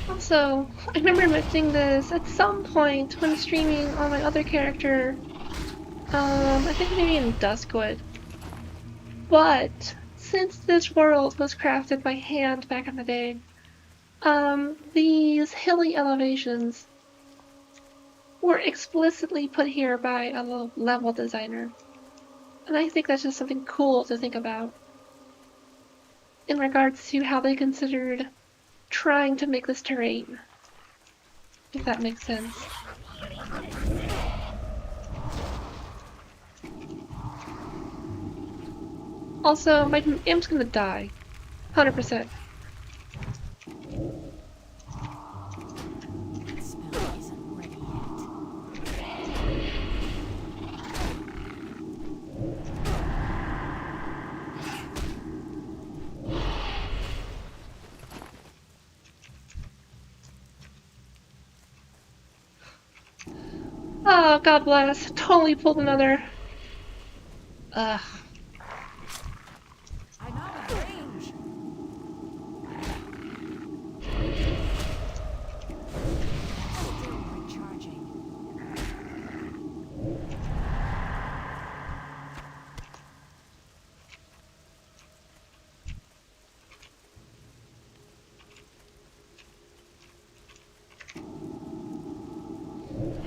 Also, I remember mentioning this at some point when streaming on my other character, I think maybe in Duskwood. But since this world was crafted by hand back in the day, these hilly elevations were explicitly put here by a level designer. And I think that's just something cool to think about in regards to how they considered trying to make this terrain, if that makes sense. Also, my imp's gonna die. 100%. Oh, God bless. Totally pulled another. Ugh. I'm out of range. Still recharging.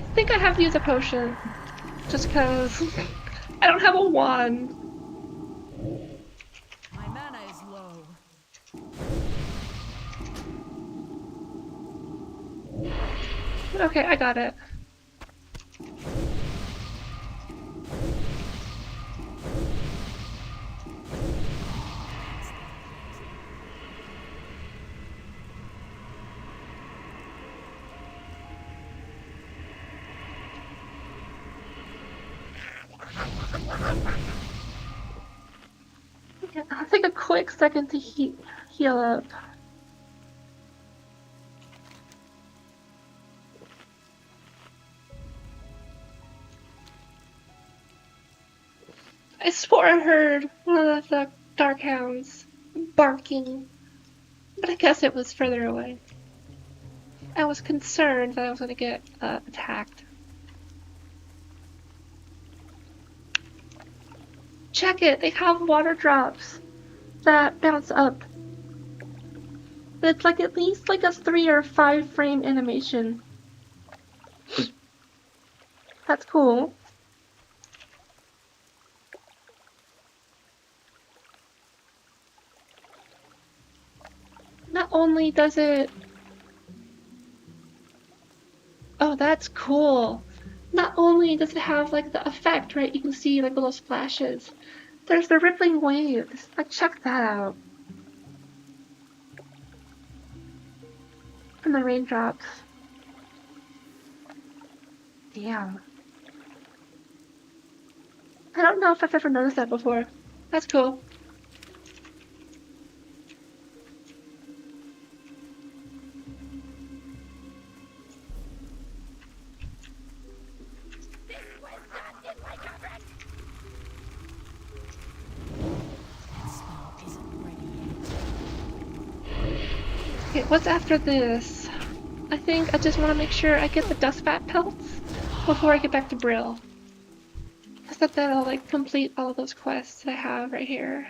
I think I have to use a potion. Just because I don't have a wand. My mana is low. Okay, I got it. Okay, I'll take a quick second to heal up. I swore I heard one of the dark hounds barking, but I guess it was further away. I was concerned that I was going to get attacked. Check it, they have water drops that bounce up. It's like at least like a 3 or 5 frame animation. That's cool. Not only does it... Oh, that's cool. Not only does it have like the effect, right? You can see like little splashes. There's the rippling waves. Like, check that out. And the raindrops. Damn. I don't know if I've ever noticed that before. That's cool. Okay, what's after this? I think I just want to make sure I get the dust bat pelts before I get back to Brill. Because that'll like complete all of those quests I have right here.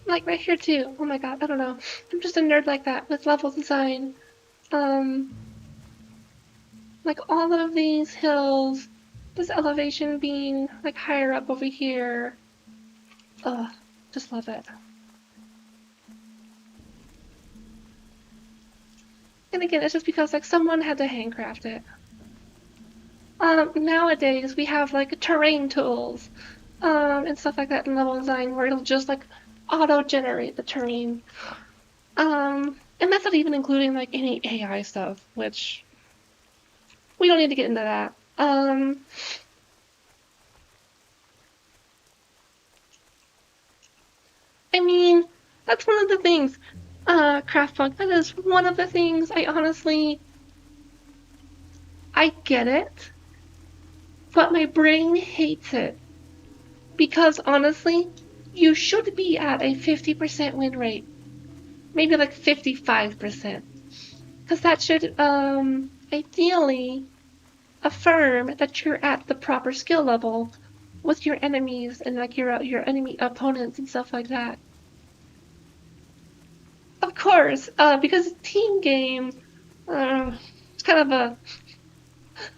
Like right here too. Oh my god, I don't know. I'm just a nerd like that with level design. Like all of these hills, this elevation being like higher up over here. Ugh, just love it. And again, it's just because like someone had to handcraft it. Nowadays we have like terrain tools, and stuff like that in level design where it'll just like auto-generate the terrain. And that's not even including like any AI stuff, which we don't need to get into that. I mean, that's one of the things, Craftpunk, that is one of the things I get it, but my brain hates it. Because honestly, you should be at a 50% win rate. Maybe like 55%. Because that should, ideally affirm that you're at the proper skill level with your enemies and like your enemy opponents and stuff like that. Of course, because team game, it's kind of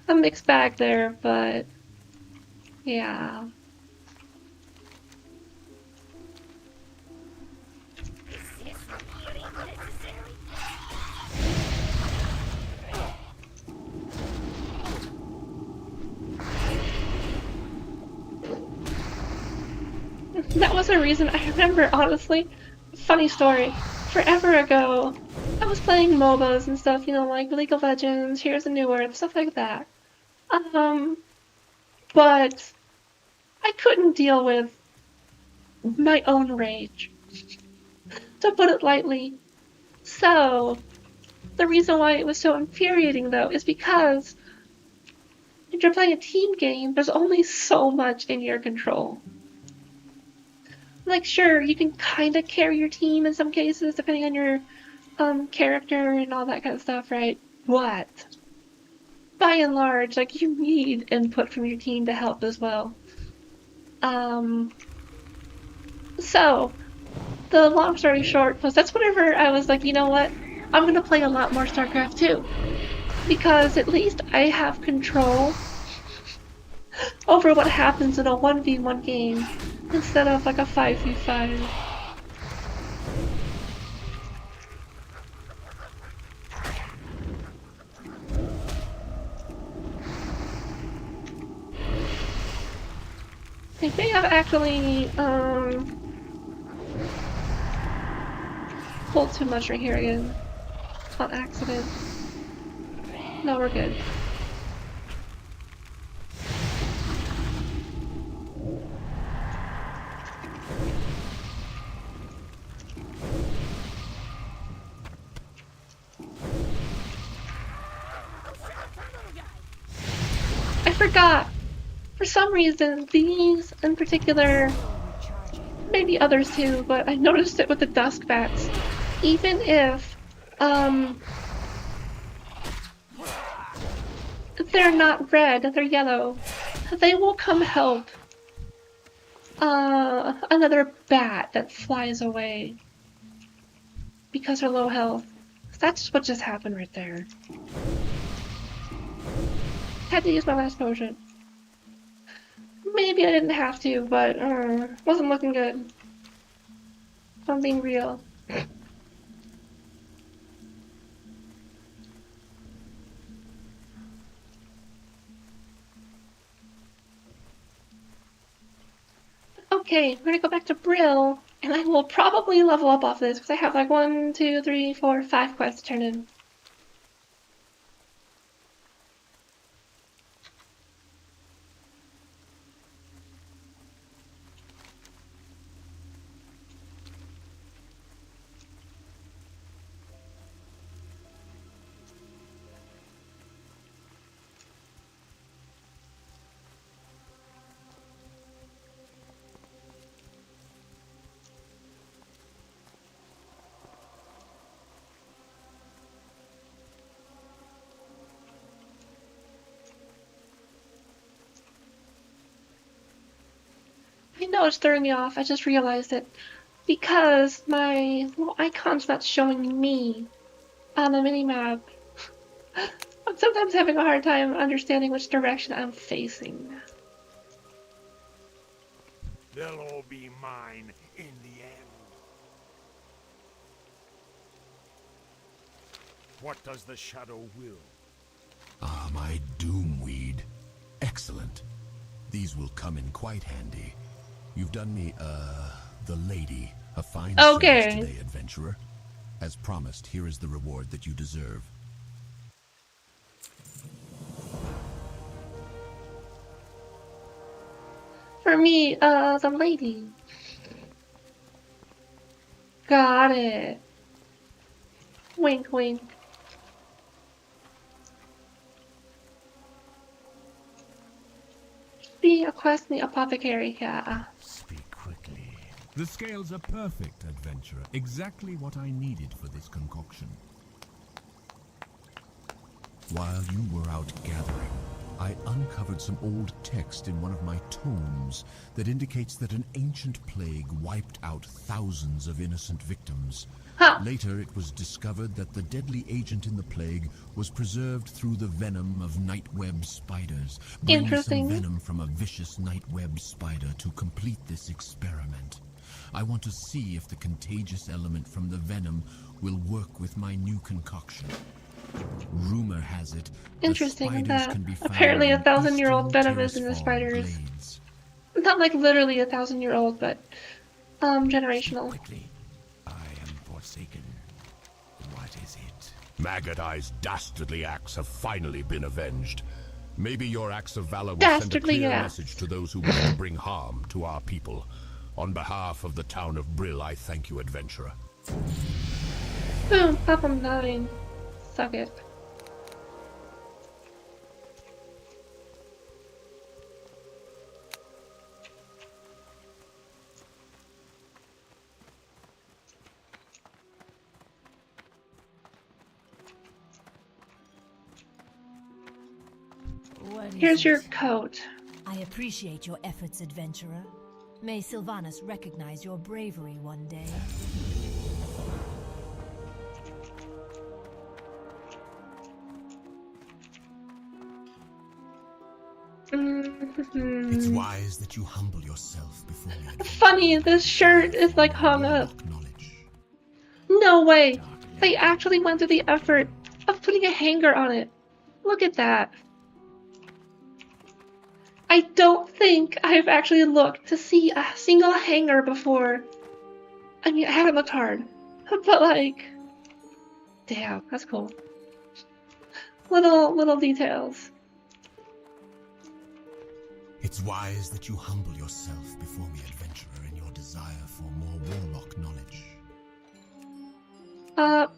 a mixed bag there, but Yeah. That was a reason I remember, honestly. Funny story. Forever ago, I was playing MOBAs and stuff, you know, like League of Legends, Here's a New Earth, stuff like that. But I couldn't deal with my own rage, to put it lightly. So, the reason why it was so infuriating, though, is because if you're playing a team game, there's only so much in your control. Like, sure, you can kind of carry your team in some cases, depending on your character and all that kind of stuff, right? But by and large, like, you need input from your team to help as well. So, the long story short was that's whenever I was like, you know what? I'm gonna play a lot more StarCraft 2. Because at least I have control over what happens in a 1v1 game instead of like a 5v5. I think I've actually pulled too much right here again. On accident. No, we're good. I forgot! For some reason, these in particular, maybe others too, but I noticed it with the dusk bats. Even if, they're not red, they're yellow, they will come help another bat that flies away because they're low health. That's what just happened right there. Had to use my last potion. Maybe I didn't have to, but wasn't looking good. If I'm being real. Okay, we're gonna go back to Brill, and I will probably level up off this because I have like 1, 2, 3, 4, 5 quests to turn in. I know it's throwing me off, I just realized it. Because my little icon's not showing me on the minimap. I'm sometimes having a hard time understanding which direction I'm facing. They'll all be mine in the end. What does the shadow will? Ah, my doomweed. Excellent. These will come in quite handy. You've done me, the lady, a fine service today, adventurer. As promised, here is the reward that you deserve. For me, the lady. Got it. Wink, wink. Be a Questie apothecary, yeah. Speak quickly. The scales are perfect, adventurer. Exactly what I needed for this concoction. While you were out gathering, I uncovered some old text in one of my tomes that indicates that an ancient plague wiped out thousands of innocent victims. Huh. Later, it was discovered that the deadly agent in the plague was preserved through the venom of nightweb spiders. Bring me some Interesting. venom from a vicious nightweb spider to complete this experiment. I want to see if the contagious element from the venom will work with my new concoction. Rumor has it Interesting the spiders that can be found apparently in 1,000-year-old eastern venom is in the Terrasfall spiders. glades. Not like literally 1,000-year-old, but generational. Quickly. I am forsaken. What is it? Maggot Eye's dastardly acts have finally been avenged. Maybe your acts of valor will Dastardly send a clear acts. message to those who want to bring harm to our people. On behalf of the town of Brill, I thank you, adventurer. Boom, pop 'em 9. Suck it. What is Here's it? your coat. I appreciate your efforts, adventurer. May Sylvanas recognize your bravery one day. It's wise that you humble yourself before me. Funny, this shirt is like hung up. No way! They actually went through the effort of putting a hanger on it. Look at that. I don't think I've actually looked to see a single hanger before. I mean, I haven't looked hard, but like, damn, that's cool. Little details. It's wise that you humble yourself before me, adventurer, in your desire for more warlock knowledge.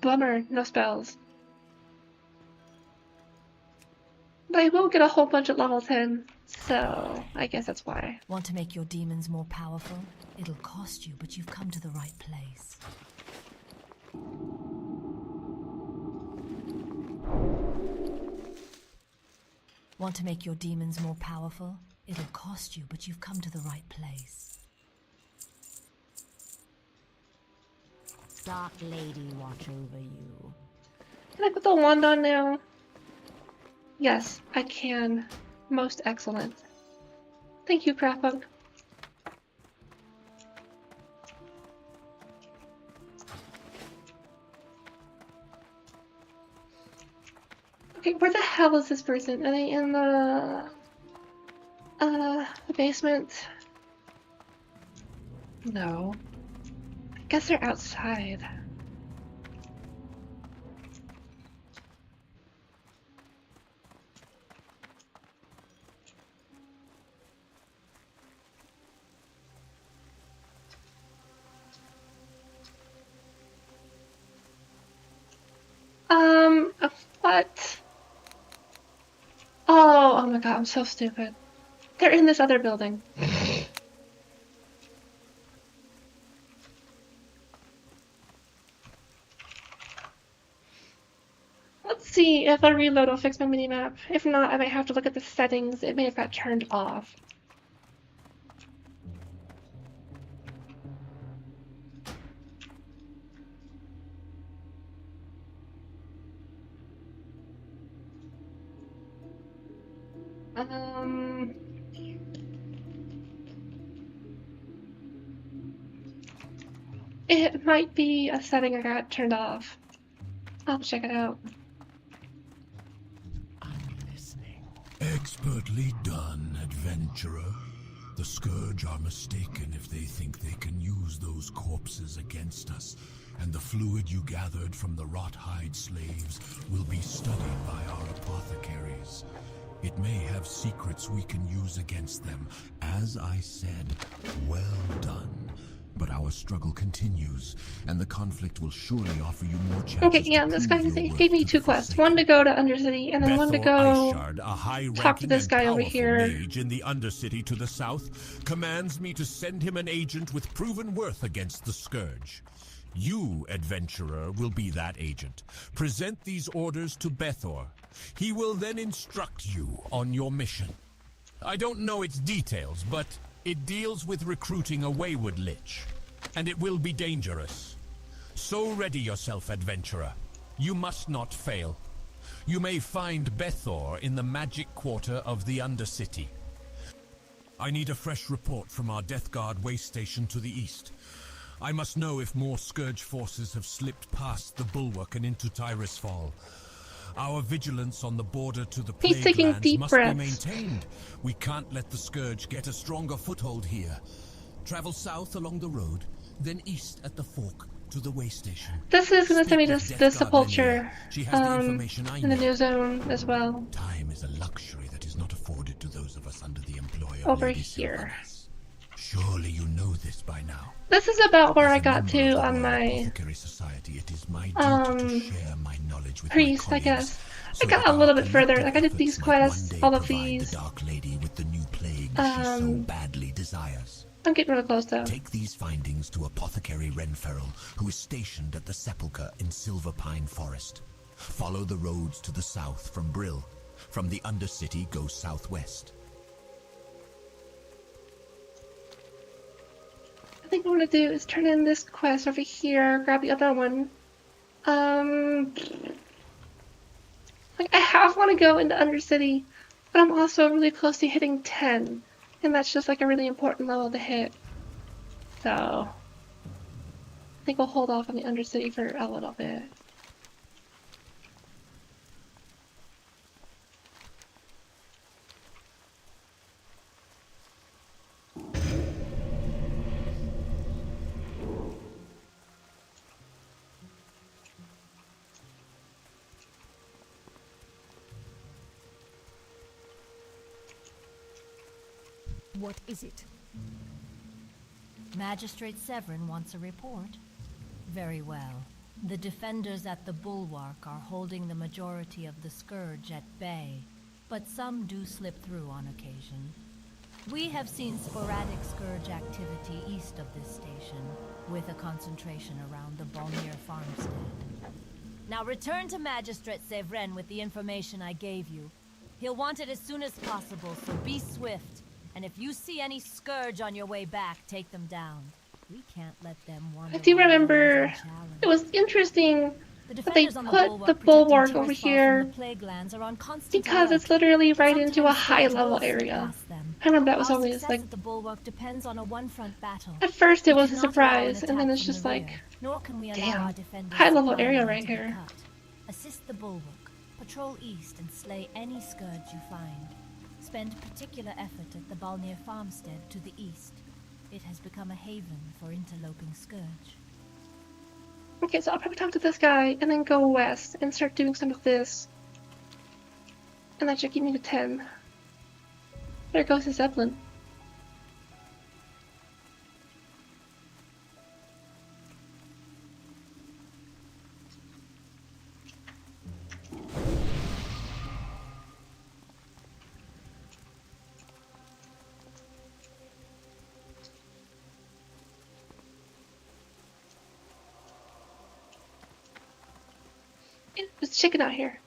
Bummer, no spells. But I will get a whole bunch at level 10, so I guess that's why. Want to make your demons more powerful? It'll cost you, but you've come to the right place. Want to make your demons more powerful? It'll cost you, but you've come to the right place. Dark Lady watch over you. Can I put the wand on now? Yes, I can. Most excellent. Thank you, Crapbook. Okay, where the hell is this person? Are they in the basement? No. I guess they're outside. What? Oh my god, I'm so stupid. They're in this other building. Let's see if a reload will fix my minimap. If not, I might have to look at the settings. It may have got turned off. It might be a setting I got turned off. I'll check it out. Expertly done, adventurer. The Scourge are mistaken if they think they can use those corpses against us, and the fluid you gathered from the rot-hide slaves will be studied by our apothecaries. It may have secrets we can use against them. As I said, well done. But our struggle continues, and the conflict will surely offer you more chances. Okay, yeah, this guy gave me 2 quests. One to go to Undercity, and then one to go talk to this guy over here. Mage in the Undercity to the south commands me to send him an agent with proven worth against the Scourge. You, adventurer, will be that agent. Present these orders to Bethor. He will then instruct you on your mission. I don't know its details, but it deals with recruiting a wayward lich, and it will be dangerous. So ready yourself, adventurer. You must not fail. You may find Bethor in the magic quarter of the Undercity. I need a fresh report from our Death Guard way station to the east. I must know if more Scourge forces have slipped past the bulwark and into Tyrus Fall. Our vigilance on the border to the He's taking Plague Lands deep must breaths. be maintained. We can't let the Scourge get a stronger foothold here. Travel south along the road, then east at the fork to the way station. This is going to send me Speak to with the Death Guard Sepulture Linnea. She has the information I in the need. new zone as well. Time is a luxury that is not afforded to those of us under the employ of Over Lady here. Sylvanas. Surely you know this by now. This is about where As I a got member to of the on Royal my Apothecary Society, it is my duty to share my knowledge with priest, my I guess. colleagues, I got so a that little our bit further. Like I did collective these efforts might quests, one day all of provide these. the Dark Lady with the new plague she so badly desires. I'm getting really close though. Take these findings to Apothecary Renferrel, who is stationed at the Sepulchre in Silverpine Forest. Follow the roads to the south from Brill. From the Undercity, go southwest. I think what I'm gonna do is turn in this quest over here, grab the other one. Like I half want to go into Undercity, but I'm also really close to hitting 10, and that's just like a really important level to hit. So I think we'll hold off on the Undercity for a little bit. What is it? Magistrate Severin wants a report. Very well. The defenders at the Bulwark are holding the majority of the Scourge at bay, but some do slip through on occasion. We have seen sporadic Scourge activity east of this station, with a concentration around the Balnier farmstead. Now return to Magistrate Severin with the information I gave you. He'll want it as soon as possible, so be swift. And if you see any Scourge on your way back, take them down. We can't let them wander. I do remember unchallenged. it was interesting The that they defenders on put the protecting bulwark over tourists from here the plague lands are on constant because alert. it's literally right into a Sometimes high Scourge level will slip area. past them. I remember that was Our always success like at the bulwark depends on a one-front battle. at first it We was a cannot allow an surprise, and then attack it's from just the like rear, nor can we allow damn, our defenders high level supply area lines right to be here. cut. Assist the bulwark. Patrol east and slay any Scourge you find. Spend particular effort at the Balnier farmstead to the east. It has become a haven for interloping Scourge. Okay, so I'll probably talk to this guy and then go west and start doing some of this. And that should get me to 10. There goes the Zeppelin. There's chicken out here.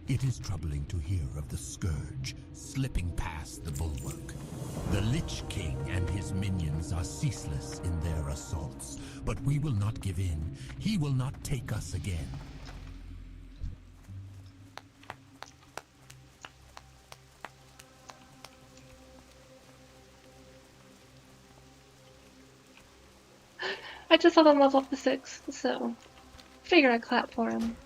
It is troubling to hear of the Scourge slipping past the bulwark. The Lich King and his minions are ceaseless in their assaults, but we will not give in. He will not take us again. I just saw them level up to 6, so figured I'd clap for him.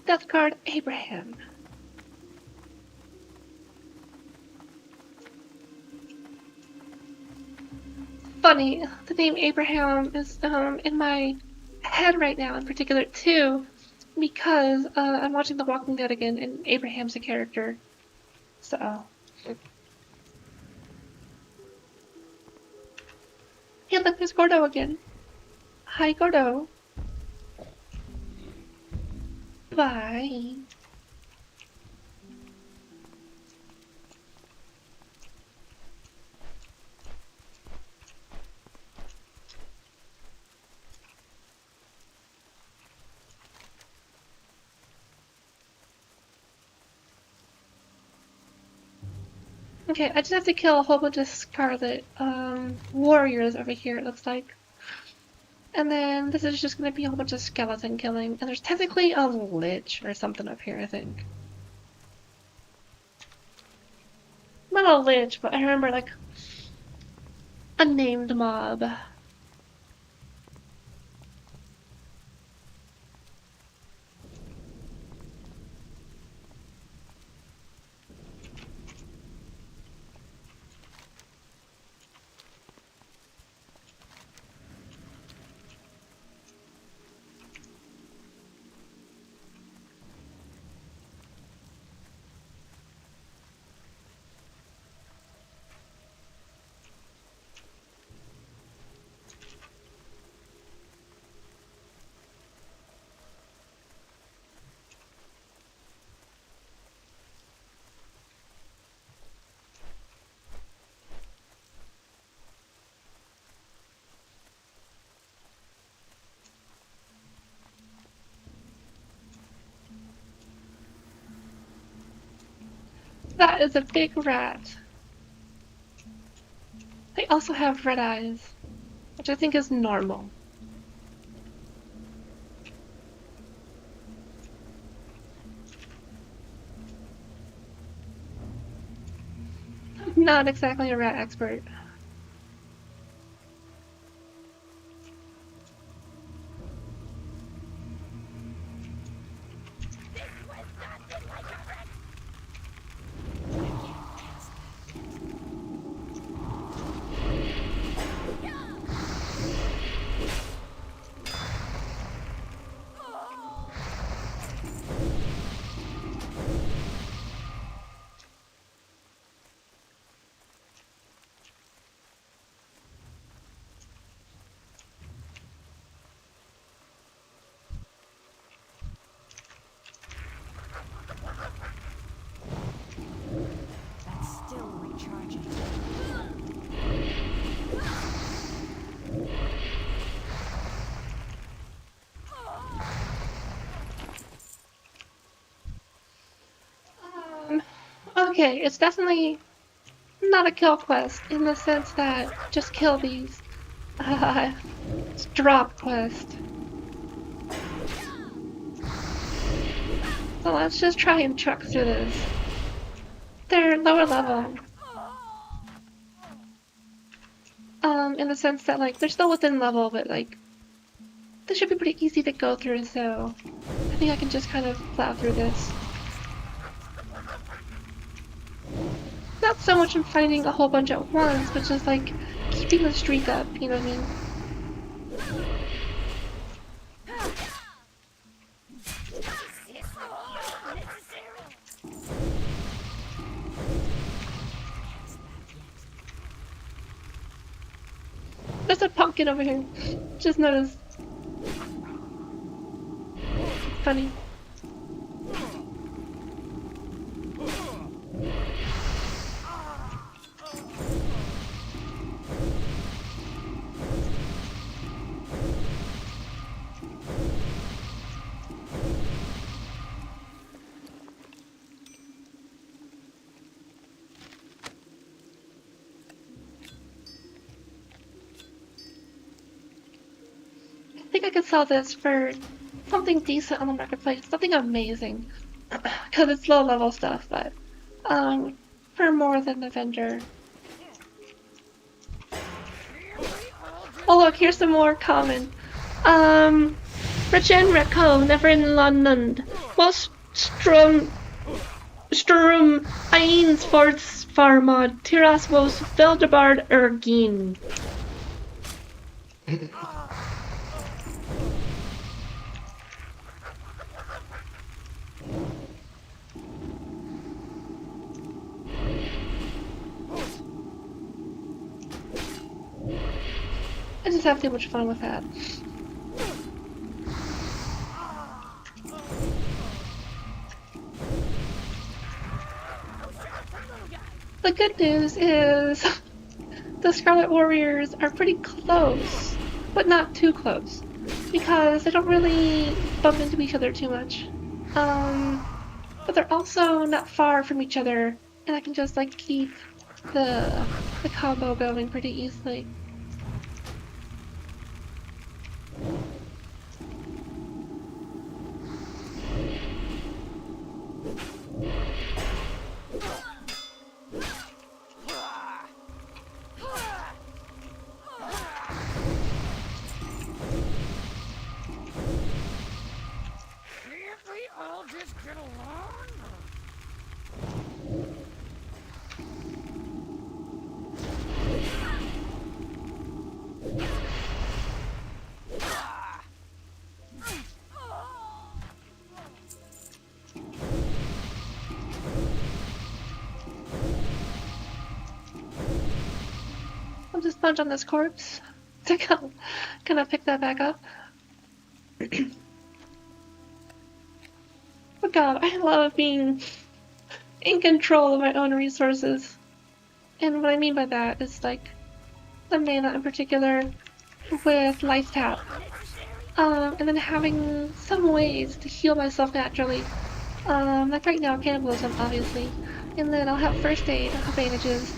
Death Guard Abraham. Funny, the name Abraham is in my head right now in particular too, because I'm watching The Walking Dead again, and Abraham's a character. So. Hey, look, there's Gordo again. Hi, Gordo. Bye. Okay, I just have to kill a whole bunch of Scarlet warriors over here, it looks like. And then this is just gonna be a whole bunch of skeleton killing. And there's technically a lich or something up here, I think. Not a lich, but I remember like a named mob. That is a big rat. They also have red eyes, which I think is normal. I'm not exactly a rat expert. Okay, it's definitely not a kill quest in the sense that just kill these. It's drop quest. So let's just try and truck through this. They're lower level. In the sense that like they're still within level, but like this should be pretty easy to go through, so I think I can just kind of plow through this. Not so much in fighting a whole bunch at once, but just like keeping the streak up, you know what I mean? There's a pumpkin over here. Just noticed. Funny. I think I could sell this for something decent on the marketplace, something amazing, because it's low level stuff, but for more than the vendor. Oh look, here's some more common. Rechen Reco, never in London. Was Strum Eins Forts Farmod, Tiras was Veldebard Ergin. I just have too much fun with that. The good news is the Scarlet Warriors are pretty close, but not too close, because they don't really bump into each other too much. But they're also not far from each other, and I can just like keep the combo going pretty easily. I'll just punch on this corpse to kind of pick that back up. But God, I love being in control of my own resources. And what I mean by that is like the mana in particular with Life Tap. And then having some ways to heal myself naturally. Like right now, cannibalism, obviously. And then I'll have first aid advantages.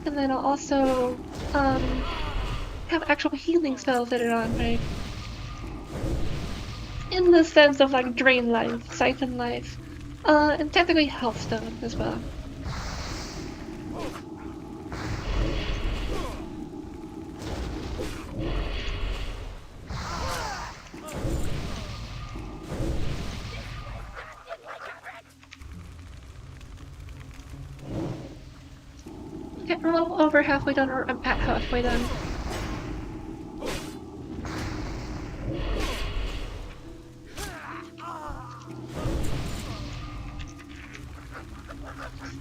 And then I'll also have actual healing spells that are on, right? In the sense of like drain life, siphon life, and technically health stone as well. Okay, I'm a little over halfway done, or I'm at halfway done.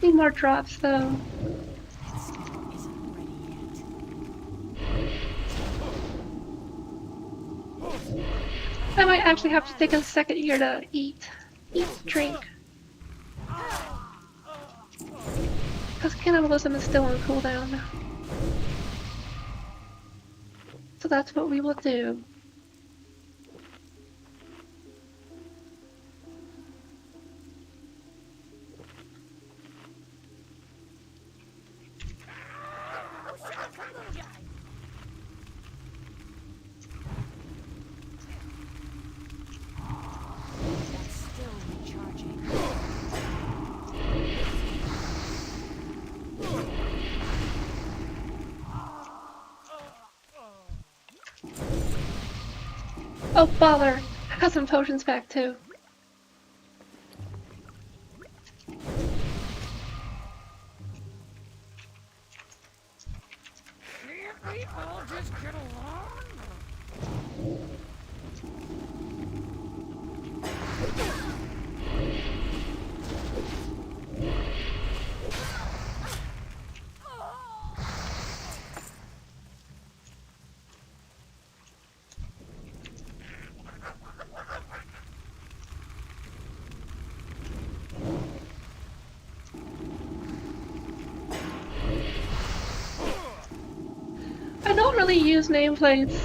Need more drops though. I might actually have to take a second here to eat, drink. Because cannibalism is still on cooldown. So that's what we will do. Oh bother! I got some potions back too. Can't we all just get along? I don't really use nameplates,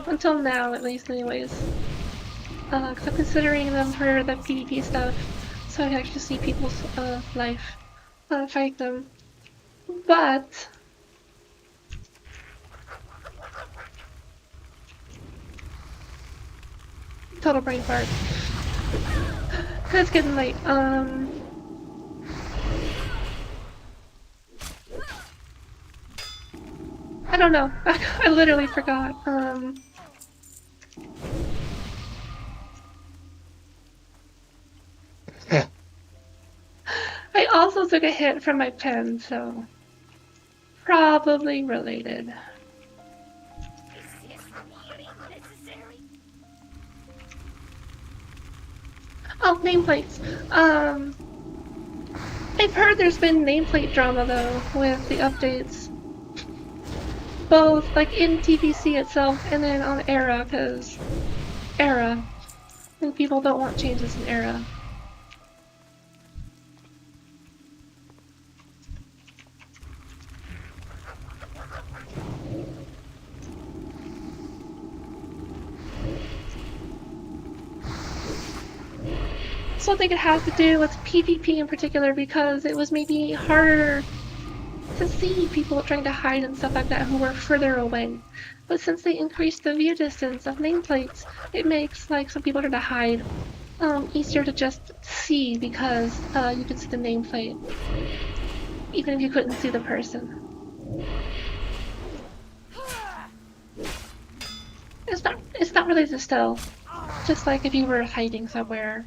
until now at least anyways. Because I'm considering them for the PvP stuff, so I can actually see people's life, fight them. But total brain fart. It's getting late. I don't know. I literally forgot. I also took a hit from my pen, so probably related. Oh, nameplates. I've heard there's been nameplate drama though with the updates. both like in TBC itself and then on Era, because Era, and people don't want changes in Era. So I think it has to do with PvP in particular, because it was maybe harder to see people trying to hide and stuff like that who were further away. But since they increased the view distance of nameplates, it makes like some people trying to hide easier to just see, because you can see the nameplate even if you couldn't see the person. It's not really the stealth, just like if you were hiding somewhere,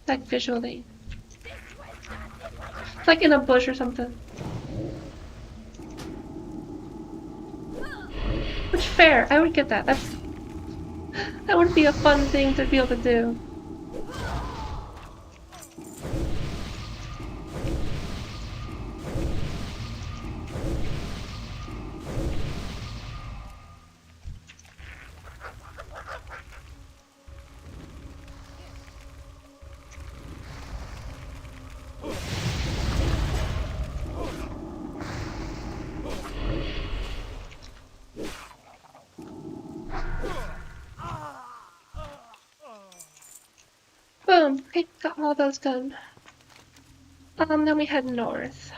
like visually. It's like in a bush or something. Which, fair, I would get that. That would be a fun thing to be able to do. Boom! Okay, got all those done. Then we head north.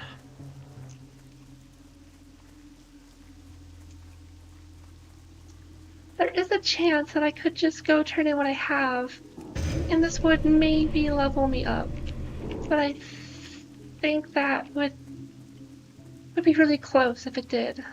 There is a chance that I could just go turn in what I have, and this would maybe level me up. But I think that would be really close if it did.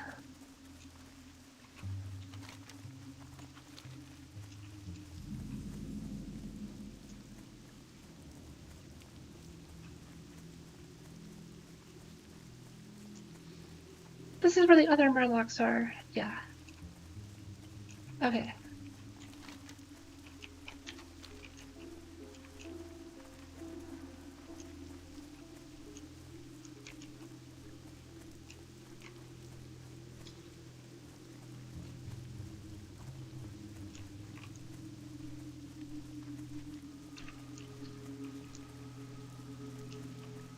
This is where the other Murlocs are. Yeah. Okay.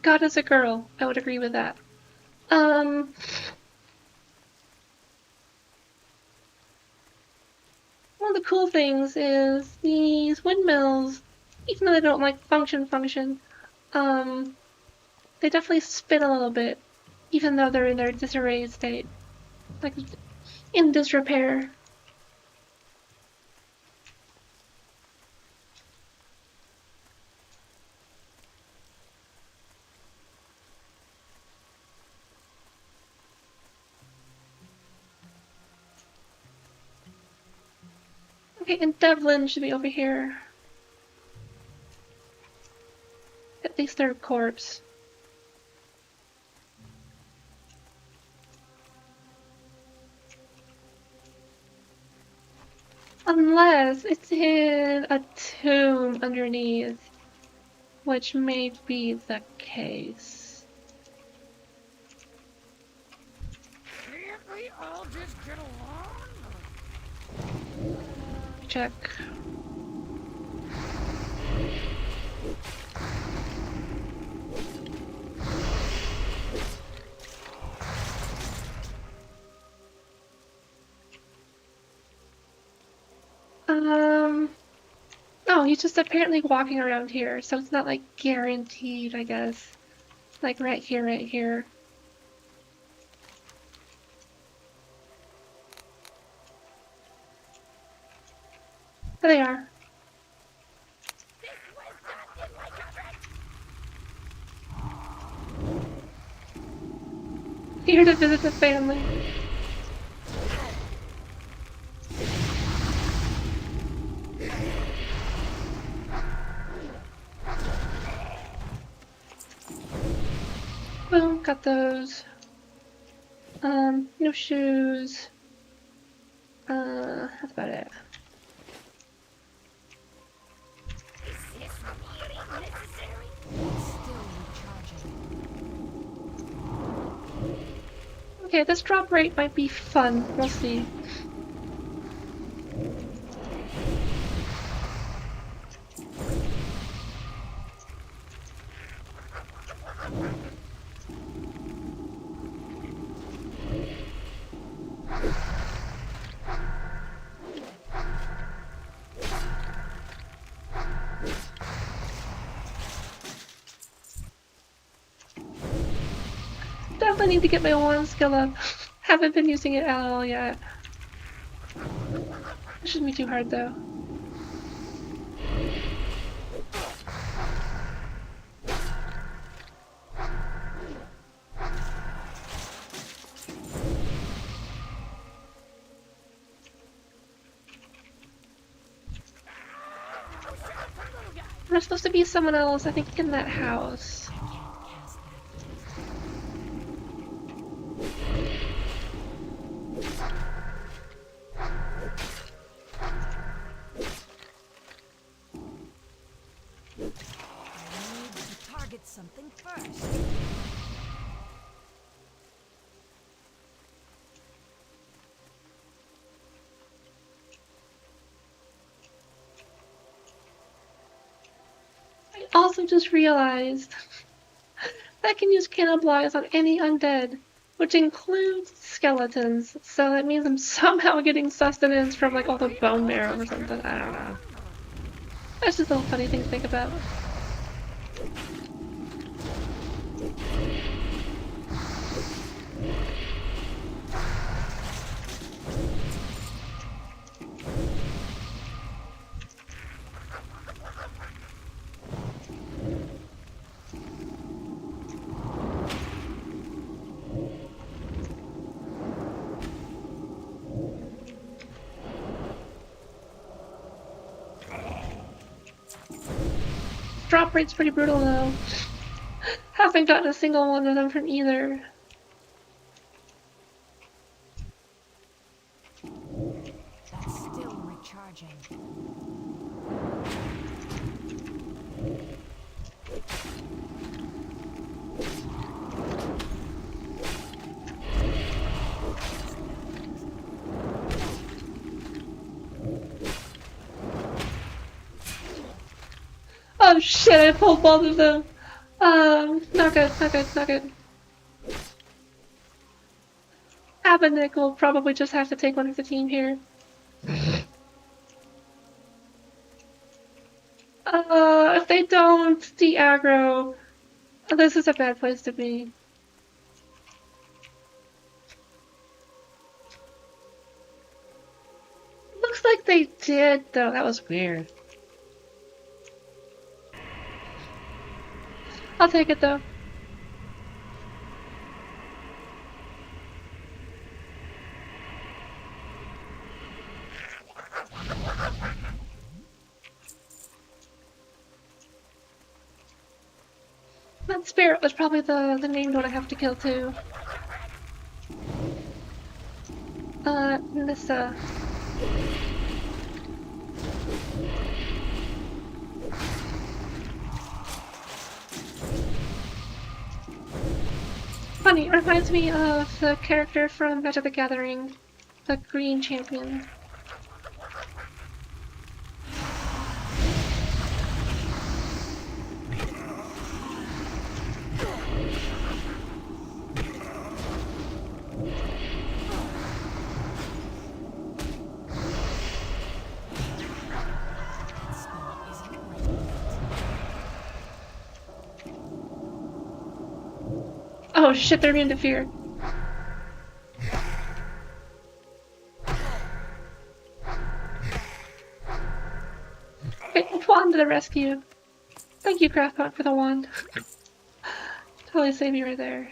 God is a girl. I would agree with that. One of the cool things is these windmills, even though they don't like function, they definitely spin a little bit, even though they're in their disarrayed state. Like, in disrepair. Okay, and Devlin should be over here. At least their corpse. Unless it's in a tomb underneath, which may be the case. Can't we all just get along? Check. Oh, he's just apparently walking around here, so it's not like guaranteed, I guess. Like right here, right here. There they are. Here to visit the family. Boom, got those. No shoes. That's about it. Okay, this drop rate might be fun. We'll see. Definitely need to get my wand skill up. Haven't been using it at all yet. It shouldn't be too hard though. There's supposed to be someone else, I think, in that house. Target something first. I also just realized that I can use cannibalize on any undead, which includes skeletons. So that means I'm somehow getting sustenance from like all the bone marrow or something. I don't know. That's just a little funny thing to think about. Drop rate's pretty brutal though. Haven't gotten a single one of them from either. That's still recharging. Oh shit, I pulled both of them. Not good, not good, not good. Addon will probably just have to take one of the team here. If they don't de-aggro, this is a bad place to be. Looks like they did, though. That was weird. I'll take it, though. That spirit was probably the named one I have to kill, too. Nissa. Funny, it reminds me of the character from Magic the Gathering, the green champion. Oh shit, they're immune to fear. Okay, wand to the rescue. Thank you, Craftpot, for the wand. Totally saved me right there.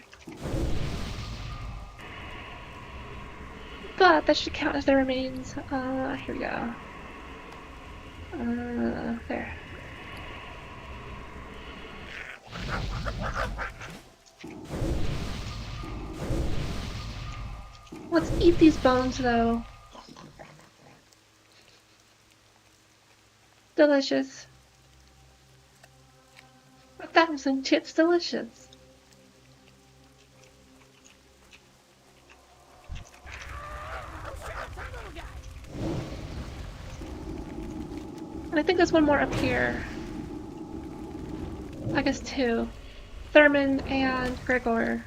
But that should count as their remains. Here we go. There. Let's eat these bones, though. Delicious. 1,000 chips delicious. And I think there's one more up here. I guess two. Thurman and Gregor.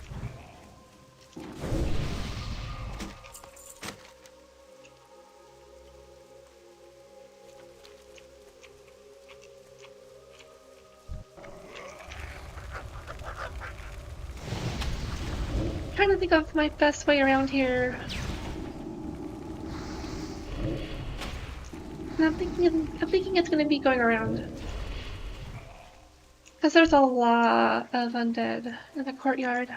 Trying to think of my best way around here. And I'm thinking it's gonna be going around. Because there's a lot of undead in the courtyard.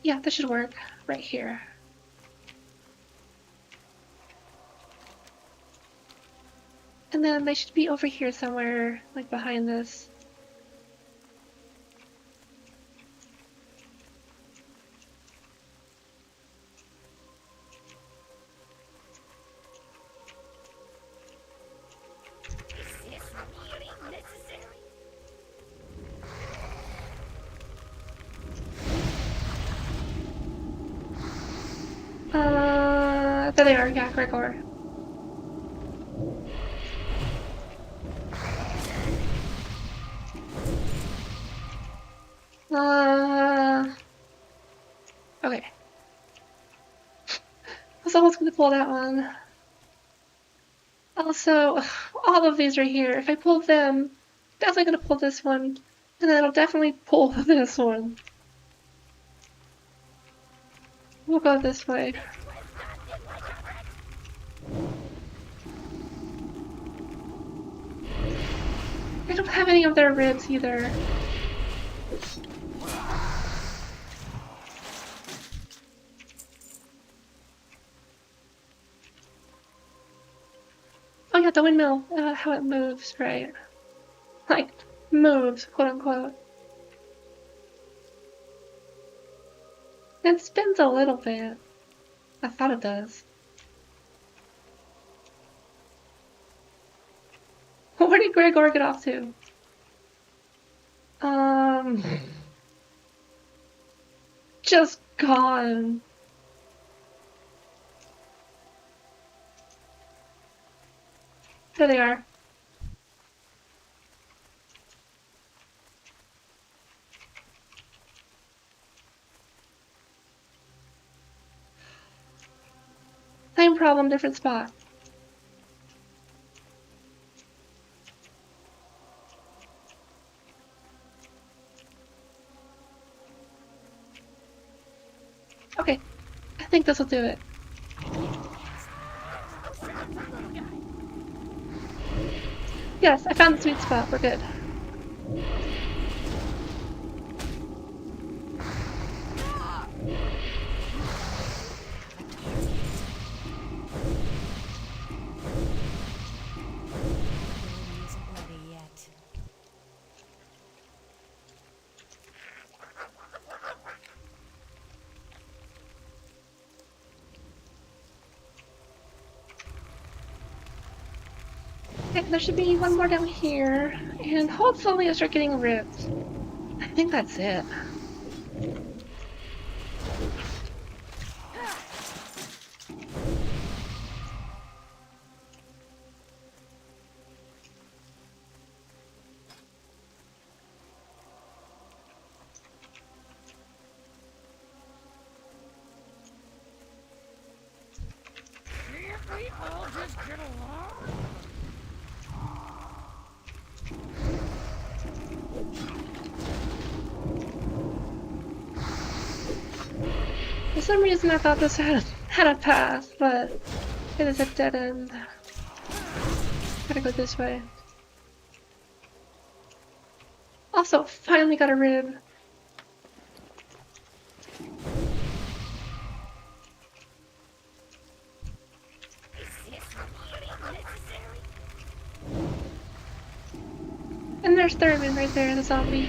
Yeah, this should work right here. And then they should be over here somewhere, like behind this. There they are, yeah, Gregor. Okay. I was almost gonna pull that one. Also, all of these are here. If I pull them, definitely gonna pull this one, and then I'll definitely pull this one. We'll go this way. I don't have any of their ribs either. Oh yeah, the windmill, how it moves, right? Like, moves, quote unquote. It spins a little bit. I thought it does. Where did Gregor get off to? Just gone. There they are. Same problem, different spot. Okay, I think this will do it. Yes, I found the sweet spot. We're good. Okay, there should be one more down here, and hopefully I start getting ribs. I think that's it. Can't we all just get along? For some reason I thought this had a path, but it is a dead end. Gotta go this way. Also, finally got a rib. And there's Thurman right there, the zombie.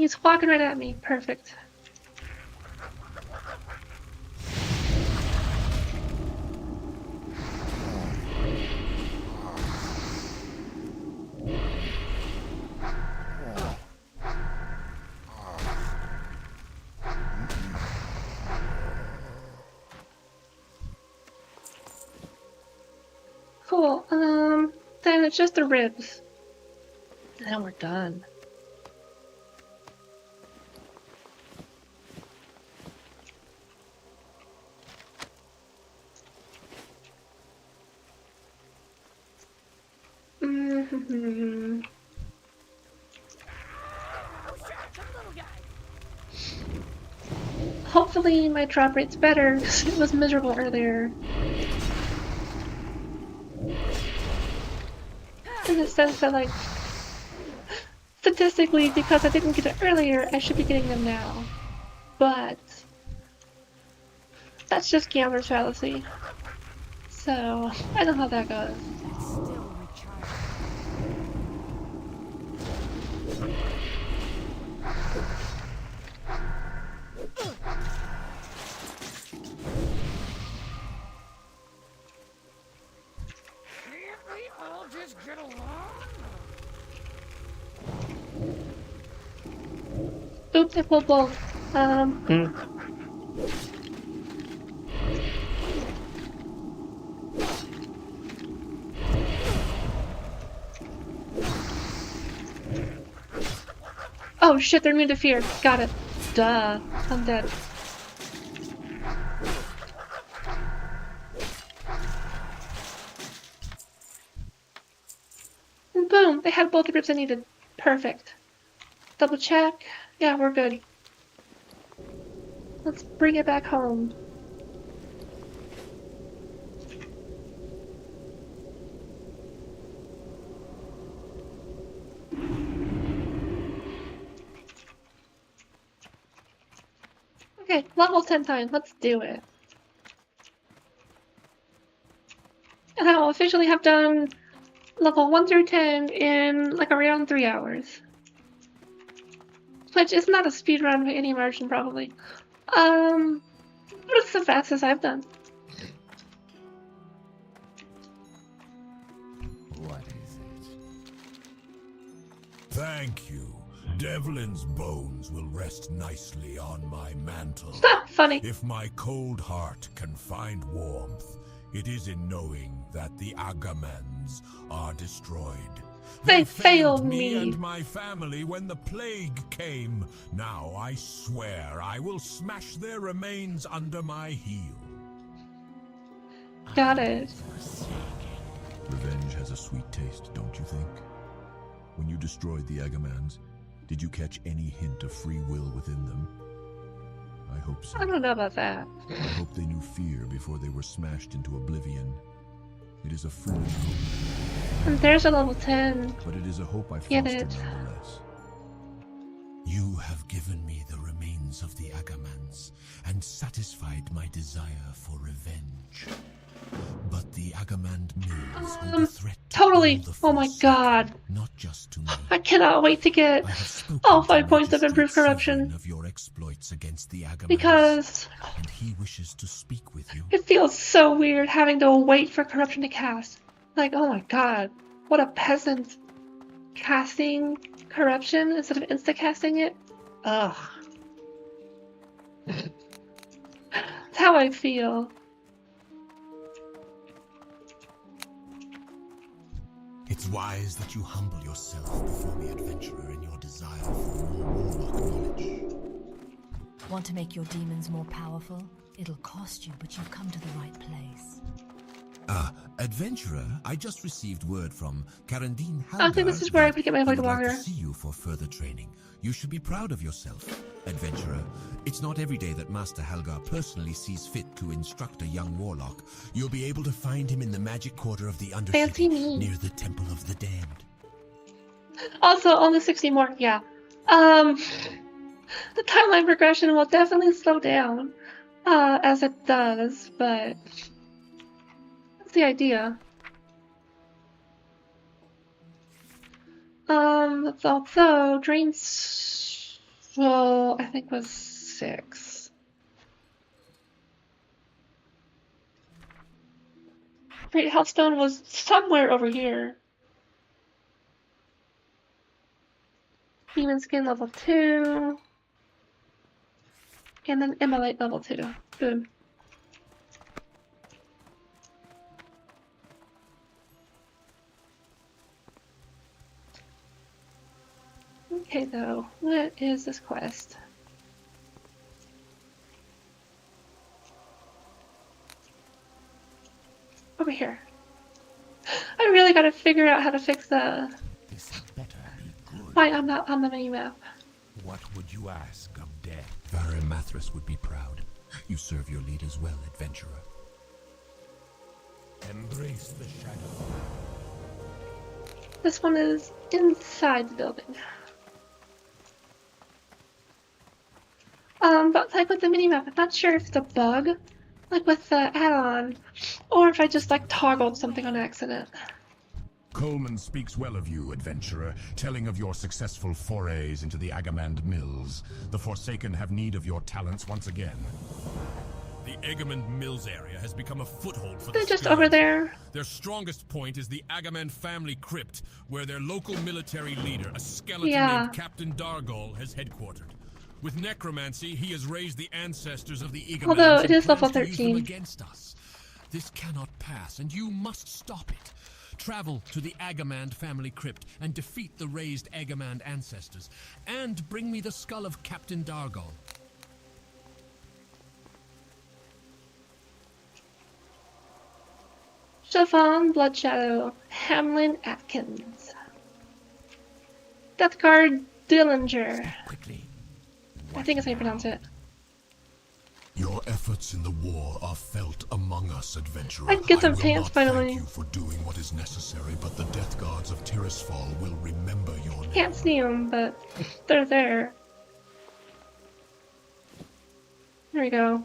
he's walking right at me. Perfect. Cool. Then it's just the ribs. Then we're done. Hopefully my drop rate's better, because it was miserable earlier. In the sense that, like, statistically, because I didn't get it earlier, I should be getting them now. But that's just gambler's fallacy. So, I know how that goes. Can't we all just get along? Oops, I pulled both. Oh shit, they're immune to fear. Got it. Duh. I'm dead. And boom, they had both the ribs I needed. Perfect. Double check. Yeah, we're good. Let's bring it back home. Okay, level 10 time. Let's do it. And I'll officially have done level 1 through 10 in like around 3 hours. Which is not a speed run by any margin, probably. But it's the fastest I've done. What is it? Thank you. Devlin's bones will rest nicely on my mantle. Funny. If my cold heart can find warmth, it is in knowing that the Agamans are destroyed. They failed me me and my family when the plague came. Now I swear I will smash their remains under my heel. Got it. Revenge has a sweet taste, don't you think? When you destroyed the Agamans, did you catch any hint of free will within them? I hope so. I don't know about that. I hope they knew fear before they were smashed into oblivion. It is a foolish hope. And there's a level 10. But it is a hope I Get foster it. nonetheless. You have given me the remains of the Agamans and satisfied my desire for revenge. But the Agamand mills hold a threat to Totally. all the Oh my Forsaken, god. not just to me. I cannot wait to get all 5 points of improved corruption. Of your exploits against the Agamans, Because and he wishes to speak with you. it feels so weird having to wait for corruption to cast. Like, oh my god. What a peasant. Casting corruption instead of insta-casting it? Ugh. That's how I feel. It's wise that you humble yourself before me, adventurer, in your desire for more warlock knowledge. Want to make your demons more powerful? It'll cost you, but you've come to the right place. Adventurer, I just received word from Karandine Haldar. I think this is where I could get my would like VoiceOver. to see you for further training. You should be proud of yourself, adventurer. It's not every day that Master Halgar personally sees fit to instruct a young warlock. You'll be able to find him in the magic quarter of the Fancy Undercity, me. near the Temple of the Damned. Also, only 60 more, yeah. The timeline progression will definitely slow down, as it does, but that's the idea. Although drains well, I think was 6. Great Healthstone was somewhere over here. Demon Skin level 2. And then Immolate level 2. Boom. Okay, though, what is this quest? Over here. I really gotta figure out how to fix the... This had better be good. Why I'm not on the mini map. What would you ask of death? Varen Mathras would be proud. You serve your leaders well, adventurer. Embrace the shadow. This one is inside the building. But like with the minimap, I'm not sure if it's a bug, like with the add-on, or if I just like toggled something on accident. Coleman speaks well of you, adventurer, telling of your successful forays into the Agamand Mills. The Forsaken have need of your talents once again. The Agamand Mills area has become a foothold for They're the just Scourge. over there. Their strongest point is the Agamand family crypt, where their local military leader, a skeleton named Captain Dargol, has headquartered. With necromancy, he has raised the ancestors of the Agamand. Although it is level to use them 13. against us. This cannot pass, and you must stop it. Travel to the Agamand family crypt and defeat the raised Agamand ancestors, and bring me the skull of Captain Dargol. Siobhan Bloodshadow, Hamlin Atkins. Deathguard Dillinger. Quickly. I think that's how you pronounce it. Your efforts in the war are felt among us, adventurer. I can get some will pants not finally. Thank you for doing what is necessary, but the Death Guards of Tirisfal will remember your name. Can't see them, but they're there. There we go.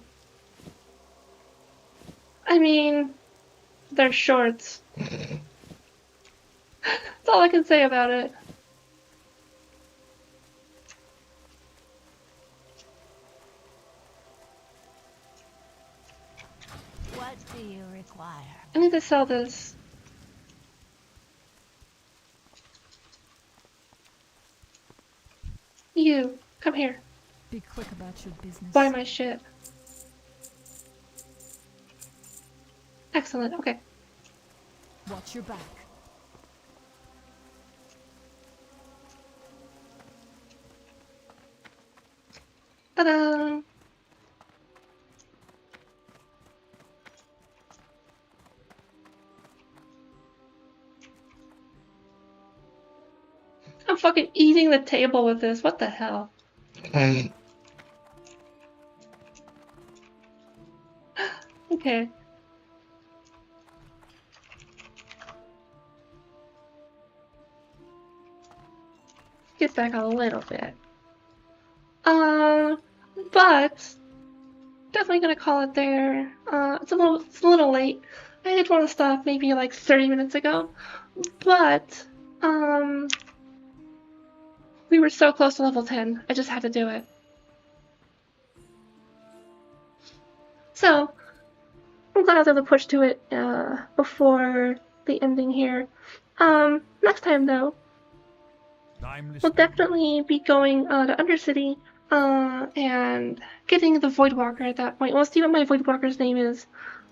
I mean, they're shorts. That's all I can say about it. What do you require? I need to sell this. You, come here. Be quick about your business. Buy my shit. Excellent, okay. Watch your back. Ta-da! I'm fucking eating the table with this. What the hell? Okay. Get back a little bit. But definitely gonna call it there. It's a little late. I did want to stop maybe like 30 minutes ago, but we were so close to level 10. I just had to do it. So I'm glad I was able to push to it before the ending here. Next time though, we'll definitely be going to Undercity and getting the Voidwalker at that point. We'll see what my Voidwalker's name is.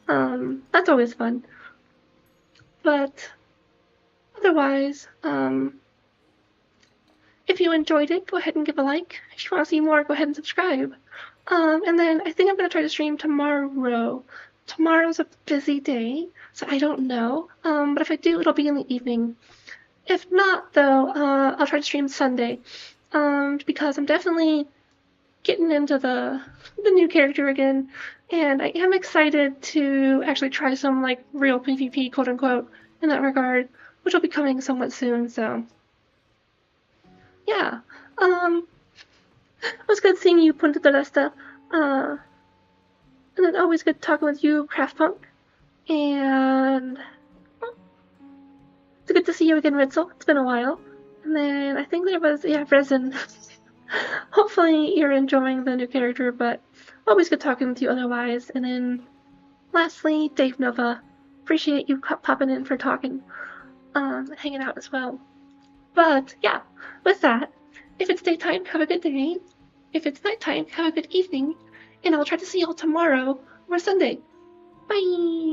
That's always fun. But otherwise, if you enjoyed it, go ahead and give a like. If you want to see more, go ahead and subscribe. And then I think I'm going to try to stream tomorrow. Tomorrow's a busy day, so I don't know. But if I do, it'll be in the evening. If not, though, I'll try to stream Sunday. Because I'm definitely getting into the new character again. And I am excited to actually try some, like, real PvP, quote-unquote, in that regard, which will be coming somewhat soon, so... Yeah, it was good seeing you, Punta de Lesta, and then always good talking with you, Craftpunk, and well, it's good to see you again, Ritzel. It's been a while. And then I think there was, yeah, Resin. hopefully you're enjoying the new character, but always good talking with you otherwise. And then lastly, Dave Nova. Appreciate you popping in for talking, hanging out as well. But yeah, with that, if it's daytime, have a good day. If it's nighttime, have a good evening. And I'll try to see y'all tomorrow or Sunday. Bye!